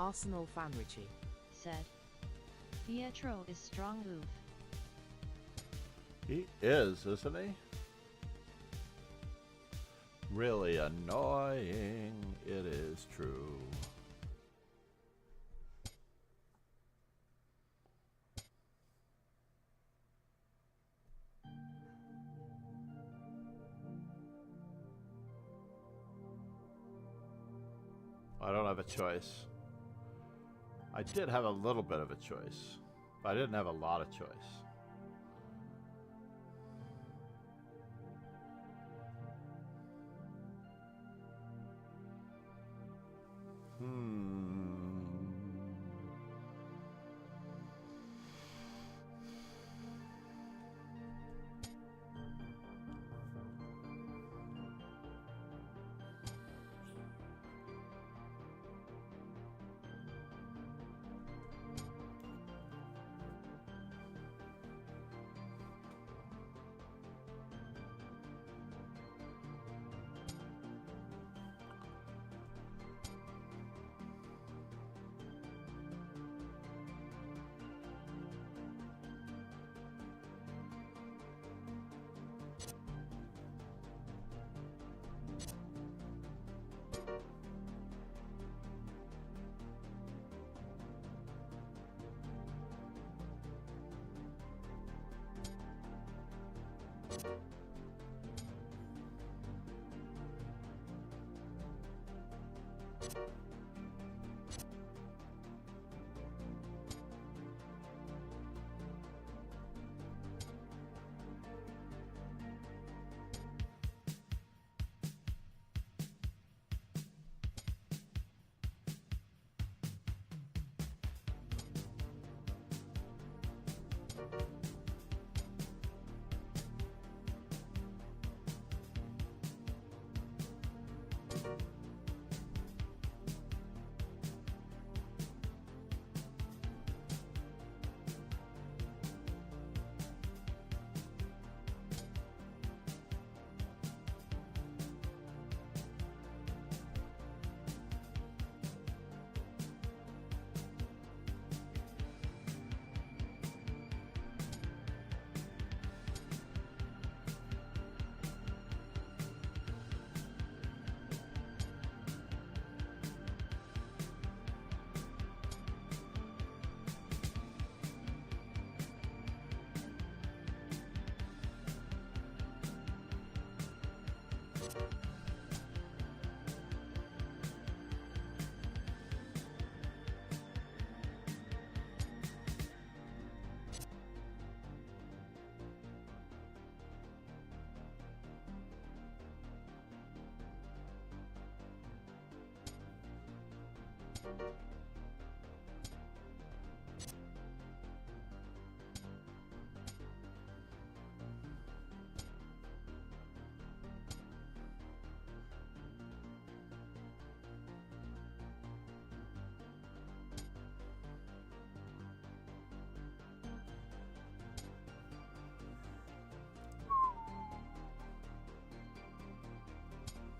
Arsenal fan Richie said. Pietro is strong oof. He is, isn't he? Really annoying. It is true. I don't have a choice. I did have a little bit of a choice, but I didn't have a lot of choice.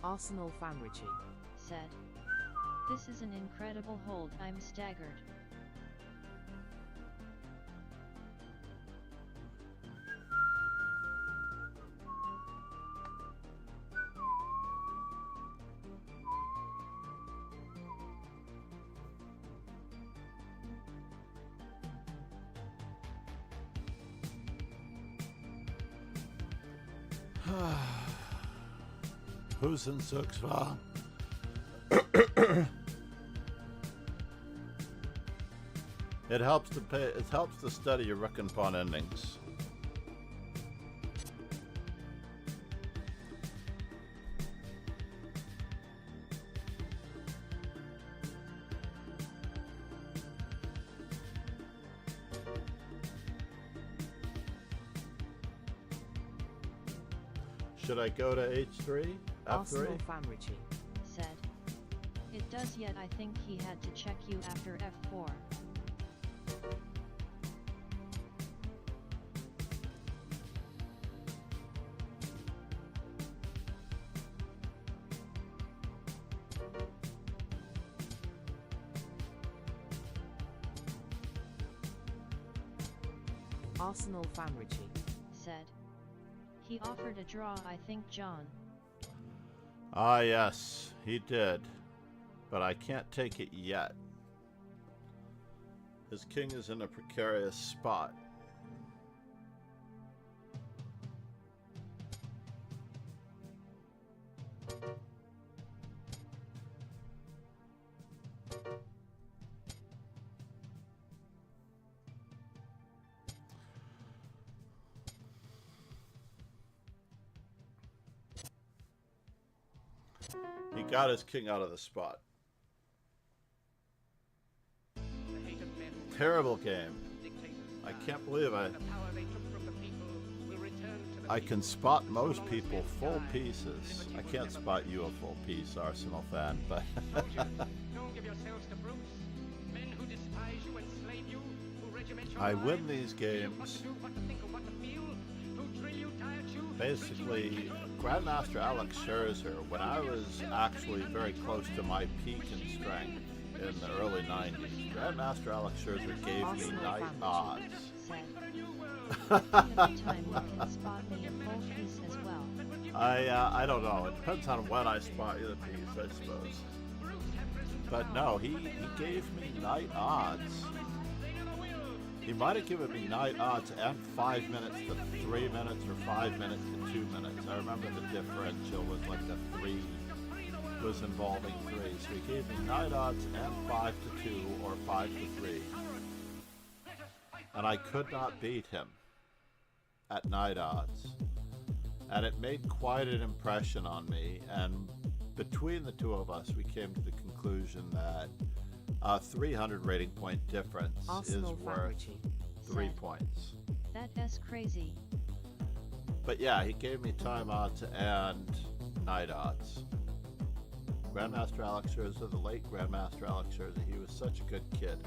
Arsenal fan Richie said. This is an incredible hold, I'm staggered. Who's in Suksva? It helps to study your rook and pawn endings. Should I go to H3? F3? Arsenal fan Richie. Said. It does, yet I think he had to check you after F4. Arsenal fan Richie. Said. He offered a draw, I think, John. Ah, yes, he did. But I can't take it yet. His king is in a precarious spot. He got his king out of the spot. Terrible game. I can't believe I can spot most people full pieces. I can't spot you a full piece, Arsenal fan, but I win these games. Basically, Grandmaster Alex Scherzer, when I was actually very close to my peak in strength in the early 90s, Grandmaster Alex Scherzer gave me night odds. I don't know. It depends on when I spot you the piece, I suppose. But no, he gave me night odds. He might have given me night odds and 5 minutes to 3 minutes or 5 minutes to 2 minutes. I remember the differential was like the 3 was involving 3. So he gave me night odds and 5 to 2 or 5 to 3. And I could not beat him at night odds. And it made quite an impression on me. And between the two of us, we came to the conclusion that a 300 rating point difference Arsenal is worth 3 points. That's crazy. But yeah, he gave me time odds and night odds. Grandmaster Alex Scherzer, the late Grandmaster Alex Scherzer, he was such a good kid.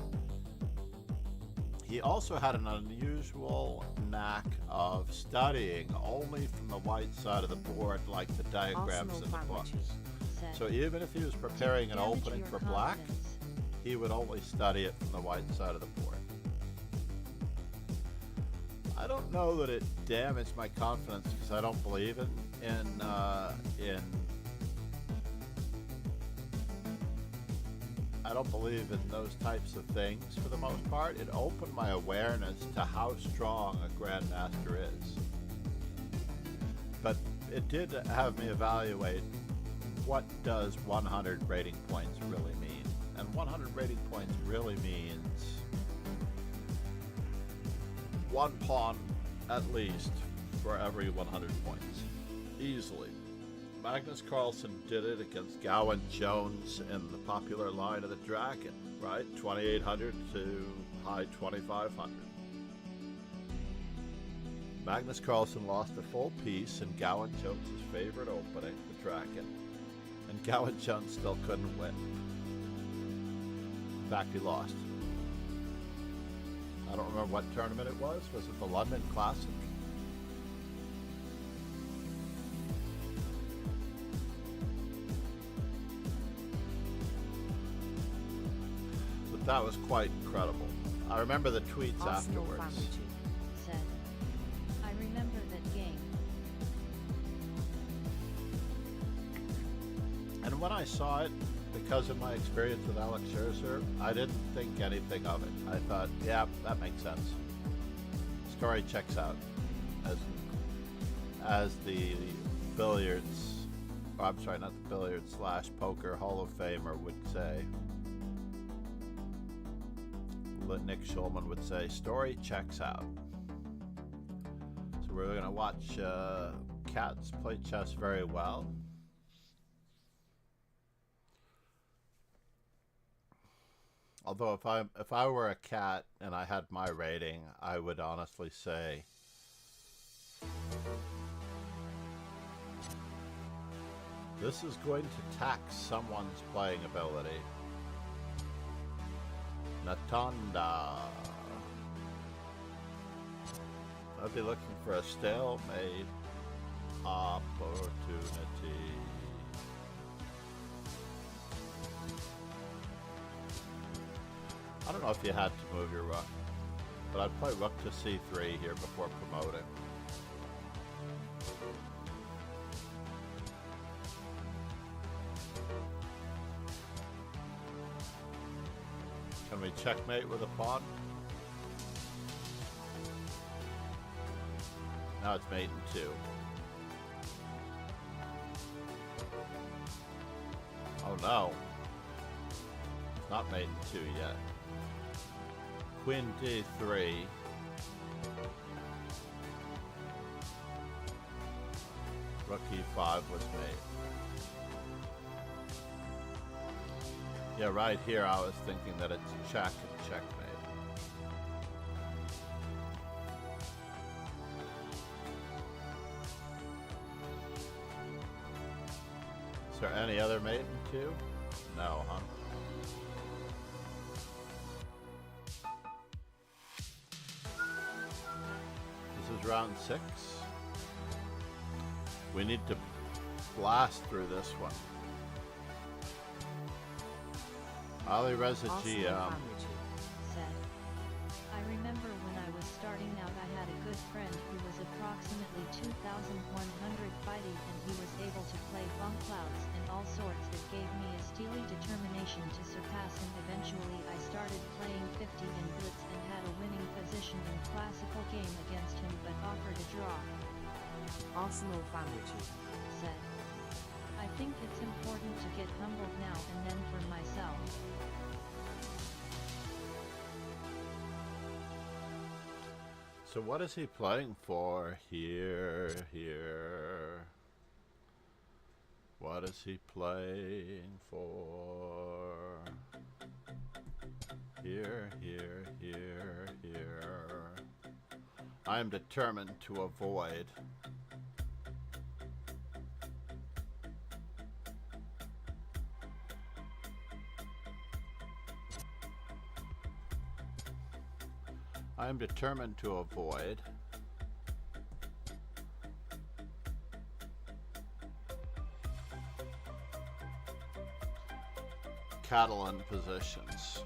He also had an unusual knack of studying only from the white side of the board, like the diagrams in the books. So even if he was preparing an opening for black, he would only study it from the white side of the board. I don't know that it damaged my confidence because I don't believe in I don't believe in those types of things for the most part. It opened my awareness to how strong a grandmaster is. But it did have me evaluate what does 100 rating points really mean. And 100 rating points really means one pawn at least for every 100 points. Easily. Magnus Carlsen did it against Gowan Jones in the popular line of the Dragon, right? 2,800 to high 2,500. Magnus Carlsen lost a full piece in Gowan Jones' favorite opening, the Dragon, and Gowan Jones still couldn't win. In fact, he lost. I don't remember what tournament it was. Was it the London Classic? But that was quite incredible. I remember the tweets Arsenal fan afterwards. Richie. Said. I remember that game. And when I saw it, because of my experience with Alex Scherzer, I didn't think anything of it. I thought, yeah, that makes sense. Story checks out. as the billiards, oh, I'm sorry, not the billiards / poker Hall of Famer would say. Nick Schulman would say, story checks out. So we're going to watch cats play chess very well. Although if I were a cat and I had my rating, I would honestly say this is going to tax someone's playing ability. Natanda. I'd be looking for a stalemate opportunity. I don't know if you had to move your rook, but I'd play rook to c3 here before promoting. Can we checkmate with a pawn? Now it's mate in 2. Oh no. It's not mate in 2 yet. Queen d3. Rook e5 was mate. Yeah, right here I was thinking that it's check and checkmate. Is there any other mate in 2? No, huh? This is round 6. We need to blast through this one. Ali Reza GM said, I remember when I was starting out I had a good friend who was approximately 2,100 fighting and he was able to play funk clouds and all sorts that gave me a steely determination to surpass him. Eventually I started playing 50 in blitz and had a winning position in classical game against him but offered a draw. Arsenal fan Richie said, I think it's important to get humbled now and then for myself. So what is he playing for? Here. What is he playing for? Here. I am determined to avoid. I am determined to avoid Catalan positions.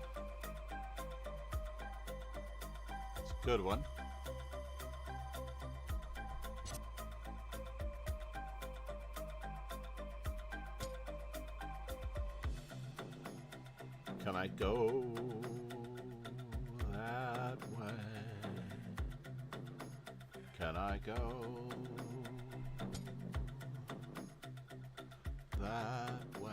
It's a good one. Can I go that way? Can I go that way?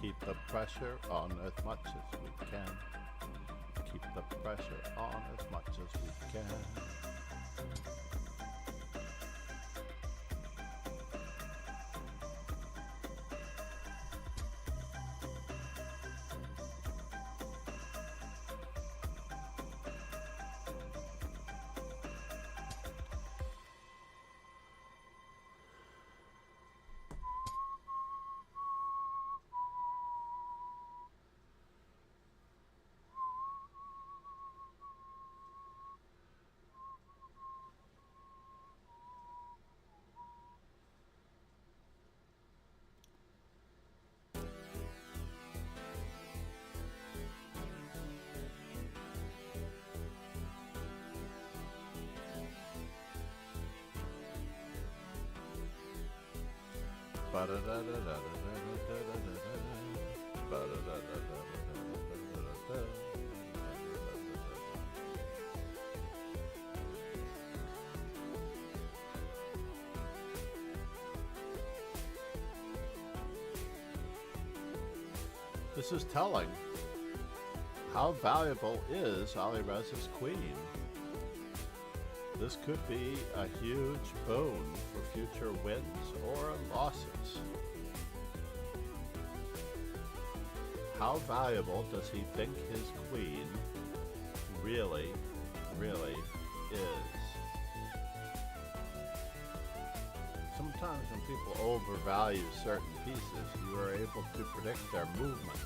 Keep the pressure on as much as we can. Keep the pressure on as much as we can. This is telling. How valuable is Alirez's queen? This could be a huge boon for future wins or losses. How valuable does he think his queen really is? Sometimes when people overvalue certain pieces, you are able to predict their movements.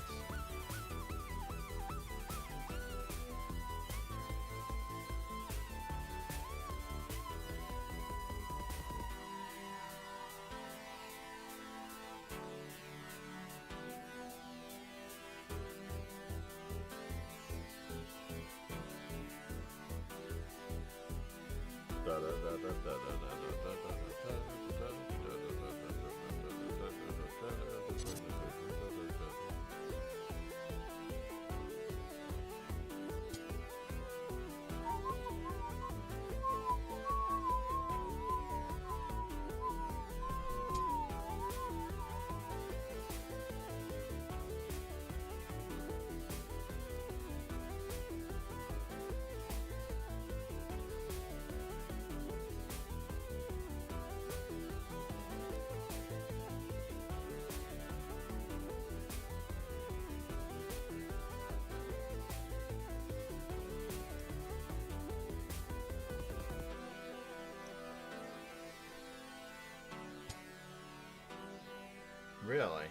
Really?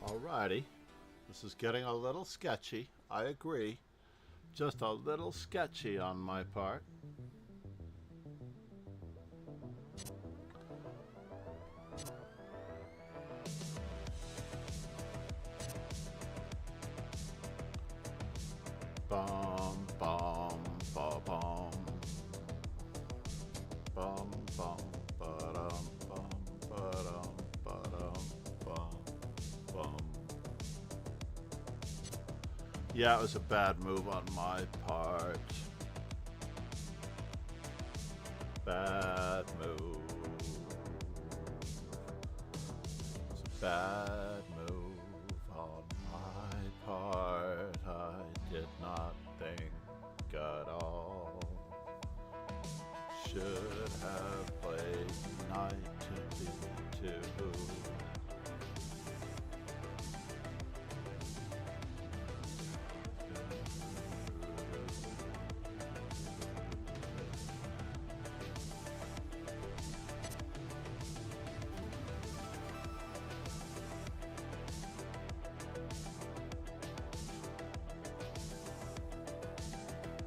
Alrighty. This is getting a little sketchy. I agree. Just a little sketchy on my part. Bum, bum, ba, bum. Bum, bum. Yeah, it was a bad move on my part. Bad move. It's a bad move on my part. I did not think at all. Should have played knight to b2.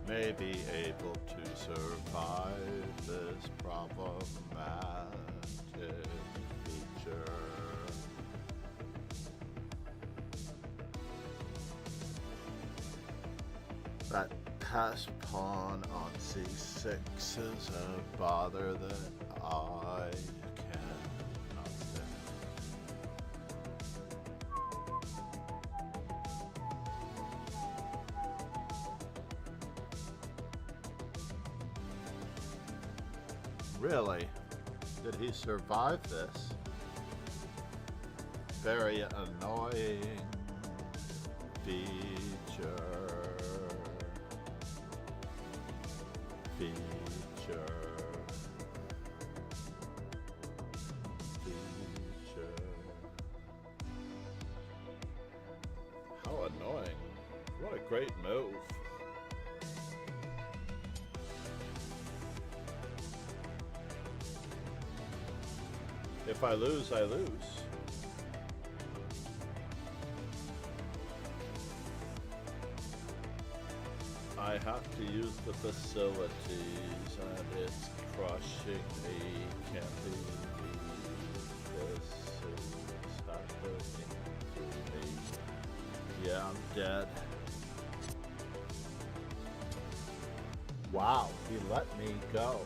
May be able to survive this problematic feature. That pass pawn on c6 is a bother that I cannot stand. Really? Did he survive this? Very annoying feature. How annoying. What a great move. If I lose, I lose. I have to use the facilities and it's crushing me. Can't believe this is happening to me. Yeah, I'm dead. Wow, he let me go.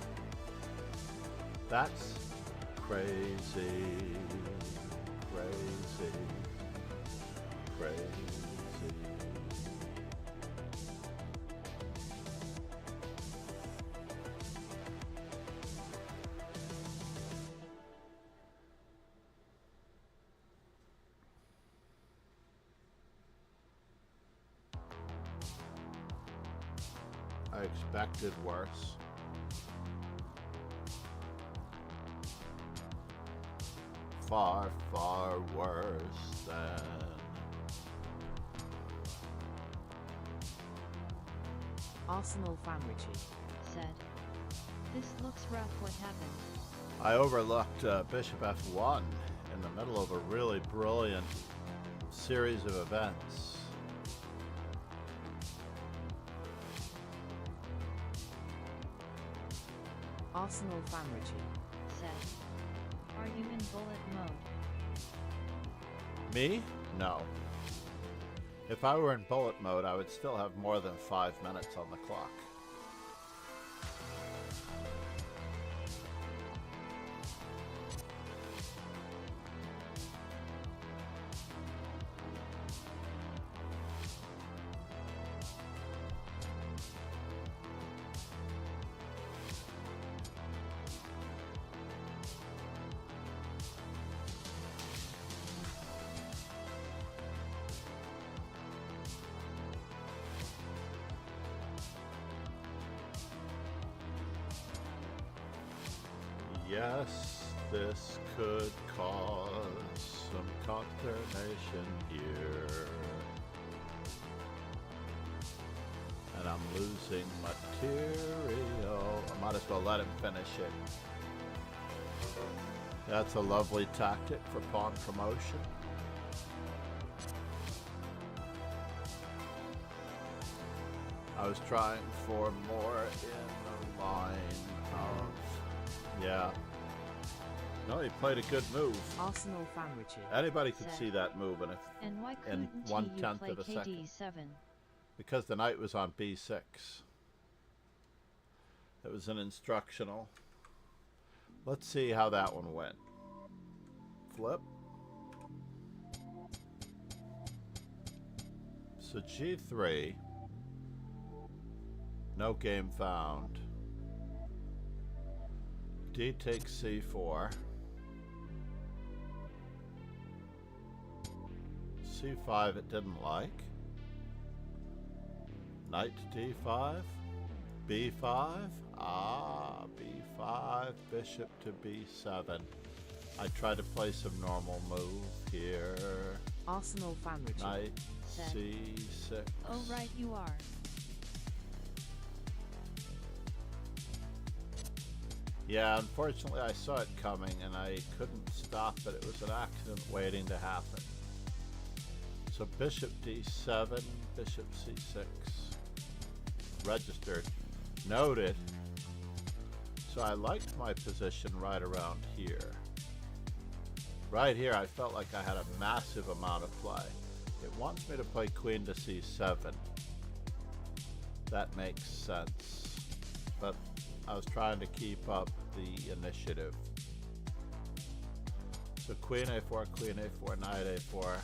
That's crazy, crazy, crazy. I expected worse. Far, far worse than... Arsenal fan Richie said. This looks rough, what happened? I overlooked Bishop F1 in the middle of a really brilliant series of events. Arsenal fan Richie said. Are you in bullet mode? Me? No. If I were in bullet mode, I would still have more than 5 minutes on the clock. Yes, this could cause some consternation here. And I'm losing material. I might as well let him finish it. That's a lovely tactic for pawn promotion. I was trying for more in the line of... Yeah. No, he played a good move. Arsenal fan Richie Anybody could Set. see that move in, And why in couldn't 1/10 you play of a second. KD7? Because the knight was on b6. It was an instructional. Let's see how that one went. Flip. So g3. No game found. D takes c4. c5 it didn't like. Knight to d5. b5. Ah, b5. Bishop to b7. I tried to play some normal move here. Arsenal fan Richie Knight Set. c6. Oh right you are. Yeah, unfortunately I saw it coming and I couldn't stop it. It was an accident waiting to happen. So bishop d7, bishop c6. Registered. Noted. So I liked my position right around here. Right here I felt like I had a massive amount of play. It wants me to play queen to c7. That makes sense. But I was trying to keep up the initiative. So queen a4, knight a4,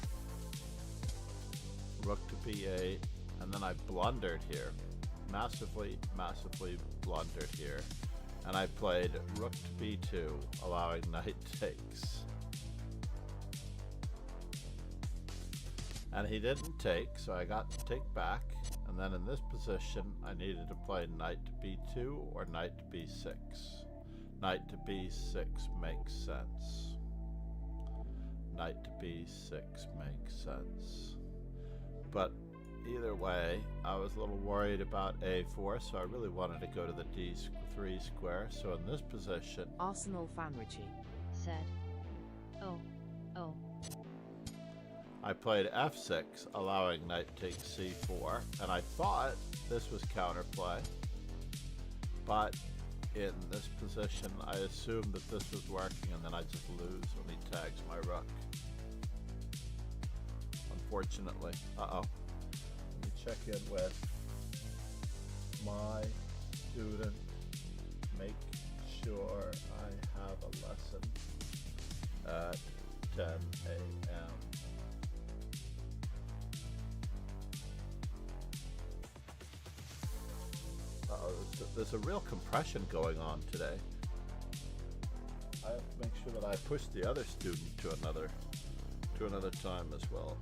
rook to b8, and then I blundered here. Massively blundered here. And I played rook to b2, allowing knight takes. And he didn't take, so I got to take back. And then in this position, I needed to play knight to b2 or knight to b6. Knight to b6 makes sense. Knight to b6 makes sense. But either way, I was a little worried about a4, so I really wanted to go to the d3 square. So in this position, Arsenal fan Richie Said. Oh. I played f6, allowing knight takes c4, and I thought this was counterplay. But in this position, I assumed that this was working, and then I just lose when he tags my rook. Unfortunately. Uh-oh. Let me check in with my student. Make sure I have a lesson at 10 a.m. Uh-oh, there's a real compression going on today. I have to make sure that I push the other student to another time as well.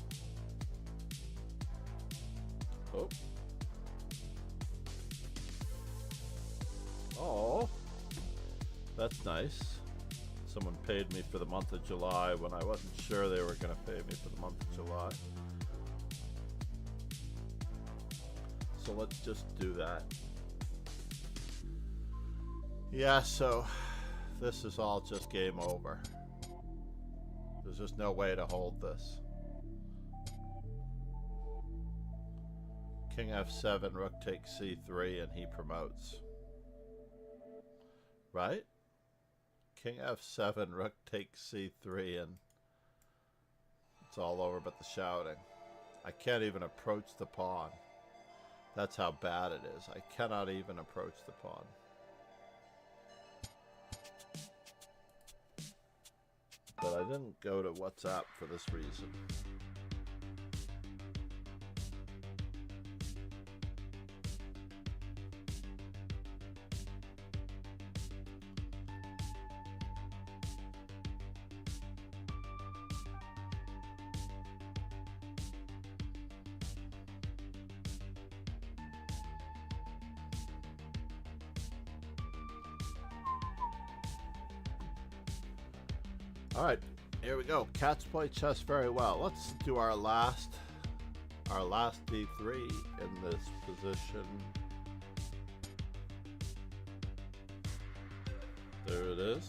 Oh. Oh. That's nice. Someone paid me for the month of July when I wasn't sure they were going to pay me for the month of July. So let's just do that. Yeah, so this is all just game over. There's just no way to hold this. King f7, rook takes c3, and he promotes. Right? King f7, rook takes c3, and it's all over but the shouting. I can't even approach the pawn. That's how bad it is. I cannot even approach the pawn. But I didn't go to WhatsApp for this reason. All right, here we go. Cats play chess very well. Let's do our last d3 in this position. There it is.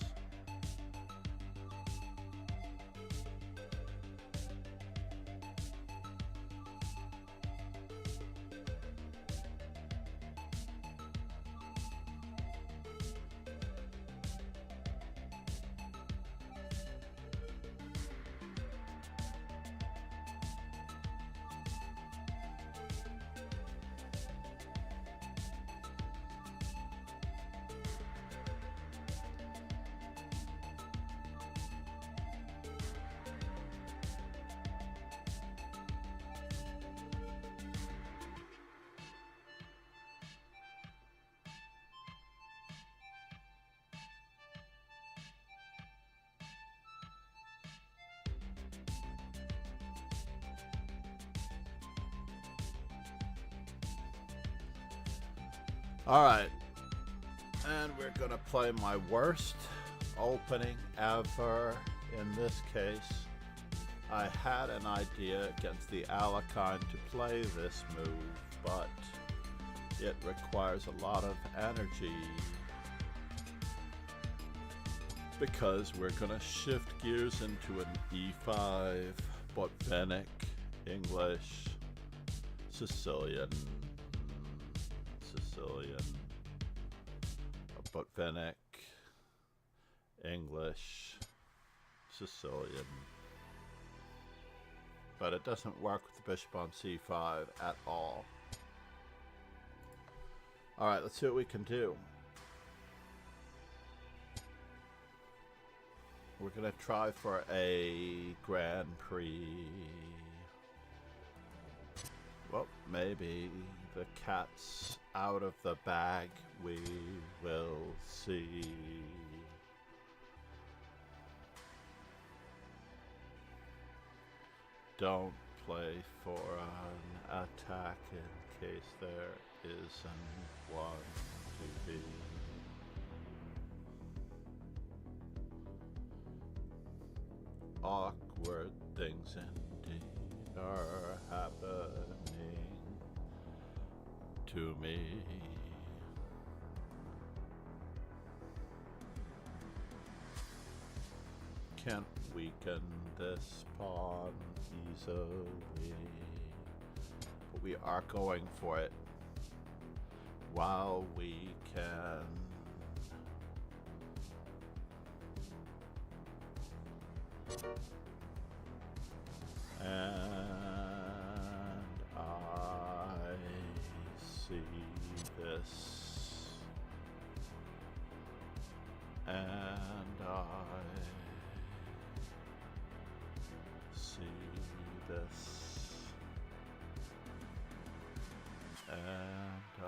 All right, and we're gonna play my worst opening ever. In this case, I had an idea against the Alekhine to play this move, but it requires a lot of energy because we're gonna shift gears into an e5, Botvenic, English, Sicilian, Botvenic, English, Sicilian. But it doesn't work with the bishop on c5 at all. Alright, let's see what we can do. We're gonna try for a Grand Prix. Well, maybe the cat's out of the bag. We will see. Don't play for an attack in case there isn't one to be. Awkward things indeed are happening to me. Can't weaken this pawn easily, but we are going for it while we can. And I see this, and this. And I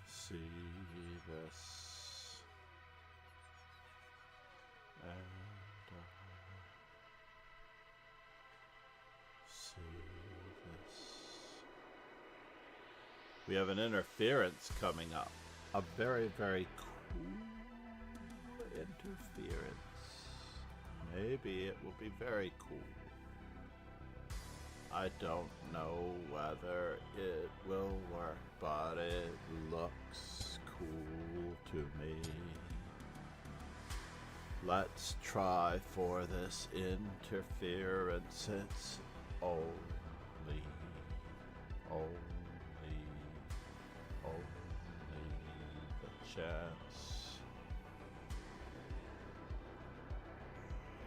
see this. And I see this. We have an interference coming up. A very, very cool interference. Maybe it will be very cool. I don't know whether it will work, but it looks cool to me. Let's try for this interference. It's only the chance.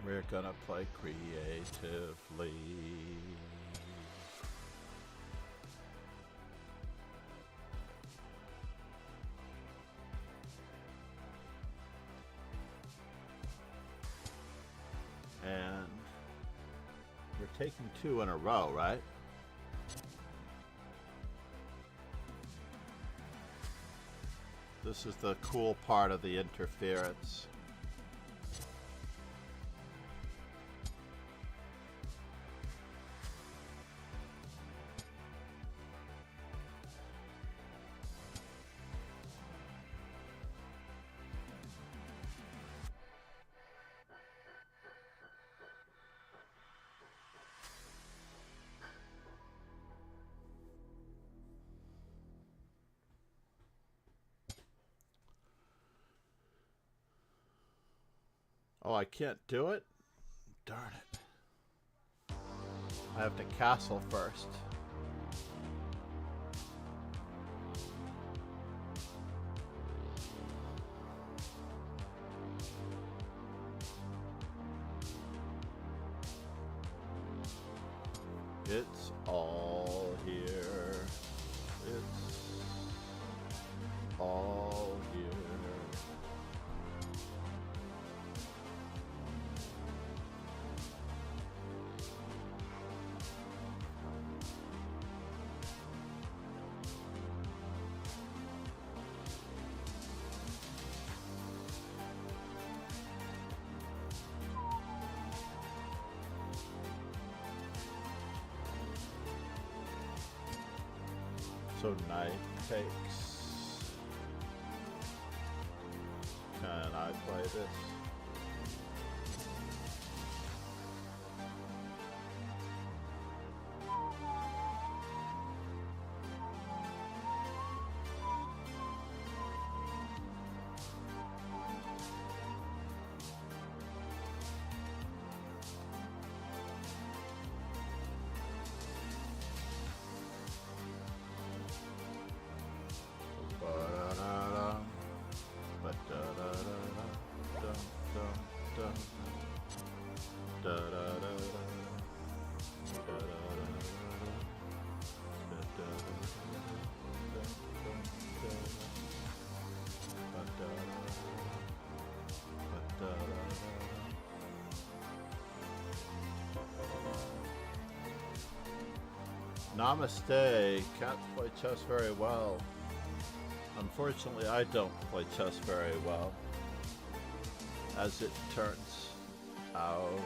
We're gonna play creatively. And we're taking 2 in a row, right? This is the cool part of the interference. Oh, I can't do it? Darn it. I have to castle first. It's all here. It's all here. So knight takes. Can I play this? Namaste. Can't play chess very well. Unfortunately, I don't play chess very well. As it turns out.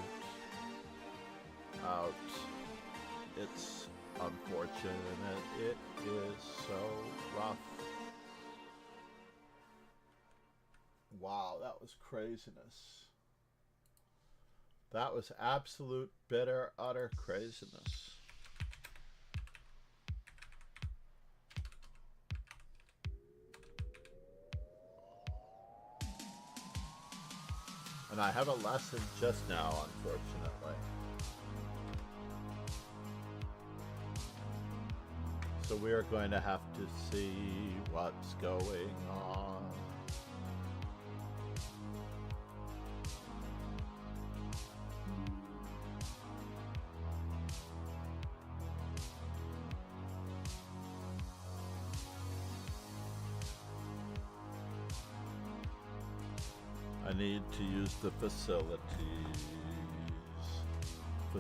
It's unfortunate. It is so rough. Wow, that was craziness. That was absolute, bitter, utter craziness. And I have a lesson just now, unfortunately. So we are going to have to see what's going on. I need to use the facilities.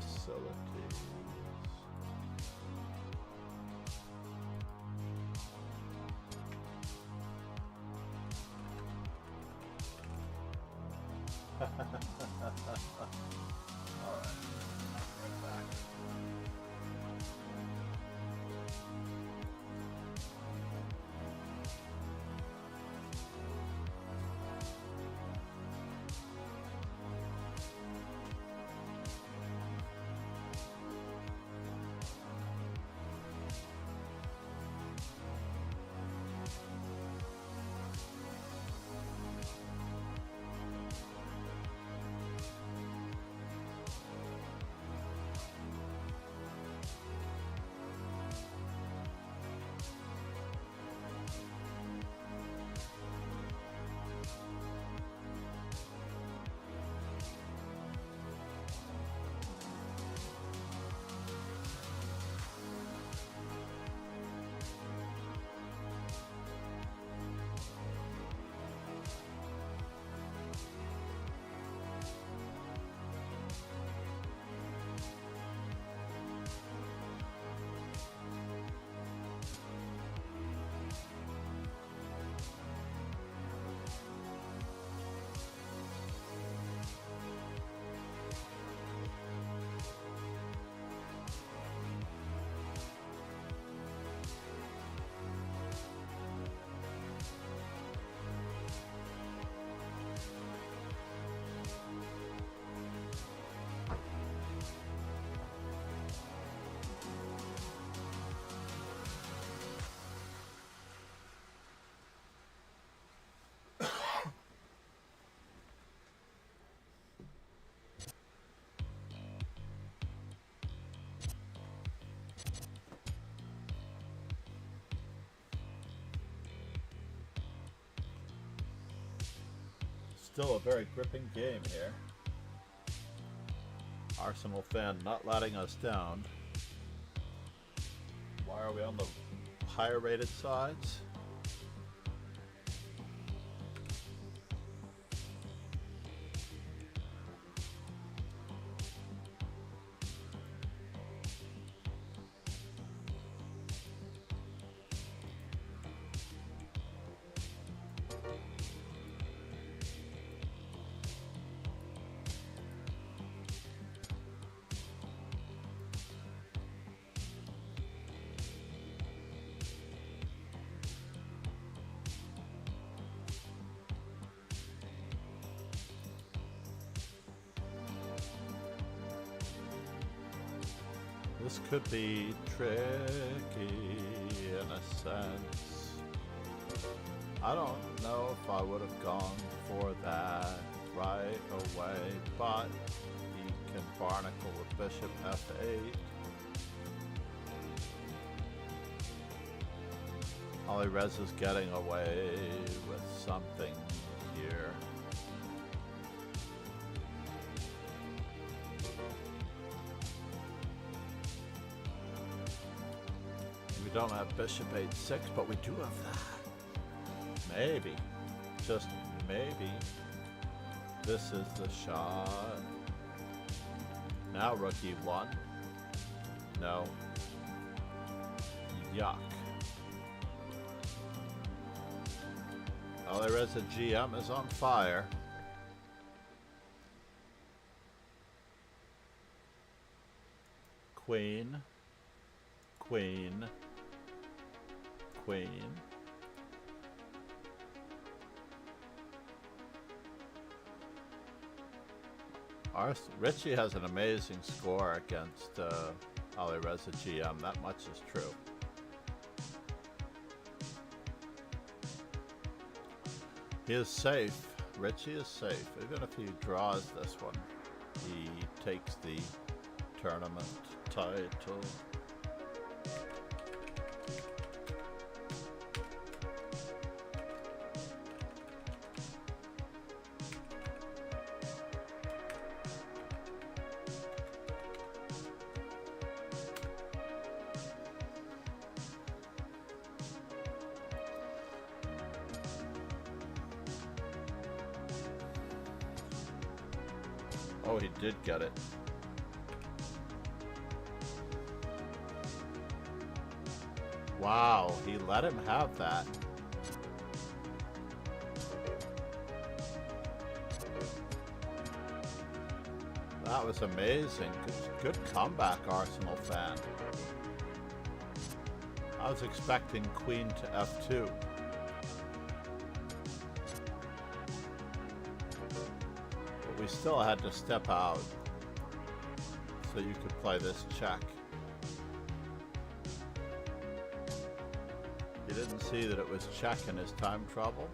facilities. Alright, right back. Still a very gripping game here. Arsenal fan not letting us down. Why are we on the higher rated sides? This could be tricky in a sense. I don't know if I would have gone for that right away, but he can barnacle with bishop f8. Alirez is getting away with something here. We don't have bishop 8-6, but we do have that. Maybe, just maybe, this is the shot. Now rook e1. No. Yuck. Alirez GM is on fire. Queen. Queen. Queen. Richie has an amazing score against Alirez GM. That much is true. He is safe. Richie is safe. Even if he draws this one, he takes the tournament title. Oh, he did get it. Wow, he let him have that. That was amazing. Good comeback, Arsenal fan. I was expecting queen to f2. But we still had to step out so you could play this check. You didn't see that it was check in his time trouble?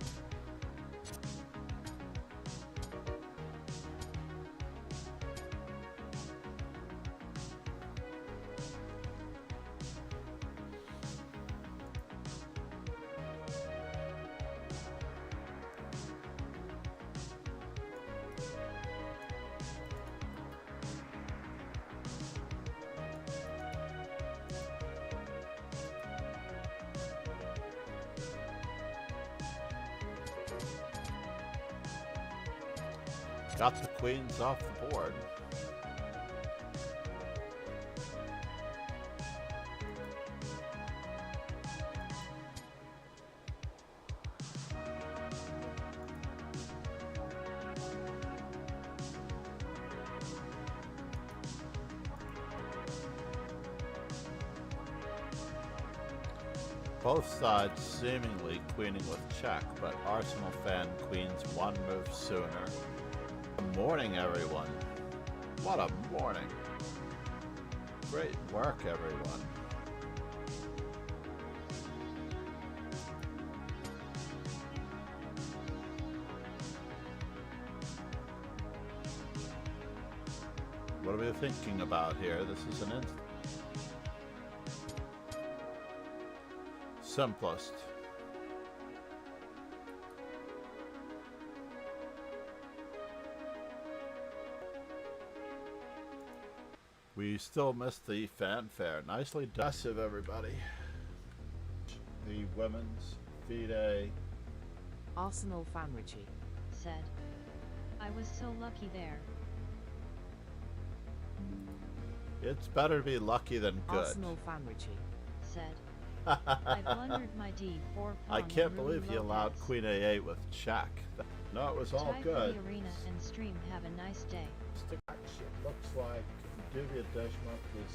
Got the queens off the board. Both sides seemingly queening with check, but Arsenal fan queens one move sooner. Good morning, everyone. What a morning. Great work, everyone. What are we thinking about here? This is an simplest. We still missed the fanfare. Nicely done, everybody. The women's FIDE. Arsenal fan Richie said. I was so lucky there. It's better to be lucky than good. Arsenal fan Richie said. I blundered my d4 pawn. I can't believe Ruben he allowed Lopez. queen a8 with check. No, it was all Type good. the arena and stream. Have a nice day. It looks like Divya Deshmukh is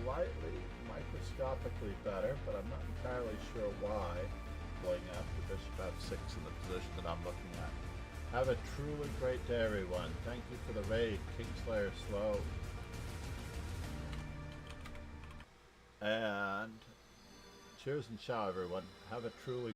slightly microscopically better, but I'm not entirely sure why. Going after bishop f6 in the position that I'm looking at. Have a truly great day, everyone. Thank you for the raid, Kingslayer Slow. And cheers and ciao, everyone. Have a truly